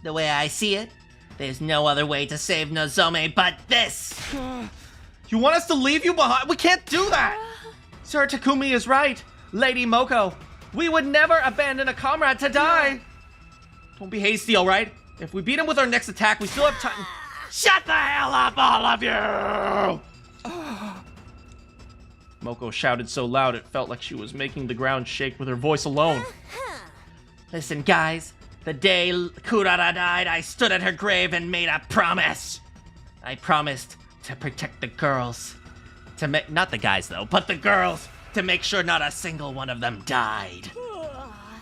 Speaker 6: The way I see it, there's no other way to save Nozomi but this.
Speaker 1: You want us to leave you behind? We can't do that. Sir Takumi is right. Lady Moko, we would never abandon a comrade to die. Don't be hasty, all right? If we beat him with our next attack, we still have time.
Speaker 5: Shut the hell up, all of you!
Speaker 1: Moko shouted so loud it felt like she was making the ground shake with her voice alone.
Speaker 6: Listen, guys. The day Kurara died, I stood at her grave and made a promise. I promised to protect the girls. To make, not the guys though, but the girls. To make sure not a single one of them died.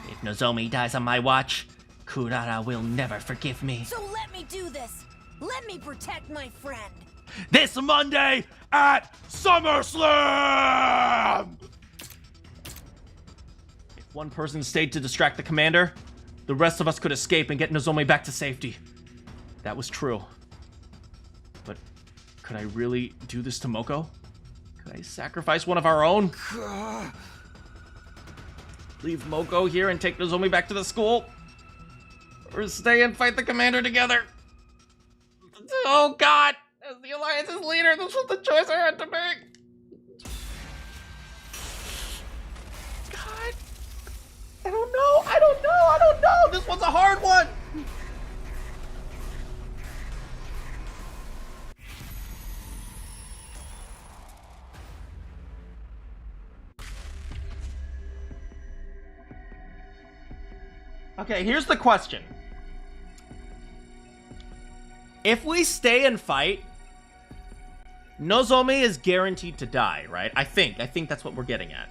Speaker 6: If Nozomi dies on my watch, Kurara will never forgive me.
Speaker 8: So let me do this. Let me protect my friend.
Speaker 5: This Monday at SummerSlam!
Speaker 1: If one person stayed to distract the commander, the rest of us could escape and get Nozomi back to safety. That was true. But could I really do this to Moko? Could I sacrifice one of our own? Leave Moko here and take Nozomi back to the school? Or stay and fight the commander together? Oh god! As the Alliance's leader, this was the choice I had to make! God! I don't know! This one's a hard one! Okay, here's the question. If we stay and fight, Nozomi is guaranteed to die, right? I think that's what we're getting at.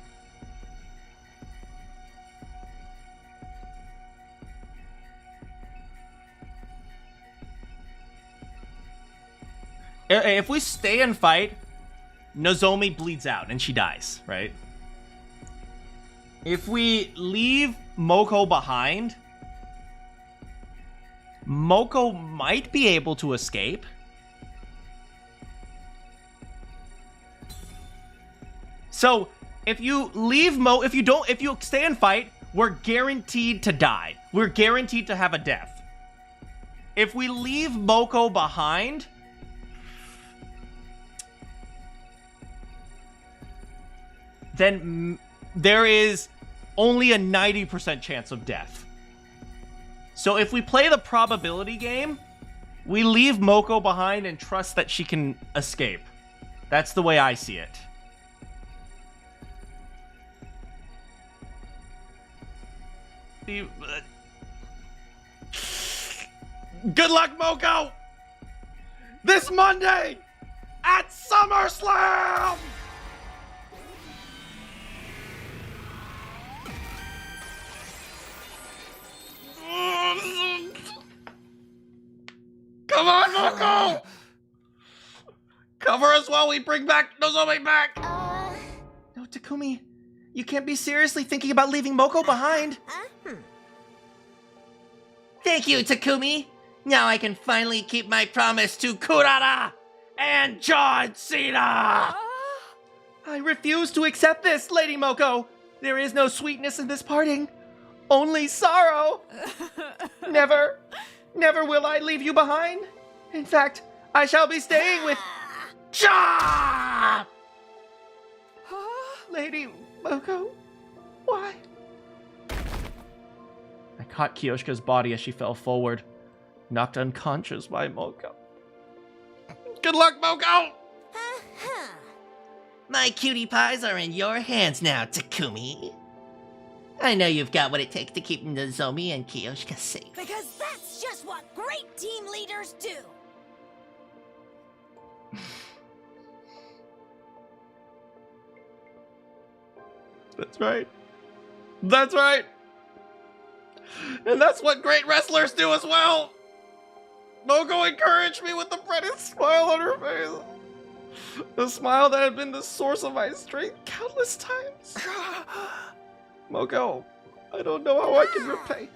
Speaker 1: If we stay and fight, Nozomi bleeds out and she dies, right? If we leave Moko behind, Moko might be able to escape. So, if you stay and fight, we're guaranteed to die. We're guaranteed to have a death. If we leave Moko behind, then there is only a 90% chance of death. So if we play the probability game, we leave Moko behind and trust that she can escape. That's the way I see it. Good luck, Moko! This Monday at SummerSlam! Come on, Moko! Cover us while we bring back Nozomi back!
Speaker 3: No, Takumi. You can't be seriously thinking about leaving Moko behind. Thank you, Takumi. Now I can finally keep my promise to Kurara and John Cena! I refuse to accept this, Lady Moko. There is no sweetness in this parting. Only sorrow. Never will I leave you behind. In fact, I shall be staying with Ja! Lady Moko, why? I caught Kiyoshika's body as she fell forward, knocked unconscious by Moko. Good luck, Moko! My cutie pies are in your hands now, Takumi. I know you've got what it takes to keep Nozomi and Kiyoshika safe.
Speaker 8: Because that's just what great team leaders do.
Speaker 1: That's right. That's right. And that's what great wrestlers do as well. Moko encouraged me with the brightest smile on her face. The smile that had been the source of my strength countless times. Moko, I don't know how I can repay.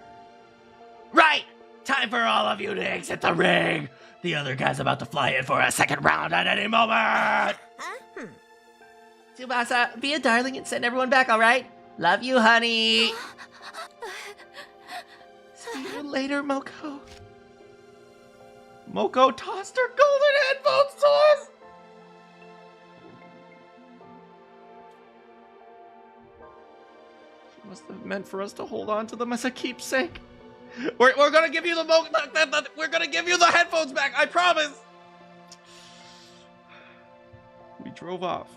Speaker 5: Right! Time for all of you to exit the ring! The other guy's about to fly in for a second round at any moment!
Speaker 3: Tsubasa, be a darling and send everyone back, alright? Love you, honey. See you later, Moko.
Speaker 1: Moko tossed her golden headphones to us! She must have meant for us to hold on to them as a keepsake. We're gonna give you we're gonna give you the headphones back, I promise! We drove off.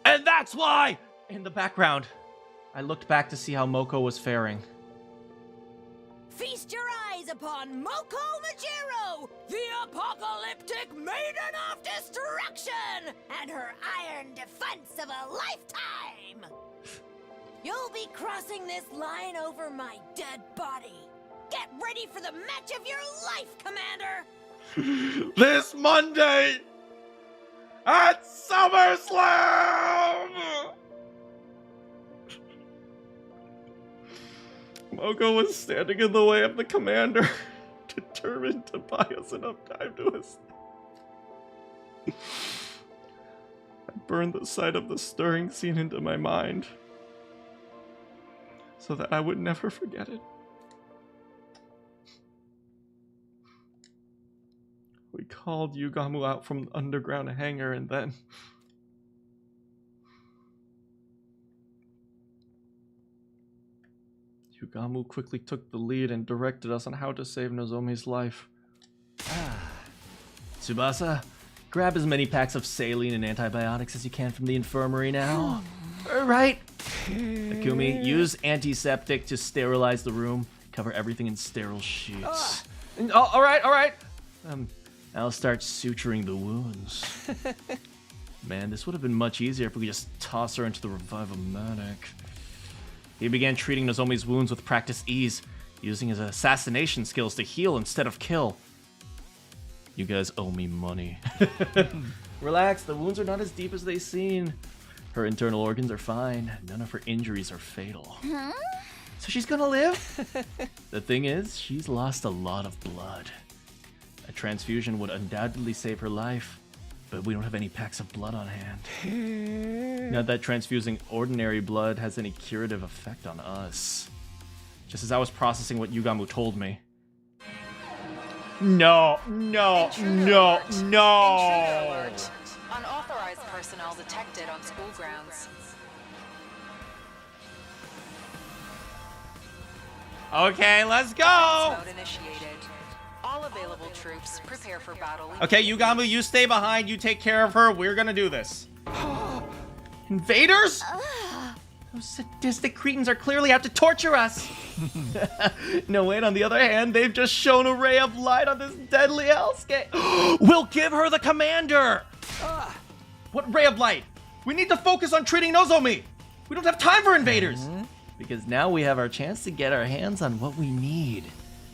Speaker 1: And that's why! In the background, I looked back to see how Moko was faring.
Speaker 8: Feast your eyes upon Moko Majiro, the apocalyptic maiden of destruction, and her iron defense of a lifetime! You'll be crossing this line over my dead body. Get ready for the match of your life, Commander!
Speaker 1: This Monday at SummerSlam! Moko was standing in the way of the commander, determined to buy us enough time to escape. I burned the sight of the stirring scene into my mind, so that I would never forget it. We called Yugamu out from the underground hangar, and then Yugamu quickly took the lead and directed us on how to save Nozomi's life. Tsubasa, Grab as many packs of saline and antibiotics as you can from the infirmary now. Right. Takumi, use antiseptic to sterilize the room. Cover everything in sterile sheets. All right. I'll start suturing the wounds. Man, this would have been much easier if we could just toss her into the Revive-O-Matic. He began treating Nozomi's wounds with practiced ease, using his assassination skills to heal instead of kill. You guys owe me money. Relax, the wounds are not as deep as they seem. Her internal organs are fine. None of her injuries are fatal.
Speaker 10: Huh?
Speaker 3: So she's gonna live?
Speaker 1: The thing is, she's lost a lot of blood. A transfusion would undoubtedly save her life, but we don't have any packs of blood on hand. Not that transfusing ordinary blood has any curative effect on us. Just as I was processing what Yugamu told me. No.
Speaker 9: Unauthorized personnel detected on school grounds.
Speaker 1: Okay, let's go!
Speaker 9: Mode initiated. All available troops prepare for battle.
Speaker 1: Okay, Yugamu, you stay behind. You take care of her. We're gonna do this. Invaders?
Speaker 3: Those sadistic cretins are clearly out to torture us.
Speaker 1: No, wait, on the other hand, they've just shown a ray of light on this deadly hellscape. We'll give her the commander! What ray of light? We need to focus on treating Nozomi! We don't have time for invaders!
Speaker 3: Because now we have our chance to get our hands on what we need.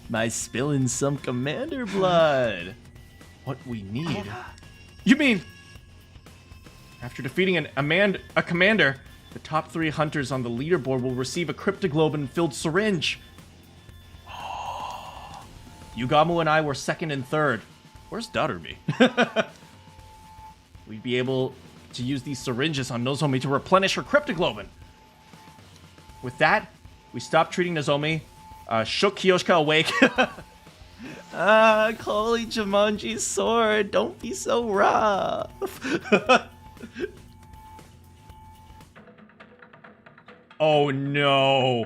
Speaker 3: By spilling some commander blood.
Speaker 1: What we need? You mean... After defeating a commander, the top 3 hunters on the leaderboard will receive a cryptoglobin-filled syringe. Yugamu and I were 2nd and 3rd. Where's Darumi? We'd be able to use these syringes on Nozomi to replenish her cryptoglobin. With that, we stopped treating Nozomi, shook Kiyoshika awake.
Speaker 3: Holy Jumanji's sword, don't be so rough.
Speaker 1: Oh no.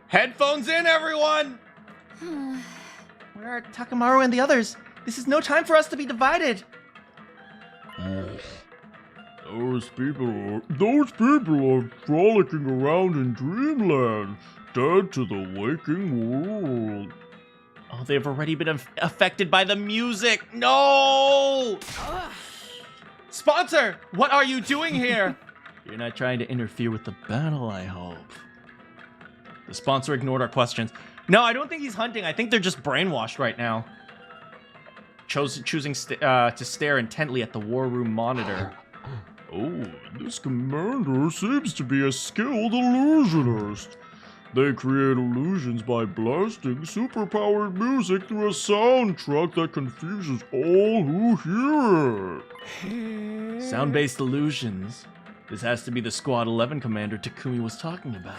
Speaker 1: Headphones in, everyone!
Speaker 3: Where are Takamaru and the others? This is no time for us to be divided.
Speaker 11: Those people are frolicking around in dreamland, dead to the waking world.
Speaker 1: Oh, they've already been affected by the music. No! Sponsor, what are you doing here?
Speaker 3: You're not trying to interfere with the battle, I hope.
Speaker 1: The sponsor ignored our questions. No, I don't think he's hunting. I think they're just brainwashed right now. Choosing to stare intently at the war room monitor.
Speaker 11: Oh, this commander seems to be a skilled illusionist. They create illusions by blasting superpowered music through a soundtrack that confuses all who hear it.
Speaker 1: Sound-based illusions. This has to be the Squad 11 commander Takumi was talking about.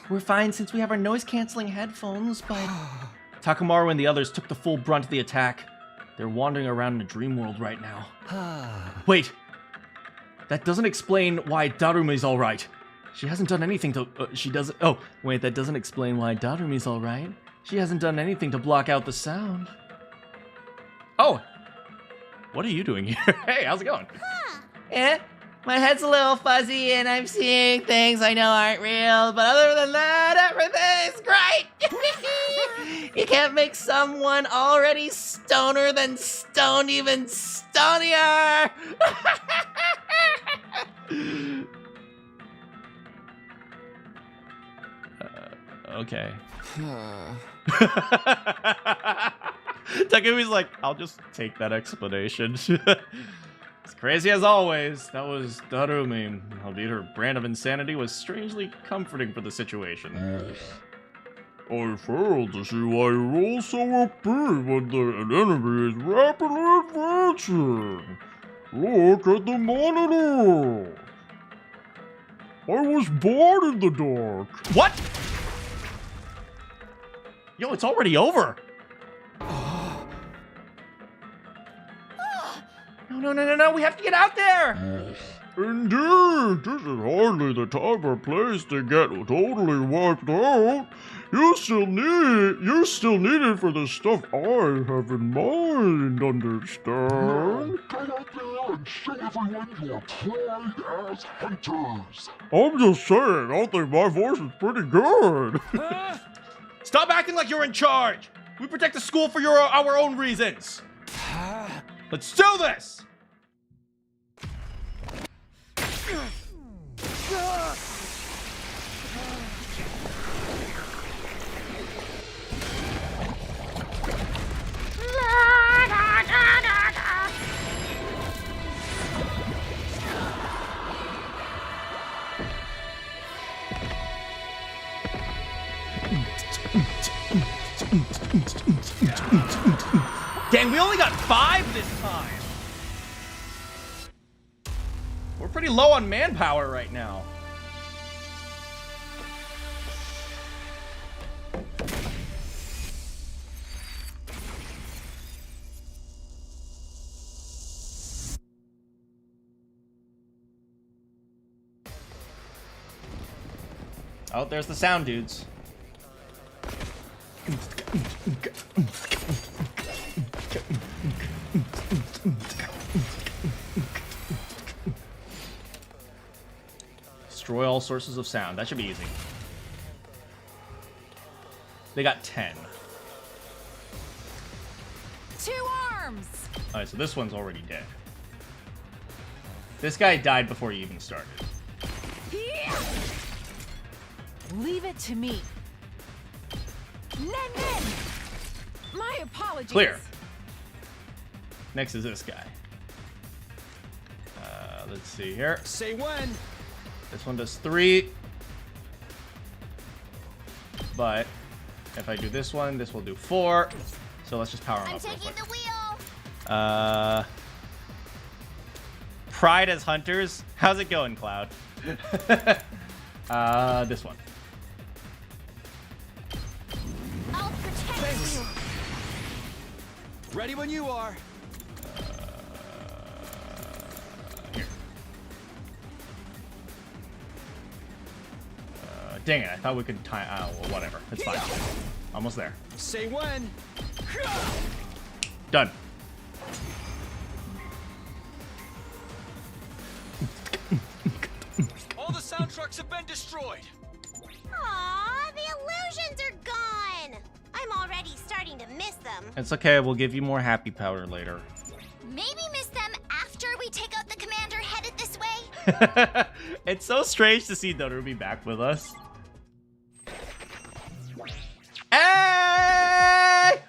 Speaker 3: We're fine since we have our noise-canceling headphones, but...
Speaker 1: Takamaru and the others took the full brunt of the attack. They're wandering around in a dream world right now. Wait. That doesn't explain why Darumi's alright. She hasn't done anything to... Oh, wait, that doesn't explain why Darumi's alright. She hasn't done anything to block out the sound. Oh! What are you doing here? Hey, how's it going?
Speaker 3: My head's a little fuzzy and I'm seeing things I know aren't real, but other than that, everything's great! You can't make someone already stoner than stoned even stonier!
Speaker 1: Okay. Takumi's like, I'll just take that explanation. As crazy as always, that was Darumi. Albeit her brand of insanity was strangely comforting for the situation.
Speaker 11: I fail to see why you're all so happy when the enemy is rapidly advancing. Look at the monitor. I was born in the dark.
Speaker 1: What? Yo, it's already over.
Speaker 3: No, we have to get out there!
Speaker 11: Indeed, this is hardly the time or place to get totally wiped out. You're still needed for the stuff I have in mind, understand?
Speaker 12: Go out there and show everyone your pride as hunters.
Speaker 11: I'm just saying, I think my voice is pretty good.
Speaker 1: Stop acting like you're in charge. We protect the school for our own reasons. Let's do this. Dang, we only got 5 this time. We're pretty low on manpower right now. Oh, there's the sound dudes. Destroy all sources of sound. That should be easy. They got 10.
Speaker 9: 2 arms!
Speaker 1: Alright, so this one's already dead. This guy died before he even started.
Speaker 9: Leave it to me. Nen! My apologies.
Speaker 1: Clear. Next is this guy. Let's see here.
Speaker 2: Say when.
Speaker 1: This one does 3. But if I do this one, this will do 4. So let's just power him
Speaker 10: I'm
Speaker 1: up real
Speaker 10: taking
Speaker 1: quick.
Speaker 10: the wheel.
Speaker 1: Pride as hunters. How's it going, Cloud? This one.
Speaker 8: I'll protect you.
Speaker 2: Ready when you are.
Speaker 1: Here. Dang it, I thought we could tie. Oh, well, whatever. It's fine. Almost there.
Speaker 2: Say when.
Speaker 1: Done.
Speaker 2: All the sound trucks have been destroyed.
Speaker 8: Aw, the illusions are gone. I'm already starting to miss them.
Speaker 1: It's okay. We'll give you more happy powder later.
Speaker 10: Maybe miss them after we take out the commander headed this way?
Speaker 1: It's so strange to see Nozomi back with us. Hey!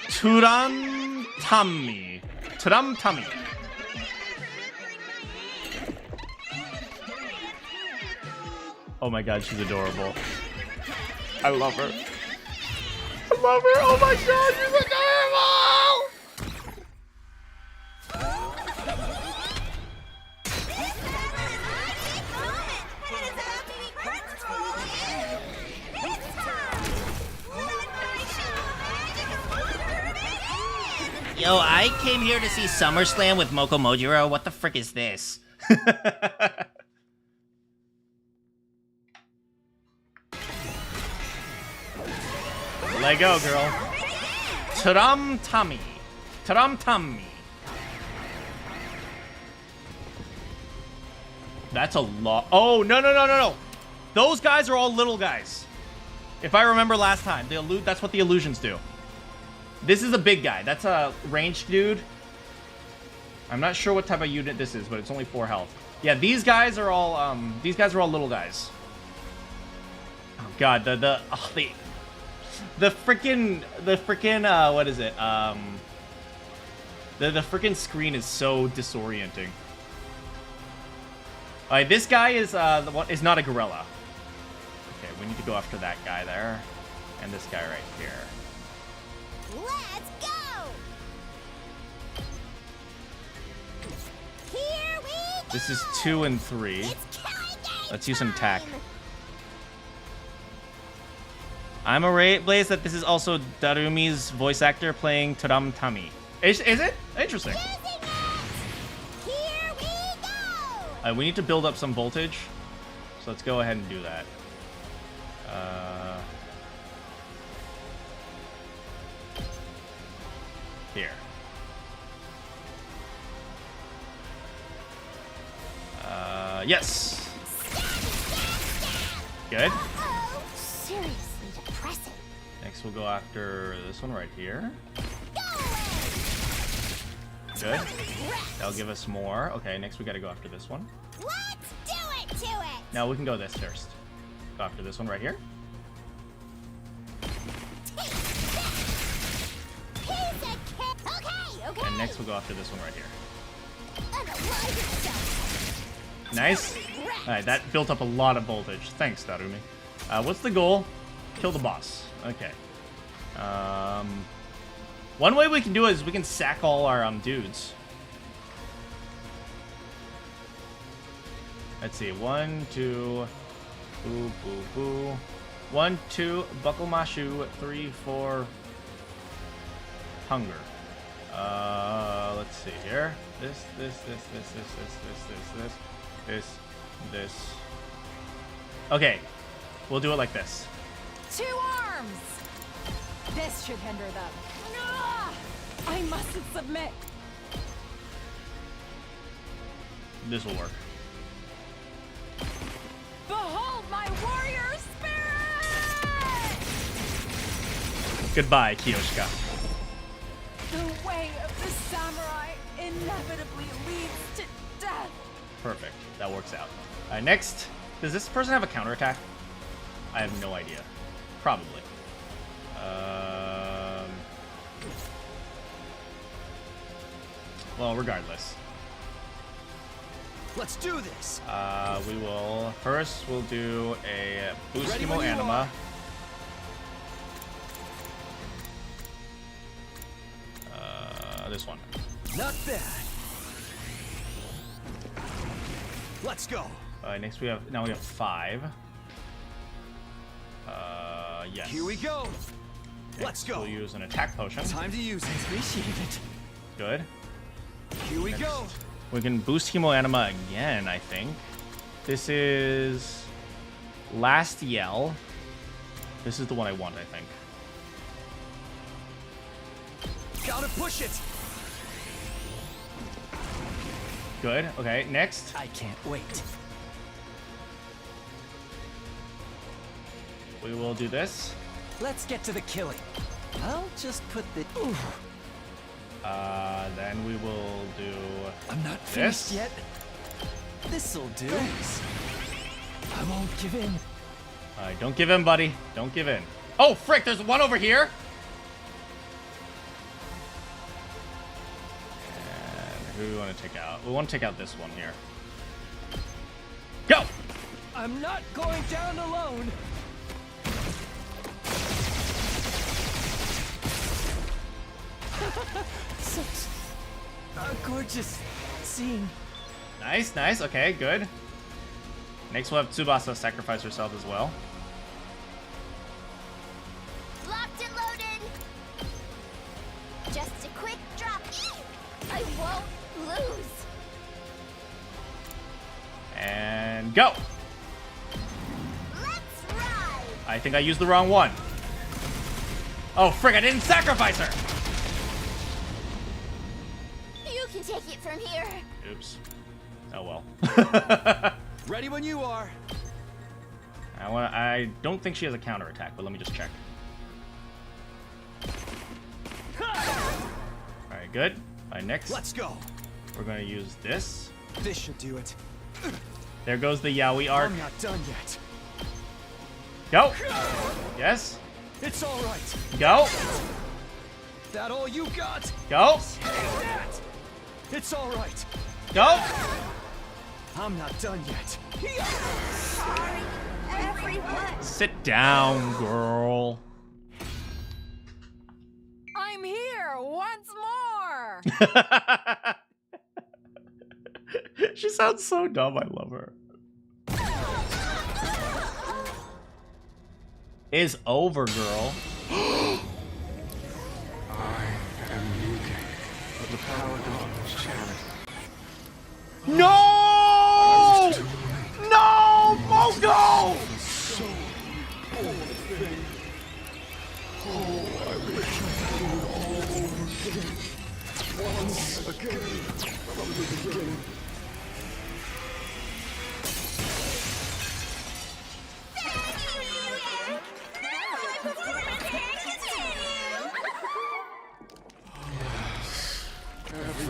Speaker 1: Turam Tummy. Turam Tummy. Oh my god, she's adorable. I love her. I love her. Oh my god, she's adorable!
Speaker 3: Yo, I came here to see SummerSlam with Moko Mojiro. What the frick is this?
Speaker 1: Let go, girl. Turam Tummy. Turam Tummy. That's a lot. Oh, no. Those guys are all little guys. If I remember last time, that's what the illusions do. This is a big guy. That's a ranged dude. I'm not sure what type of unit this is, but it's only 4 health. Yeah, these guys are all little guys. Oh god, the freaking what is it? The freaking screen is so disorienting. Alright, this guy is not a gorilla. Okay, we need to go after that guy there. And this guy right here.
Speaker 8: Let's go! Here we go!
Speaker 1: This is 2 and 3.
Speaker 8: It's killing game
Speaker 1: Let's use some tack.
Speaker 8: time!
Speaker 1: I'm Blaze that this is also Darumi's voice actor playing Turam Tummy. Is it? Interesting.
Speaker 8: Using it! Here we go!
Speaker 1: We need to build up some voltage. So let's go ahead and do that. Here. Yes. Good.
Speaker 10: Oh, seriously depressing.
Speaker 1: Next we'll go after this one right here. Good. That'll give us more. Okay, next we gotta go after this one.
Speaker 10: Let's do it to it.
Speaker 1: Now we can go this first. Go after this one right here.
Speaker 10: Okay.
Speaker 1: And next we'll go after this one right here.
Speaker 10: Unalive yourself.
Speaker 1: Nice. Alright, that built up a lot of voltage. Thanks, Takumi. What's the goal? Kill the boss. Okay. One way we can do it is we can sack all our dudes. Let's see. 1, 2. Boo, boo, boo. 1, 2. Buckle my shoe. 3, 4. Hunger. Let's see here. This. Okay. We'll do it like this.
Speaker 9: 2 arms! This should hinder them. Ah! I mustn't submit.
Speaker 1: This will work.
Speaker 9: Behold my warrior spirit!
Speaker 1: Goodbye, Kiyoshika.
Speaker 9: The way of the samurai inevitably leads to death.
Speaker 1: Perfect. That works out. Alright, next. Does this person have a counterattack? I have no idea. Probably. Well, regardless.
Speaker 7: Let's do this.
Speaker 1: We will first we'll do a boost chemo anima. This one.
Speaker 7: Not bad. Let's go.
Speaker 1: Next we have 5. Yes.
Speaker 7: Here we go.
Speaker 1: Next,
Speaker 7: Let's go.
Speaker 1: We'll use an attack potion.
Speaker 7: Time to use it. Appreciate it.
Speaker 1: Good.
Speaker 7: Here we
Speaker 1: Next,
Speaker 7: go.
Speaker 1: We can boost Hemo Anima again, I think. This is Last Yell. This is the one I want, I think.
Speaker 7: Gotta push it.
Speaker 1: Good. Okay, next.
Speaker 7: I can't wait.
Speaker 1: We will do this.
Speaker 7: Let's get to the killing. I'll just put the... Ooh.
Speaker 1: Then we will do
Speaker 7: I'm not finished yet. This'll do. I won't give in.
Speaker 1: Alright, don't give in, buddy. Don't give in. Oh, frick, there's one over here. And who do we want to take out? We want to take out this one here. Go!
Speaker 7: I'm not going down alone. Such a gorgeous scene.
Speaker 1: Nice, nice. Okay, good. Next we'll have Tsubasa sacrifice herself as well.
Speaker 10: Locked and loaded. Just a quick drop. I won't lose.
Speaker 1: And go!
Speaker 10: Let's ride.
Speaker 1: I think I used the wrong one. Oh, frick, I didn't sacrifice her!
Speaker 10: You can take it from here.
Speaker 1: Oops. Oh well.
Speaker 7: Ready when you are.
Speaker 1: I don't think she has a counterattack, but let me just check. Alright, good. Alright, next.
Speaker 7: Let's go.
Speaker 1: We're gonna use this.
Speaker 7: This should do it.
Speaker 1: There goes the Yaoi arc.
Speaker 7: I'm not done yet.
Speaker 1: Go! Yes?
Speaker 7: It's all right.
Speaker 1: Go!
Speaker 7: That all you got?
Speaker 1: Go!
Speaker 7: That. It's all right.
Speaker 1: Go!
Speaker 7: I'm not done yet.
Speaker 10: Sorry, everyone.
Speaker 1: Sit down, girl.
Speaker 9: I'm here once more.
Speaker 1: She sounds so dumb. I love her. It's over, girl.
Speaker 12: I am Yuki of the Paladin of Charity.
Speaker 1: No! No! Moko!
Speaker 12: So
Speaker 2: Every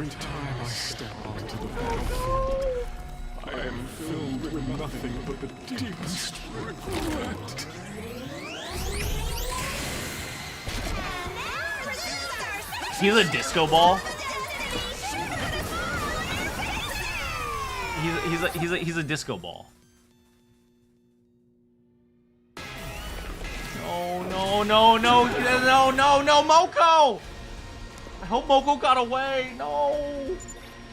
Speaker 2: time I step onto the battlefield, I am filled with nothing but the deepest regret.
Speaker 1: He's a disco ball. He's a disco ball. No, Moko! I hope Moko got away. No.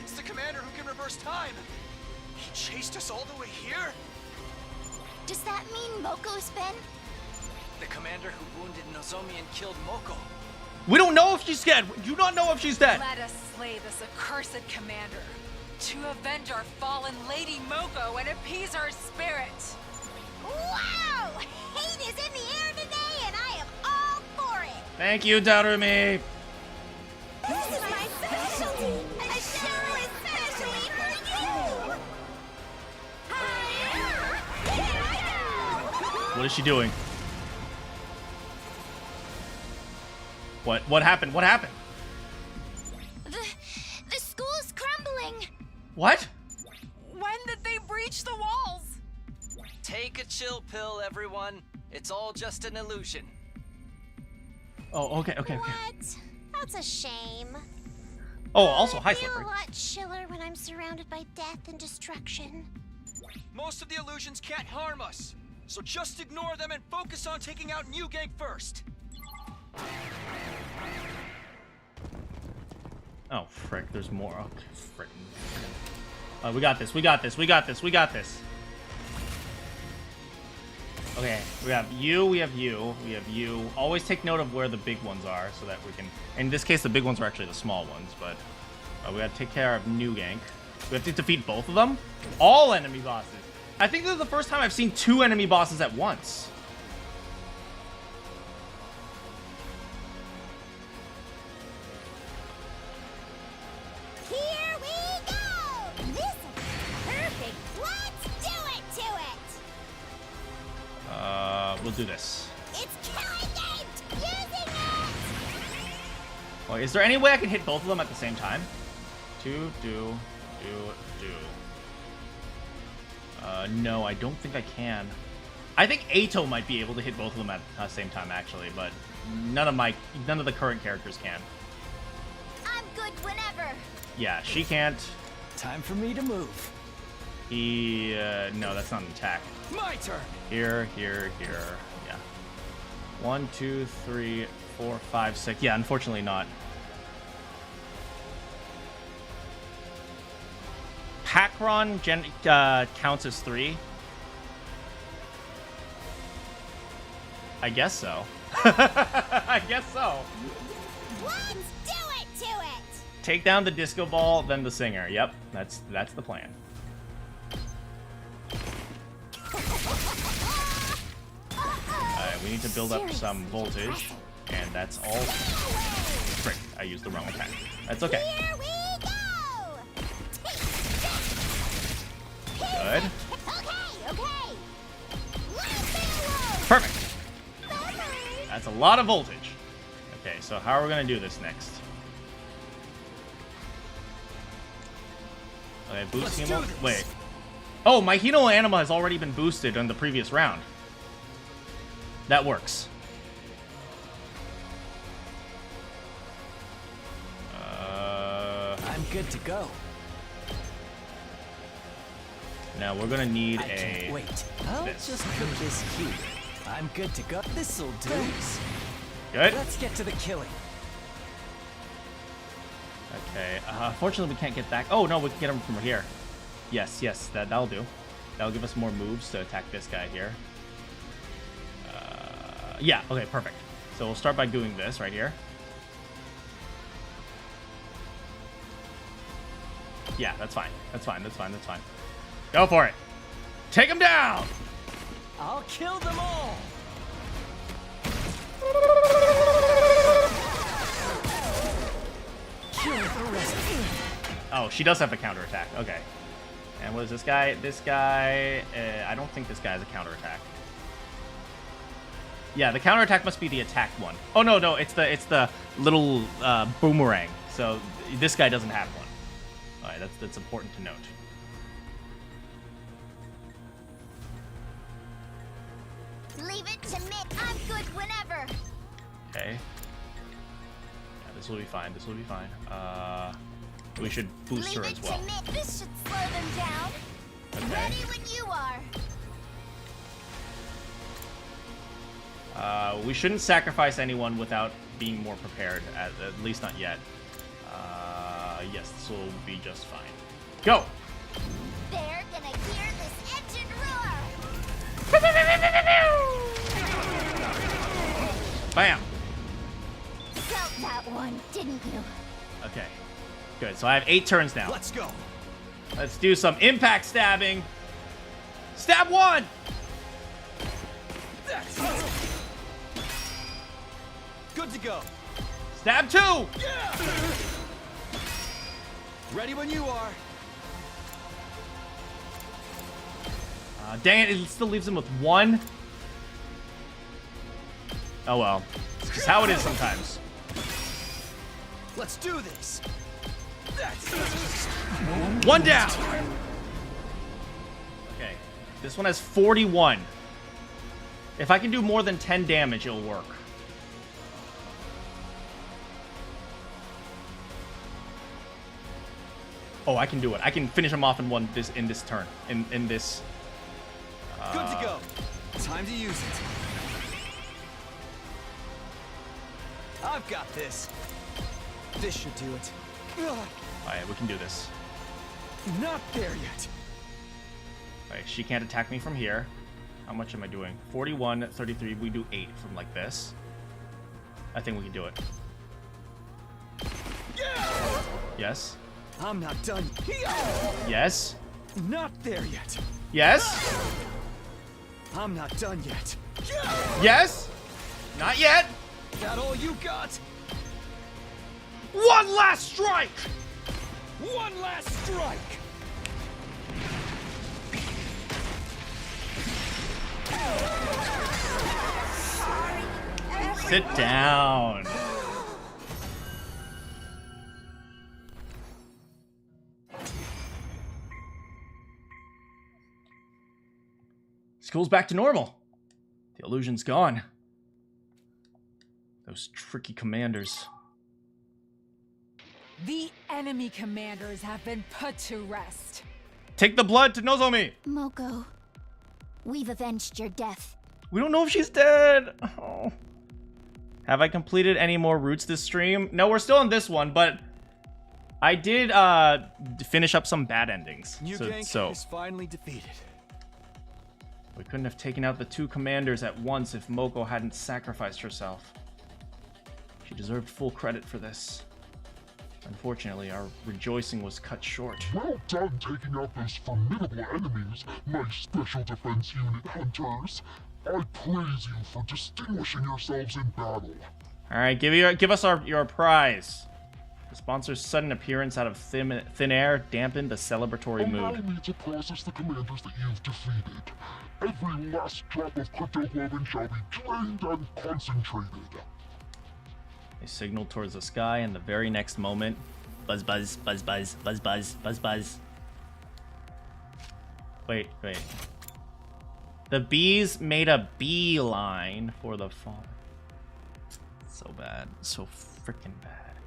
Speaker 7: It's the commander who can reverse time. He chased us all the way here.
Speaker 10: Does that mean Moko's been?
Speaker 7: The commander who wounded Nozomi and killed Moko.
Speaker 1: We don't know if she's dead. You don't know if she's dead.
Speaker 9: Let us slay this accursed commander to avenge our fallen Lady Moko and appease her spirit.
Speaker 8: Wow! Hate is in the air today, and I am all for it.
Speaker 1: Thank you, Takumi.
Speaker 8: This is my specialty. A show especially for you. Here I go.
Speaker 1: What is she doing? What happened? What happened?
Speaker 10: The school's crumbling.
Speaker 1: What?
Speaker 9: When did they breach the walls?
Speaker 7: Take a chill pill, everyone. It's all just an illusion.
Speaker 1: Oh, okay.
Speaker 10: What? That's a shame.
Speaker 1: Oh, also, hi,
Speaker 10: I feel
Speaker 1: Slippery.
Speaker 10: a lot chiller when I'm surrounded by death and destruction.
Speaker 7: Most of the illusions can't harm us, so just ignore them and focus on taking out New Gang first.
Speaker 1: Oh, frick, there's more. Okay, frickin'. We got this. Okay, we have you. Always take note of where the big ones are so that we can... In this case, the big ones are actually the small ones, but we gotta take care of New Gang. We have to defeat both of them? All enemy bosses. I think this is the first time I've seen 2 enemy bosses at once.
Speaker 8: Here we go. This is perfect. Let's do it to it.
Speaker 1: We'll do this.
Speaker 8: It's killing games. Using it.
Speaker 1: Well, is there any way I can hit both of them at the same time? Do. No, I don't think I can. I think Ato might be able to hit both of them at the same time, actually, but none of the current characters can.
Speaker 10: I'm good whenever.
Speaker 1: Yeah, she can't.
Speaker 7: Time for me to move.
Speaker 1: No, that's not an attack.
Speaker 7: My turn.
Speaker 1: Here. Yeah. 1, 2, 3, 4, 5, 6. Yeah, unfortunately not. Packron counts as 3. I guess so. I guess so.
Speaker 8: Let's do it to it.
Speaker 1: Take down the disco ball, then the singer. Yep, that's the plan. Alright, we need to build up some voltage, and that's all. Frick, I used the wrong attack. That's okay.
Speaker 8: Here we go.
Speaker 1: Good.
Speaker 8: Okay.
Speaker 1: Perfect. That's a lot of voltage. Okay, so how are we gonna do this next? Okay, boost Hemo. Wait. Oh, my Hino Anima has already been boosted in the previous round. That works.
Speaker 7: I'm good to go.
Speaker 1: Now we're gonna need
Speaker 7: I can't wait. I'll just cook this cube. I'm good to go. This'll do.
Speaker 1: Good.
Speaker 7: Let's get to the killing.
Speaker 1: Okay. Unfortunately, we can't get back. Oh no, we can get him from here. Yes, that'll do. That'll give us more moves to attack this guy here. Yeah. Okay. Perfect. So we'll start by doing this right here. Yeah, that's fine. That's fine. Go for it. Take him down.
Speaker 7: I'll kill them all.
Speaker 1: Oh, she does have a counterattack. Okay. And what is this guy? This guy, I don't think this guy has a counterattack. Yeah, the counterattack must be the attacked one. Oh no, it's the little boomerang. So this guy doesn't have one. All right, that's important to note.
Speaker 10: Leave it to me. I'm good whenever.
Speaker 1: Okay. Yeah, this will be fine. This will be fine. We should boost her as well.
Speaker 10: This should slow them down.
Speaker 1: Okay.
Speaker 10: Ready when you are.
Speaker 1: We shouldn't sacrifice anyone without being more prepared. At least not yet. Yes, this will be just fine. Go.
Speaker 10: They're gonna hear this engine roar.
Speaker 1: Bam.
Speaker 10: Felt that one, didn't you?
Speaker 1: Okay. Good. So I have 8 turns now.
Speaker 7: Let's go.
Speaker 1: Let's do some impact stabbing. Stab 1.
Speaker 7: Good to go.
Speaker 1: Stab 2.
Speaker 7: Ready when you are.
Speaker 1: Dang it, it still leaves him with 1. Oh well. It's just how it is sometimes.
Speaker 7: Let's do this.
Speaker 1: 1 down. Okay. This one has 41. If I can do more than 10 damage, it'll work. Oh, I can do it. I can finish him off in this turn. In this.
Speaker 7: Good to go. Time to use it. I've got this. This should do it.
Speaker 1: Alright, we can do this.
Speaker 7: Not there yet.
Speaker 1: Alright, she can't attack me from here. How much am I doing? 41, 33. We do 8 from like this. I think we can do it. Yes.
Speaker 7: I'm not done.
Speaker 1: Yes.
Speaker 7: Not there yet.
Speaker 1: Yes.
Speaker 7: I'm not done yet.
Speaker 1: Yes. Not yet.
Speaker 7: That all you got?
Speaker 1: One last strike.
Speaker 7: One last strike.
Speaker 1: Sit down. School's back to normal. The illusion's gone. Those tricky commanders.
Speaker 9: The enemy commanders have been put to rest.
Speaker 1: Take the blood to Nozomi.
Speaker 10: Moko, we've avenged your death.
Speaker 1: We don't know if she's dead. Oh. Have I completed any more routes this stream? No, we're still on this one, but I did finish up some bad endings.
Speaker 7: So is finally defeated.
Speaker 1: We couldn't have taken out the 2 commanders at once if Moko hadn't sacrificed herself. She deserved full credit for this. Unfortunately, our rejoicing was cut short.
Speaker 12: Well done taking out those formidable enemies, my special defense unit hunters. I praise you for distinguishing yourselves in battle.
Speaker 1: Alright, give us your prize. The sponsor's sudden appearance out of thin air dampened the celebratory mood.
Speaker 12: Allow me to process the commanders that you've defeated. Every last drop of cryptoglobin shall be drained and concentrated.
Speaker 1: They signaled towards the sky, and the very next moment, buzz, buzz, buzz, buzz, buzz, buzz, buzz, buzz. Wait. The bees made a beeline for the fall. So bad. So freaking bad.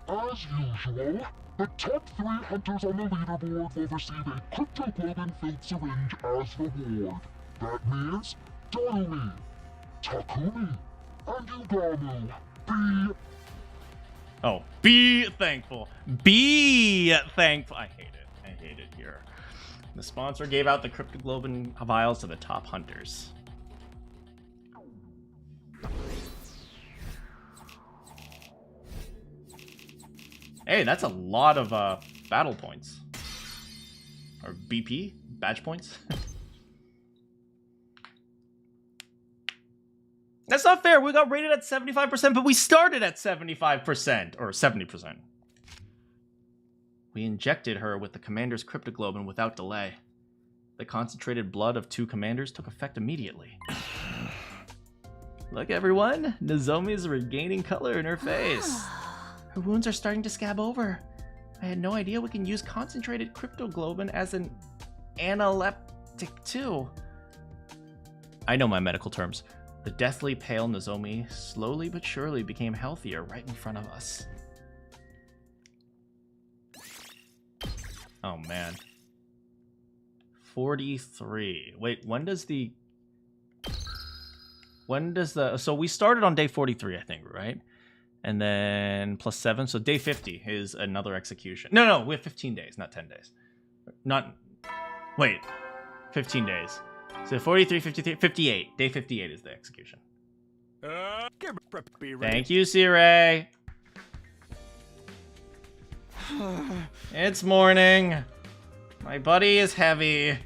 Speaker 12: As usual, the top 3 hunters on the leaderboard will receive a cryptoglobin-filled syringe as reward. That means Darumi, Takumi, and Ugamu.
Speaker 1: Be thankful. Be thankful. I hate it here. The sponsor gave out the cryptoglobin vials to the top hunters. Hey, that's a lot of battle points. Or BP? Badge points? That's not fair. We got rated at 75%, but we started at 75%, or 70%. We injected her with the commander's cryptoglobin without delay. The concentrated blood of 2 commanders took effect immediately. Look, everyone. Nozomi is regaining color in her face.
Speaker 3: Her wounds are starting to scab over. I had no idea we can use concentrated cryptoglobin as an analeptic too.
Speaker 1: I know my medical terms. The deathly pale Nozomi slowly but surely became healthier right in front of us. Oh, man. 43. Wait, so we started on day 43, I think, right? And then plus 7, so day 50 is another execution. No, we have 15 days, not 10 days. Wait, 15 days. So 43, 53, 58. Day 58 is the execution. Thank you, Sirei. It's morning. My buddy is heavy.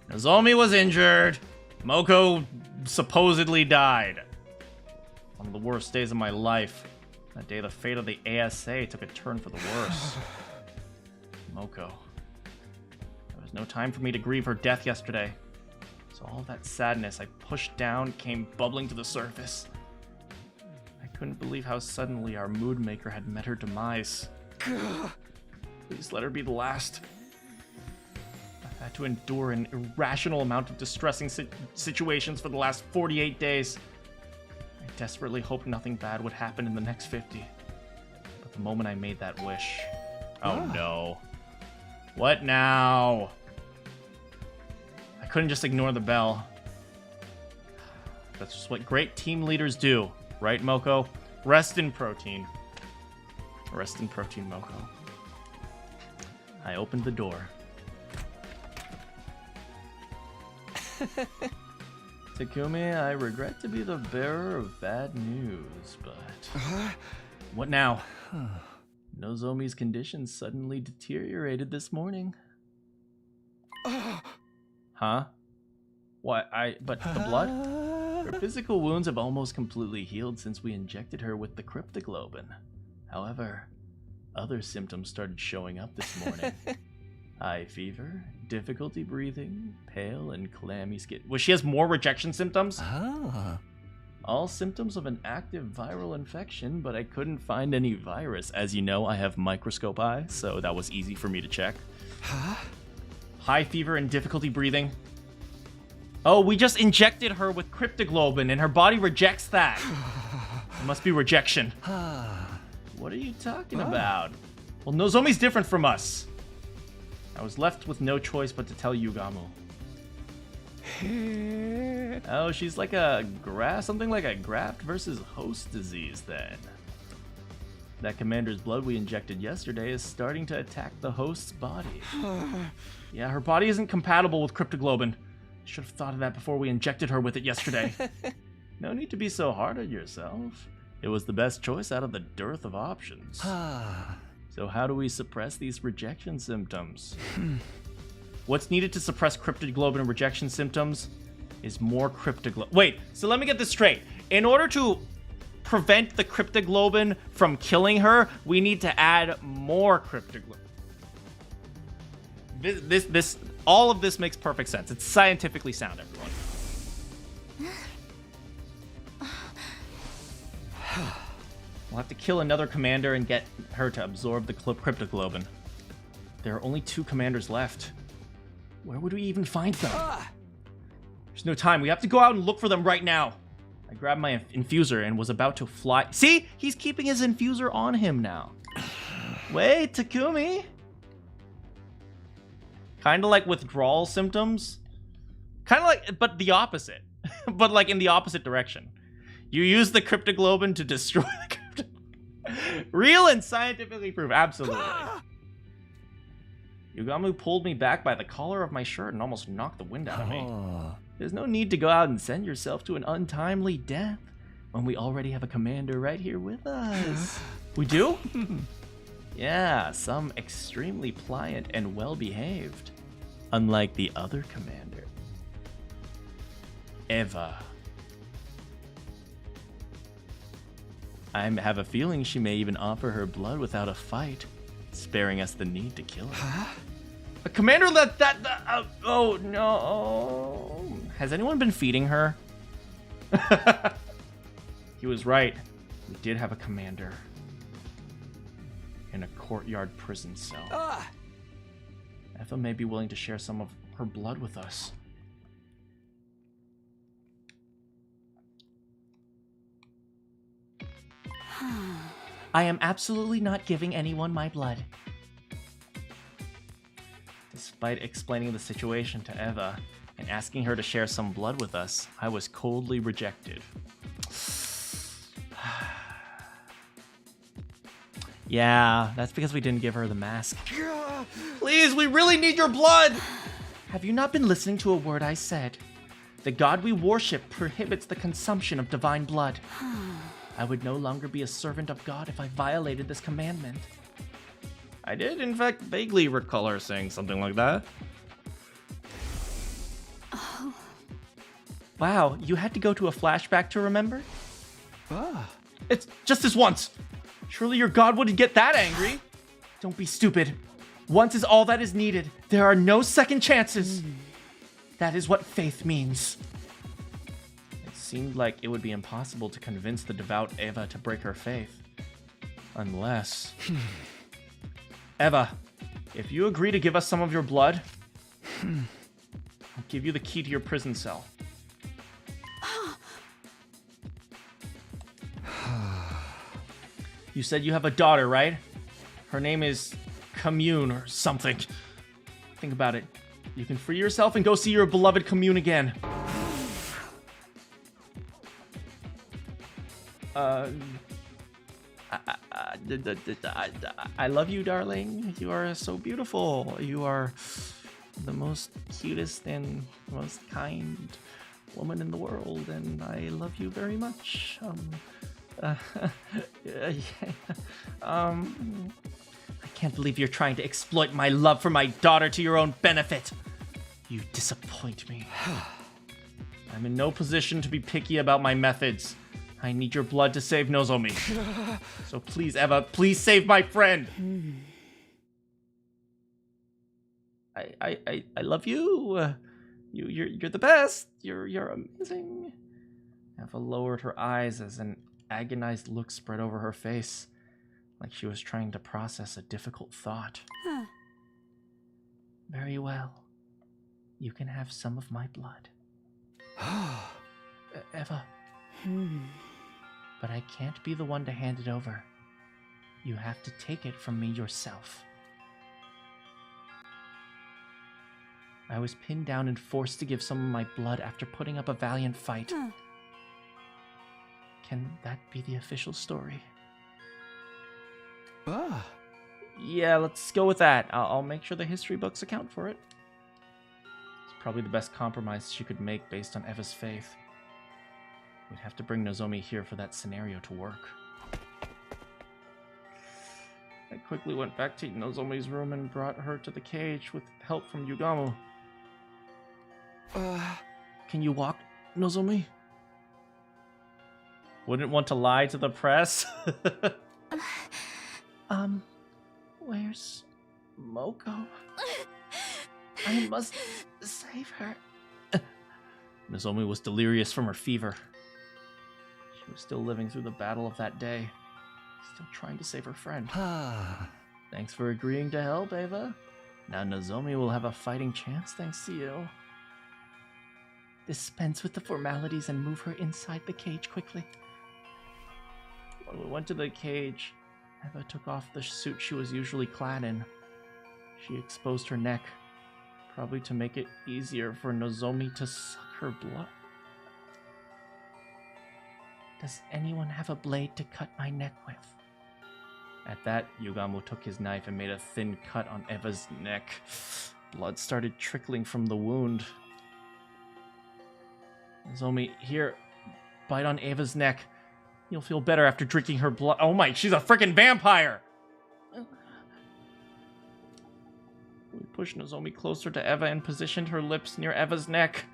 Speaker 1: Nozomi was injured. Moko supposedly died. One of the worst days of my life. That day the fate of the ASA took a turn for the worse. Moko. There was no time for me to grieve her death yesterday. So all that sadness I pushed down came bubbling to the surface. I couldn't believe how suddenly our mood maker had met her demise. Please let her be the last. I've had to endure an irrational amount of distressing situations for the last 48 days. I desperately hoped nothing bad would happen in the next 50. But the moment I made that wish... Oh no. What now? I couldn't just ignore the bell. That's just what great team leaders do. Right, Moko? Rest in protein. Rest in protein, Moko. I opened the door. Takumi, I regret to be the bearer of bad news, but... What now? Nozomi's condition suddenly deteriorated this morning. Huh? What? But the blood? Her physical wounds have almost completely healed since we injected her with the cryptoglobin. However, other symptoms started showing up this morning. High fever, difficulty breathing, pale and clammy skin. Well, she has more rejection symptoms? All symptoms of an active viral infection, but I couldn't find any virus. As you know, I have microscope eye, so that was easy for me to check. High fever and difficulty breathing. Oh, we just injected her with cryptoglobin and her body rejects that. It must be rejection. What are you talking about? Well, Nozomi's different from us. I was left with no choice but to tell Yugamu. Oh, she's like something like a graft versus host disease then. That commander's blood we injected yesterday is starting to attack the host's body. Yeah, her body isn't compatible with cryptoglobin. Should have thought of that before we injected her with it yesterday. No need to be so hard on yourself. It was the best choice out of the dearth of options. So how do we suppress these rejection symptoms? What's needed to suppress cryptoglobin rejection symptoms is more cryptoglobin. Wait, so let me get this straight. In order to prevent the cryptoglobin from killing her, we need to add more cryptoglobin. All of this makes perfect sense. It's scientifically sound, everyone. We'll have to kill another commander and get her to absorb the cryptoglobin. There are only 2 commanders left. Where would we even find them? There's no time. We have to go out and look for them right now. I grabbed my infuser and was about to fly. See? He's keeping his infuser on him now. Wait, Takumi. Kind of like withdrawal symptoms. Kind of like, but the opposite. But like in the opposite direction. You use the cryptoglobin to destroy the cryptoglobin. Real and scientifically proved. Absolutely. Yugamu pulled me back by the collar of my shirt and almost knocked the wind out of me. There's no need to go out and send yourself to an untimely death when we already have a commander right here with us. We do? Yeah, some extremely pliant and well-behaved. Unlike the other commander. Eva. I have a feeling she may even offer her blood without a fight, sparing us the need to kill her.
Speaker 7: Huh?
Speaker 1: Commander, oh no. Has anyone been feeding her? He was right. We did have a commander. In a courtyard prison cell. Eva may be willing to share some of her blood with us.
Speaker 3: I am absolutely not giving anyone my blood.
Speaker 1: Despite explaining the situation to Eva and asking her to share some blood with us, I was coldly rejected. Yeah, that's because we didn't give her the mask. Please, we really need your blood!
Speaker 3: Have you not been listening to a word I said? The god we worship prohibits the consumption of divine blood. I would no longer be a servant of God if I violated this commandment.
Speaker 1: I did, in fact, vaguely recall her saying something like that.
Speaker 3: Oh. Wow, you had to go to a flashback to remember?
Speaker 1: It's just this once. Surely your god wouldn't get that angry.
Speaker 3: Don't be stupid. Once is all that is needed. There are no second chances. That is what faith means.
Speaker 1: It seemed like it would be impossible to convince the devout Eva to break her faith. Unless... Eva, if you agree to give us some of your blood, I'll give you the key to your prison cell. You said you have a daughter, right? Her name is Commune or something. Think about it. You can free yourself and go see your beloved Commune again. I love you, darling. You are so beautiful. You are the most cutest and most kind woman in the world, and I love you very much. I can't believe you're trying to exploit my love for my daughter to your own benefit. You disappoint me. I'm in no position to be picky about my methods. I need your blood to save Nozomi. So please, Eva, please save my friend. I love you. You're the best. You're amazing. Eva lowered her eyes as an agonized look spread over her face, like she was trying to process a difficult thought. Very well. You can have some of my blood. Eva. But I can't be the one to hand it over. You have to take it from me yourself. I was pinned down and forced to give some of my blood after putting up a valiant fight. Can that be the official story? Yeah, let's go with that. I'll make sure the history books account for it. It's probably the best compromise she could make based on Eva's faith. We'd have to bring Nozomi here for that scenario to work. I quickly went back to Nozomi's room and brought her to the cage with help from Yugamu. Can you walk, Nozomi? Wouldn't want to lie to the press.
Speaker 3: Where's Moko? I must save her.
Speaker 1: Nozomi was delirious from her fever. She was still living through the battle of that day, still trying to save her friend. Thanks for agreeing to help, Eva. Now Nozomi will have a fighting chance thanks to you.
Speaker 3: Dispense with the formalities and move her inside the cage quickly.
Speaker 1: When we went to the cage, Eva took off the suit she was usually clad in. She exposed her neck, probably to make it easier for Nozomi to suck her blood.
Speaker 3: Does anyone have a blade to cut my neck with?
Speaker 1: At that, Yugamu took his knife and made a thin cut on Eva's neck. Blood started trickling from the wound. Nozomi, here, bite on Eva's neck. You'll feel better after drinking her blood. Oh my, she's a freaking vampire! We pushed Nozomi closer to Eva and positioned her lips near Eva's neck.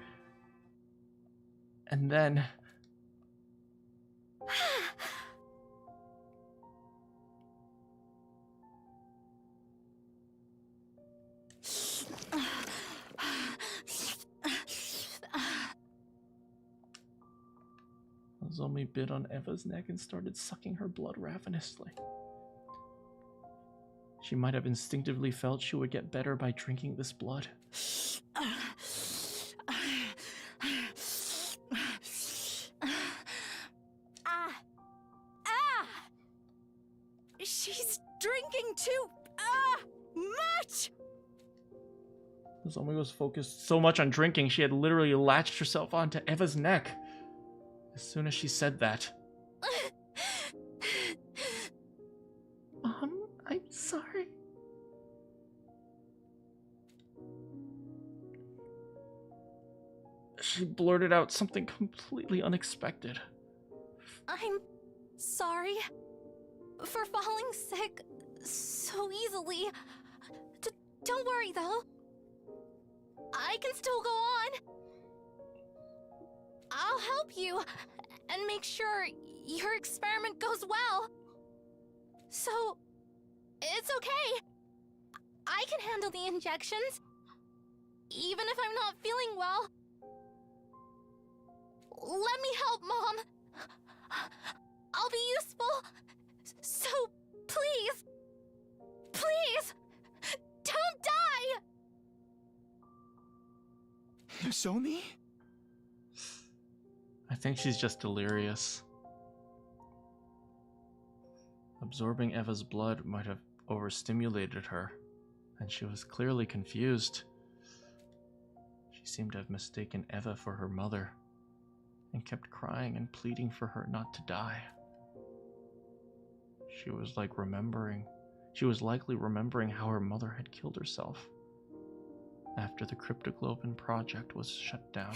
Speaker 1: And then... Nozomi bit on Eva's neck and started sucking her blood ravenously. She might have instinctively felt she would get better by drinking this blood.
Speaker 8: She's drinking too much!
Speaker 1: Nozomi was focused so much on drinking, she had literally latched herself onto Eva's neck. As soon as she said that.
Speaker 3: Mom, I'm sorry.
Speaker 1: She blurted out something completely unexpected.
Speaker 4: I'm sorry for falling sick so easily. Don't worry, though. I can still go on. I'll help you and make sure your experiment goes well. So, it's okay. I can handle the injections, even if I'm not feeling well. Let me help, Mom. I'll be useful. So, please, don't die!
Speaker 7: Nozomi?
Speaker 1: I think she's just delirious. Absorbing Eva's blood might have overstimulated her, and she was clearly confused. She seemed to have mistaken Eva for her mother, and kept crying and pleading for her not to die. She was likely remembering how her mother had killed herself after the cryptoglobin project was shut down.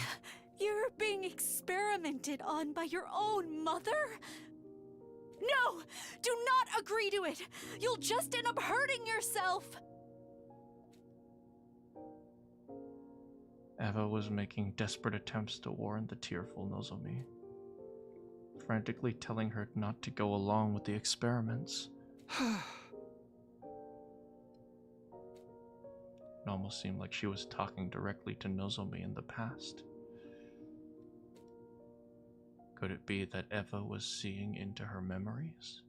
Speaker 8: You're being experimented on by your own mother? No! Do not agree to it! You'll just end up hurting yourself!
Speaker 1: Eva was making desperate attempts to warn the tearful Nozomi, frantically telling her not to go along with the experiments. It almost seemed like she was talking directly to Nozomi in the past. Could it be that Eva was seeing into her memories?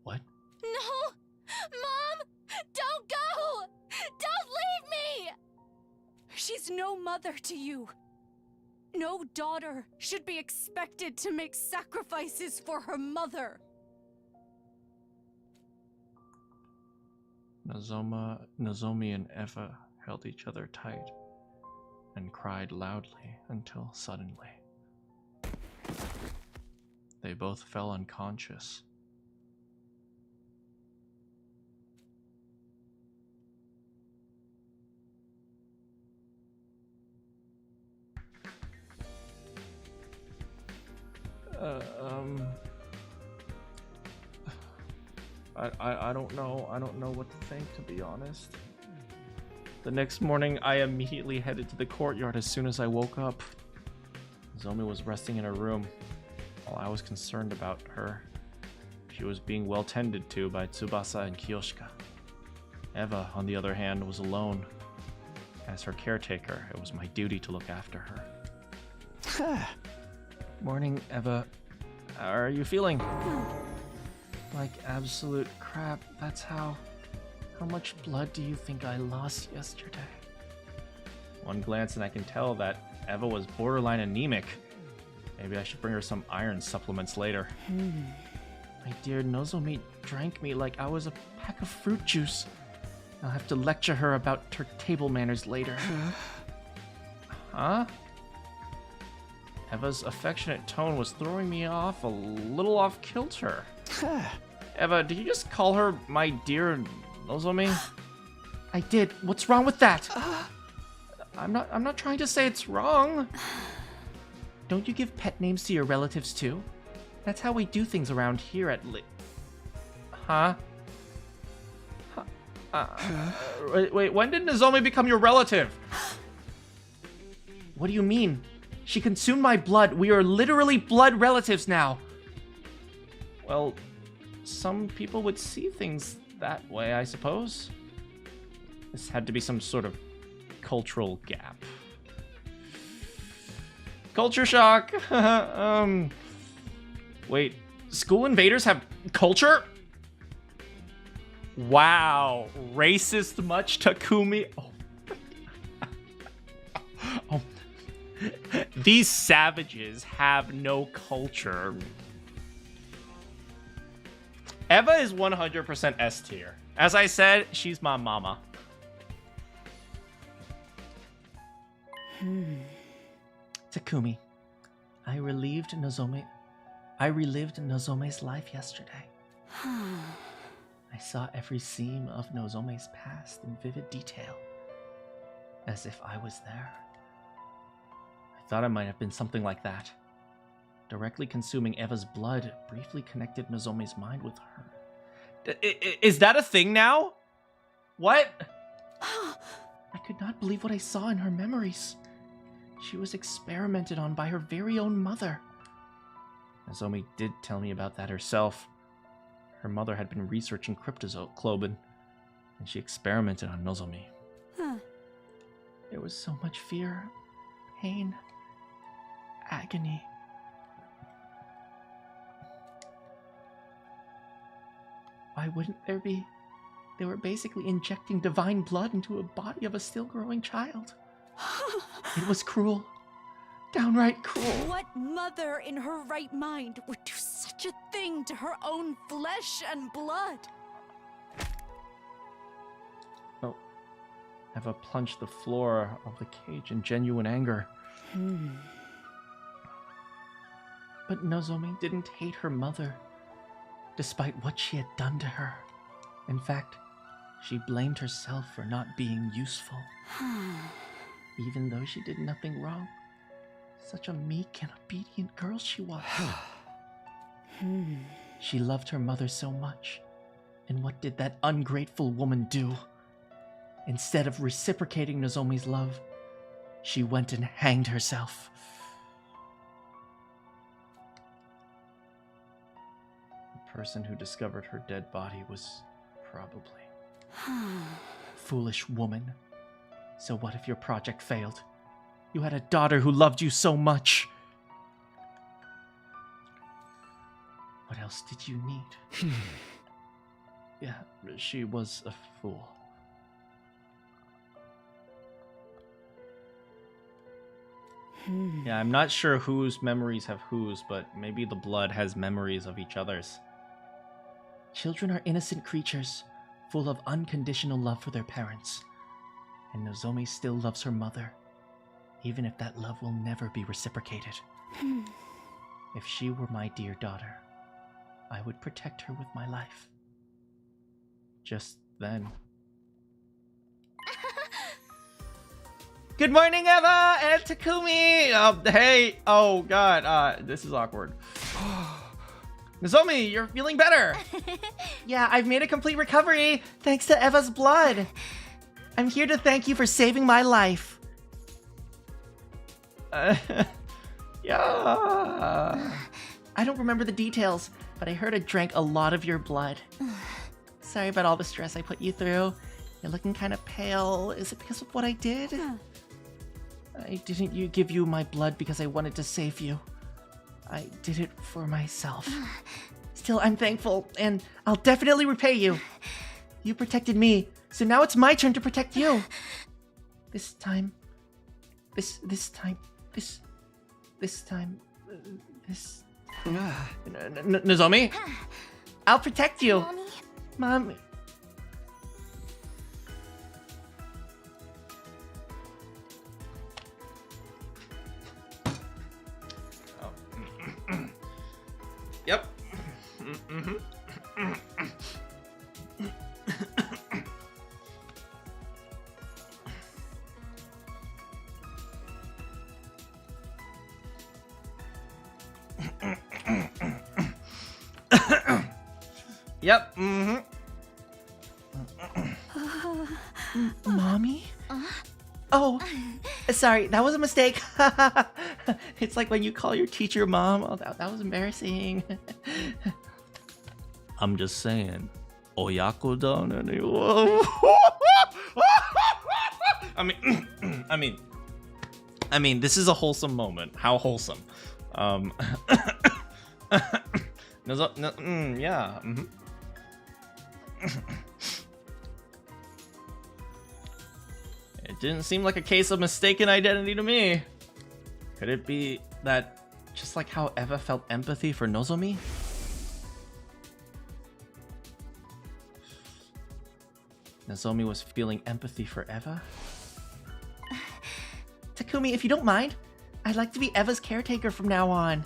Speaker 1: What?
Speaker 4: No! Mom! Don't go! Don't leave me!
Speaker 8: She's no mother to you. No daughter should be expected to make sacrifices for her mother.
Speaker 1: Nozomi and Eva held each other tight and cried loudly until suddenly they both fell unconscious. I don't know. I don't know what to think, to be honest. The next morning, I immediately headed to the courtyard as soon as I woke up. Nozomi was resting in her room, while I was concerned about her. She was being well tended to by Tsubasa and Kiyoshika. Eva, on the other hand, was alone. As her caretaker, it was my duty to look after her. Morning, Eva. How are you feeling? Like absolute crap. That's how much blood do you think I lost yesterday? One glance and I can tell that Eva was borderline anemic. Maybe I should bring her some iron supplements later. My dear Nozomi drank me like I was a pack of fruit juice. I'll have to lecture her about her table manners later. Huh? Eva's affectionate tone was throwing me off a little off kilter. Eva, did you just call her my dear Nozomi? I did. What's wrong with that? I'm not trying to say it's wrong. Don't you give pet names to your relatives too? That's how we do things around here at Huh? Wait, when did Nozomi become your relative? What do you mean? She consumed my blood. We are literally blood relatives now. Well, some people would see things that way, I suppose. This had to be some sort of cultural gap. Culture shock. Wait, school invaders have culture? Wow, racist much, Takumi? Oh. Oh. These savages have no culture. Eva is 100% S tier. As I said, she's my mama.
Speaker 3: Takumi, I relived Nozomi's life yesterday. I saw every seam of Nozomi's past in vivid detail, as if I was there. I thought I might have been something like that. Directly consuming Eva's blood briefly connected Nozomi's mind with her.
Speaker 1: Is that a thing now? What?
Speaker 3: I could not believe what I saw in her memories. She was experimented on by her very own mother.
Speaker 1: Nozomi did tell me about that herself. Her mother had been researching cryptoglobin, and she experimented on Nozomi.
Speaker 3: There was so much fear, pain, agony. Why wouldn't there be? They were basically injecting divine blood into a body of a still growing child. It was cruel. Downright cruel.
Speaker 8: What mother in her right mind would do such a thing to her own flesh and blood?
Speaker 1: Oh. Eva plunged the floor of the cage in genuine anger.
Speaker 3: But Nozomi didn't hate her mother, despite what she had done to her. In fact, she blamed herself for not being useful. Even though she did nothing wrong. Such a meek and obedient girl she was. She loved her mother so much. And what did that ungrateful woman do? Instead of reciprocating Nozomi's love, she went and hanged herself.
Speaker 1: The person who discovered her dead body was probably...
Speaker 3: Foolish woman. So what if your project failed? You had a daughter who loved you so much. What else did you need?
Speaker 1: Yeah, she was a fool. Yeah, I'm not sure whose memories have whose, but maybe the blood has memories of each other's.
Speaker 3: Children are innocent creatures, full of unconditional love for their parents. And Nozomi still loves her mother, even if that love will never be reciprocated. If she were my dear daughter, I would protect her with my life.
Speaker 1: Just then.
Speaker 3: Good morning, Eva and Takumi! Hey, oh god, this is awkward. Nozomi, you're feeling better! Yeah, I've made a complete recovery, thanks to Eva's blood. I'm here to thank you for saving my life. Yeah. I don't remember the details, but I heard I drank a lot of your blood. Sorry about all the stress I put you through. You're looking kind of pale. Is it because of what I did? I didn't give you my blood because I wanted to save you. I did it for myself. Still, I'm thankful, and I'll definitely repay you. You protected me, so now it's my turn to protect you. This time. Nozomi? I'll protect you. Mommy.
Speaker 1: Yep. Yep.
Speaker 3: Mommy? Oh, sorry, that was a mistake. It's like when you call your teacher mom. Oh, that was embarrassing.
Speaker 1: I'm just saying. Oyako-dan I mean, I mean, this is a wholesome moment. How wholesome. Yeah. It didn't seem like a case of mistaken identity to me. Could it be that just like how Eva felt empathy for Nozomi? Nozomi was feeling empathy for Eva?
Speaker 6: Takumi, if you don't mind, I'd like to be Eva's caretaker from now on.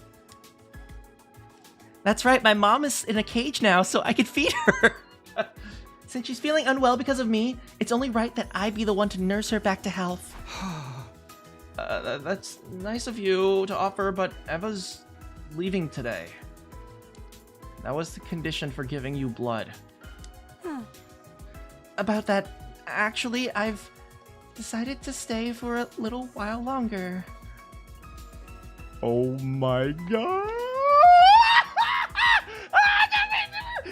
Speaker 6: That's right, my mom is in a cage now, so I could feed her. Since she's feeling unwell because of me, it's only right that I be the one to nurse her back to health.
Speaker 1: That's nice of you to offer, but Eva's leaving today. That was the condition for giving you blood.
Speaker 6: About that, actually, I've decided to stay for a little while longer.
Speaker 11: Oh my god!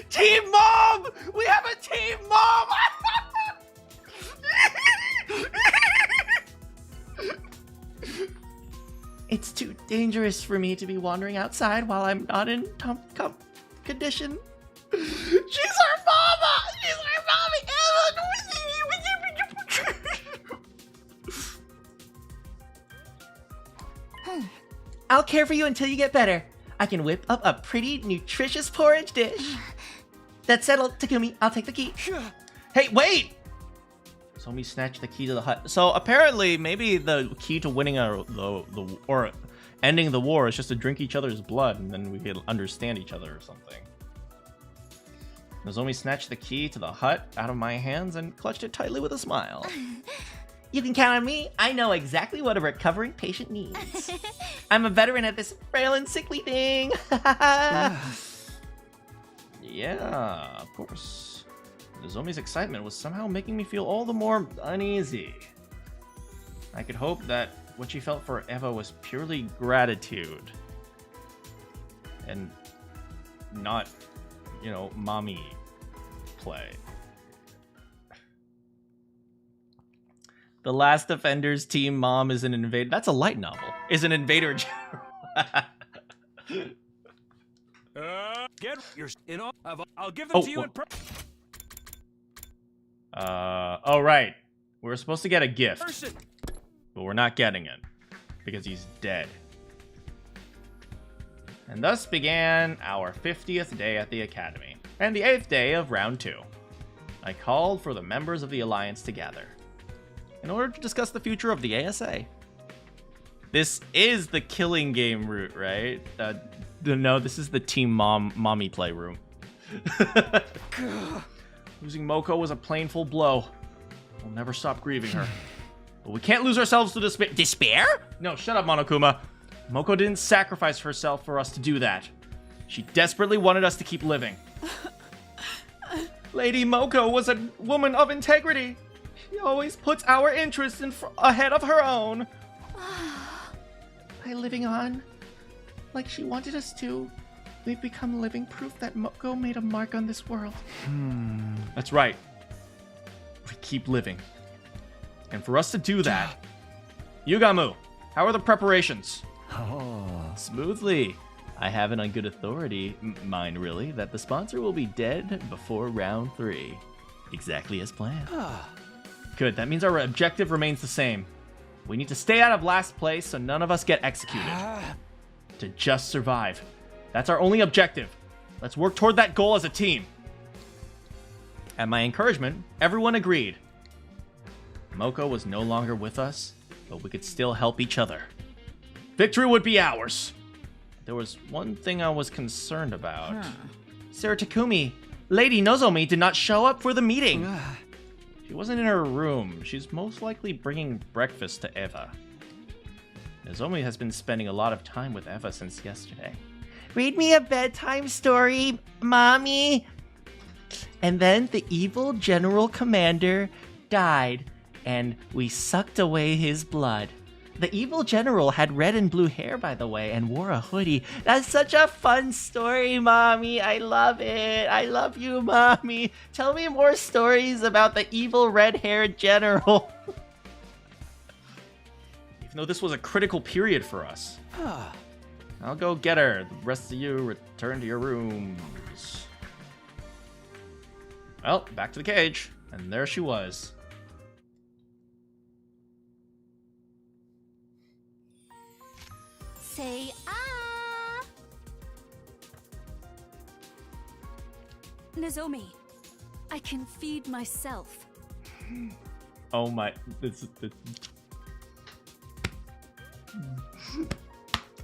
Speaker 1: Team Mom! We have a Team Mom!
Speaker 6: It's too dangerous for me to be wandering outside while I'm not in condition.
Speaker 1: She's our mama! She's our mommy!
Speaker 6: I'll care for you until you get better. I can whip up a pretty, nutritious porridge dish. That's settled, Takumi. I'll take the key.
Speaker 1: Hey, wait! Nozomi snatched the key to the hut. So apparently, maybe the key to winning or ending the war is just to drink each other's blood, and then we could understand each other or something. Nozomi snatched the key to the hut out of my hands and clutched it tightly with a smile.
Speaker 6: You can count on me. I know exactly what a recovering patient needs. I'm a veteran at this frail and sickly thing.
Speaker 1: Yeah, of course. Nozomi's excitement was somehow making me feel all the more uneasy. I could hope that what she felt for Eva was purely gratitude. And not, you know, mommy play. The Last Defenders Team Mom is an invader. That's a light novel. Is an invader.
Speaker 2: Get your in. I'll give them to you in.
Speaker 1: Oh right. We're supposed to get a gift, but we're not getting it because he's dead. And thus began our 50th day at the Academy, and the 8th day of round 2. I called for the members of the Alliance to gather in order to discuss the future of the ASA. This is the killing game route, right? No, this is the Team Mommy play room. Losing Moko was a painful blow. We'll never stop grieving her. But we can't lose ourselves to despair. Despair? No, shut up, Monokuma. Moko didn't sacrifice herself for us to do that. She desperately wanted us to keep living. Lady Moko was a woman of integrity. She always puts our interests ahead of her own.
Speaker 6: By living on, like she wanted us to, we've become living proof that Moko made a mark on this world.
Speaker 1: That's right. We keep living. And for us to do that, Yugamu, how are the preparations? Smoothly. I have it on good authority, mine really, that the sponsor will be dead before round 3. Exactly as planned. Good, that means our objective remains the same. We need to stay out of last place so none of us get executed. To just survive. That's our only objective. Let's work toward that goal as a team. At my encouragement, everyone agreed. Moko was no longer with us, but we could still help each other. Victory would be ours. There was one thing I was concerned about.
Speaker 6: Sir Takumi, Lady Nozomi did not show up for the meeting.
Speaker 1: She wasn't in her room. She's most likely bringing breakfast to Eva. Nozomi has been spending a lot of time with Eva since yesterday.
Speaker 6: Read me a bedtime story, Mommy. And then the evil General Commander died, and we sucked away his blood. The evil general had red and blue hair, by the way, and wore a hoodie. That's such a fun story, Mommy. I love it. I love you, Mommy. Tell me more stories about the evil red-haired general.
Speaker 1: If Even though this was a critical period for us. I'll go get her. The rest of you return to your rooms. Well, back to the cage. And there she was.
Speaker 4: Say ah! Nozomi, I can feed myself.
Speaker 1: Oh my... This...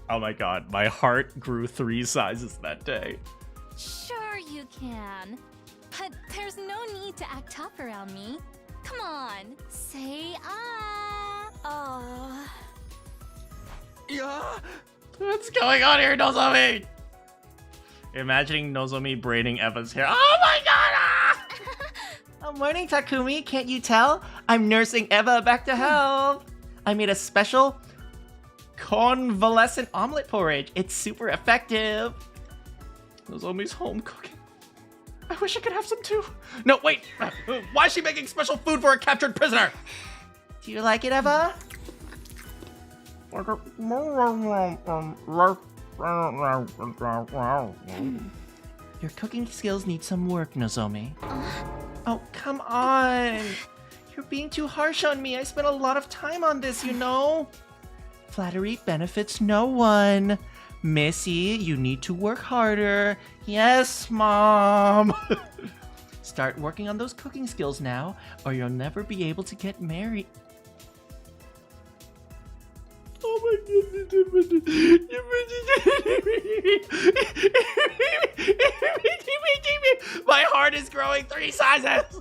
Speaker 1: Oh my god, my heart grew 3 sizes that day.
Speaker 4: Sure you can. But there's no need to act tough around me. Come on, say ah. Oh.
Speaker 1: Yeah. What's going on here, Nozomi? Imagining Nozomi braiding Eva's hair. Oh my god! Ah!
Speaker 6: Oh, morning, Takumi. Can't you tell? I'm nursing Eva back to health. I made a special convalescent omelet porridge. It's super effective.
Speaker 1: Nozomi's home cooking. I wish I could have some too. No, wait. Why is she making special food for a captured prisoner?
Speaker 6: Do you like it, Eva? Your cooking skills need some work, Nozomi. Oh, come on. You're being too harsh on me. I spent a lot of time on this, you know? Flattery benefits no one. Missy, you need to work harder. Yes, Mom. Start working on those cooking skills now, or you'll never be able to get married. Oh my goodness.
Speaker 1: My heart is growing 3 sizes.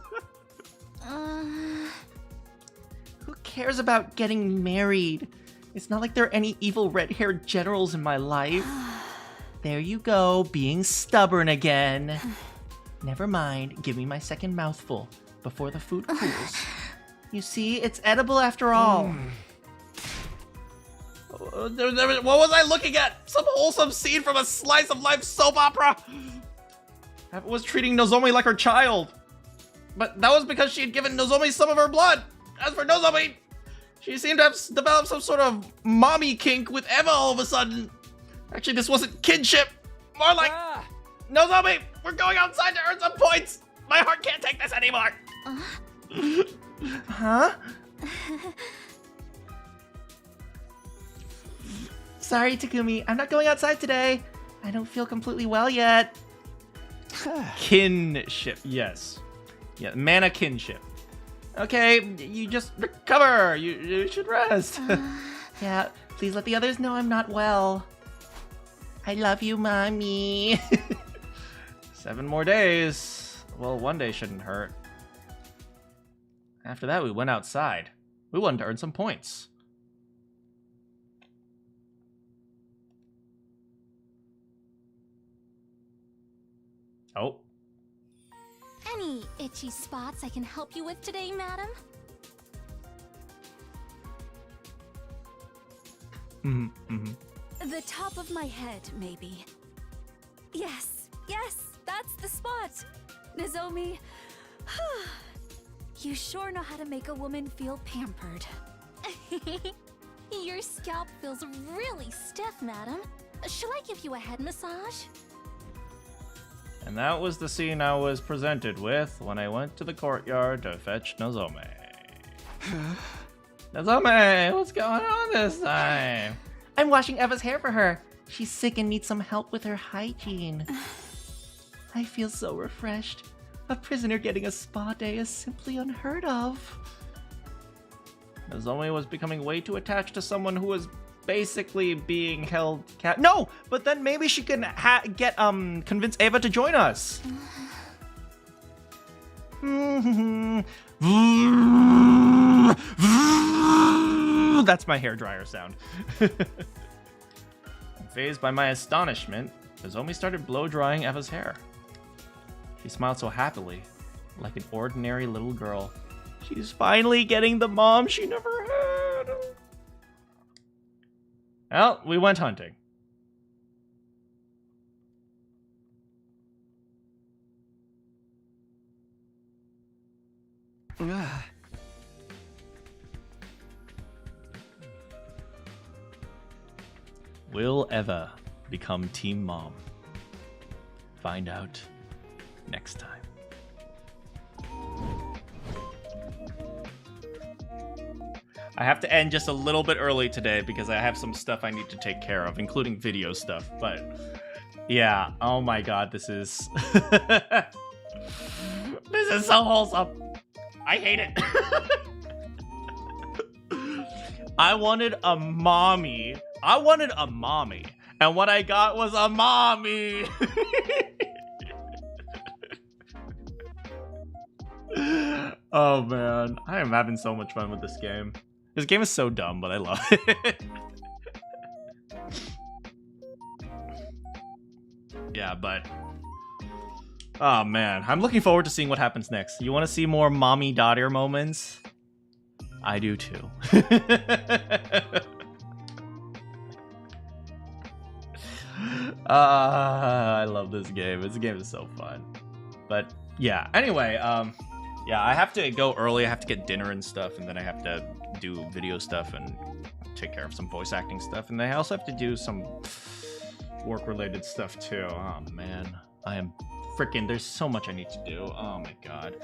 Speaker 6: Who cares about getting married? It's not like there are any evil red-haired generals in my life. There you go, being stubborn again. Never mind, give me my second mouthful before the food cools. You see, it's edible after all.
Speaker 1: What was I looking at? Some wholesome scene from a slice of life soap opera. I was treating Nozomi like her child. But that was because she had given Nozomi some of her blood. As for Nozomi, she seemed to have developed some sort of mommy kink with Eva all of a sudden. Actually, this wasn't kinship. More like, Nozomi, we're going outside to earn some points. My heart can't take this anymore.
Speaker 6: Huh? Sorry, Takumi. I'm not going outside today. I don't feel completely well yet.
Speaker 1: Kinship, yes. Yeah, Manakynship. Okay, you just recover. You should rest.
Speaker 6: Yeah, please let the others know I'm not well. I love you, Mommy.
Speaker 1: 7 more days. Well, 1 day shouldn't hurt. After that, we went outside. We wanted to earn some points. Oh.
Speaker 4: Any itchy spots I can help you with today, madam? The top of my head, maybe. Yes, that's the spot. Nozomi, you sure know how to make a woman feel pampered. Your scalp feels really stiff, madam. Shall I give you a head massage?
Speaker 1: And that was the scene I was presented with when I went to the courtyard to fetch Nozomi. Nozomi, what's going on this time?
Speaker 6: I'm washing Eva's hair for her. She's sick and needs some help with her hygiene. I feel so refreshed. A prisoner getting a spa day is simply unheard of.
Speaker 1: Nozomi was becoming way too attached to someone who was basically being held No, but then maybe she can convince Eva to join us. That's my hairdryer sound. Fazed by my astonishment, Nozomi started blow drying Eva's hair. She smiled so happily, like an ordinary little girl. She's finally getting the mom she never had. Well, we went hunting. will Eva become Team Mom? Find out next time. I have to end just a little bit early today because I have some stuff I need to take care of, including video stuff. But yeah, oh my god, this is this is so wholesome. I hate it. I wanted a mommy. And what I got was a mommy. Oh man, I am having so much fun with this game. This game is so dumb, but I love it. Yeah, but oh man, I'm looking forward to seeing what happens next. You want to see more mommy-daughter moments? I do too. I love this game. This game is so fun. But yeah, anyway, yeah, I have to go early. I have to get dinner and stuff, and then I have to do video stuff and take care of some voice acting stuff, and I also have to do some work-related stuff too. Oh man, I am freaking, there's so much I need to do. Oh my god.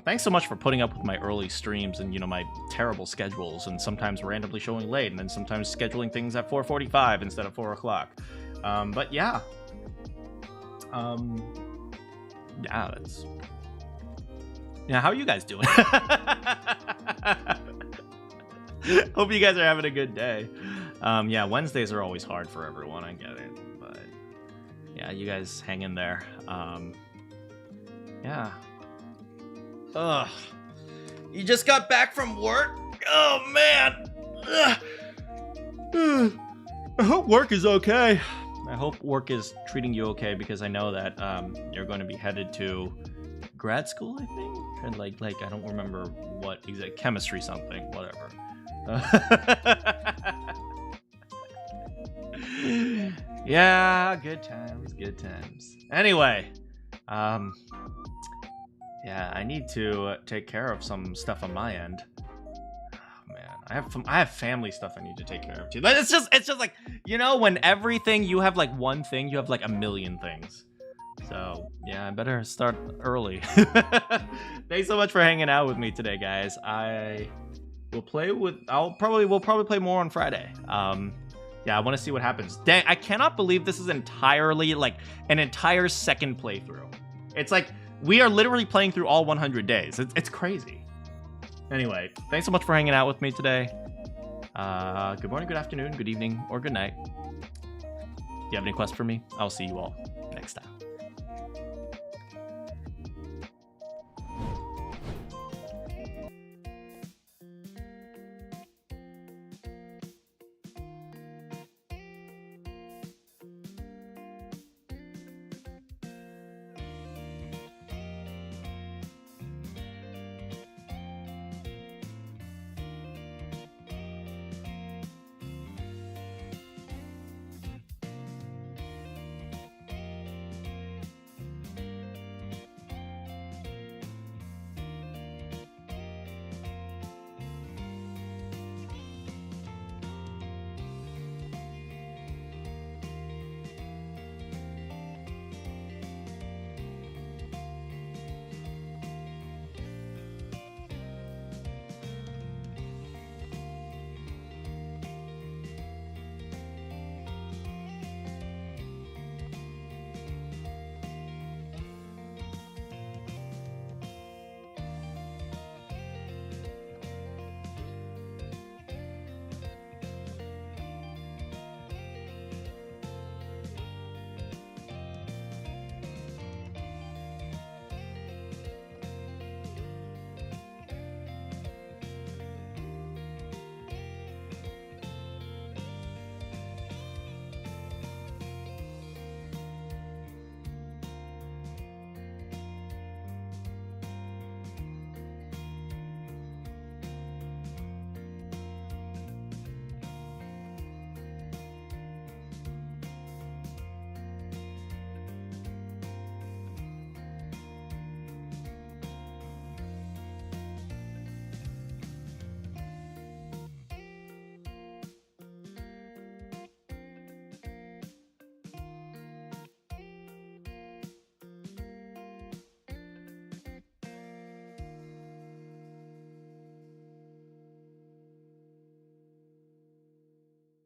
Speaker 1: Thanks so much for putting up with my early streams and, you know, my terrible schedules, and sometimes randomly showing late, and then sometimes scheduling things at 4:45 instead of 4 o'clock. But yeah. Yeah, that's... Yeah, how are you guys doing? Hope you guys are having a good day. Yeah, Wednesdays are always hard for everyone, I get it. But yeah, you guys hang in there. Yeah. Ugh. You just got back from work? Oh, man. Ugh. I hope work is okay. I hope work is treating you okay, because I know that you're going to be headed to grad school, I think? And like I don't remember what exact, chemistry something, whatever. Yeah, good times. Anyway, yeah, I need to take care of some stuff on my end. Oh, man, I have family stuff I need to take care of too. It's just like, you know, when everything, you have like one thing, you have like a million things. So yeah, I better start early. Thanks so much for hanging out with me today, guys. We'll probably play more on Friday. Yeah, I want to see what happens. Dang, I cannot believe this is entirely like an entire second playthrough. It's like we are literally playing through all 100 days. It's crazy. Anyway, thanks so much for hanging out with me today. Good morning, good afternoon, good evening, or good night. If you have any quests for me, I'll see you all next time.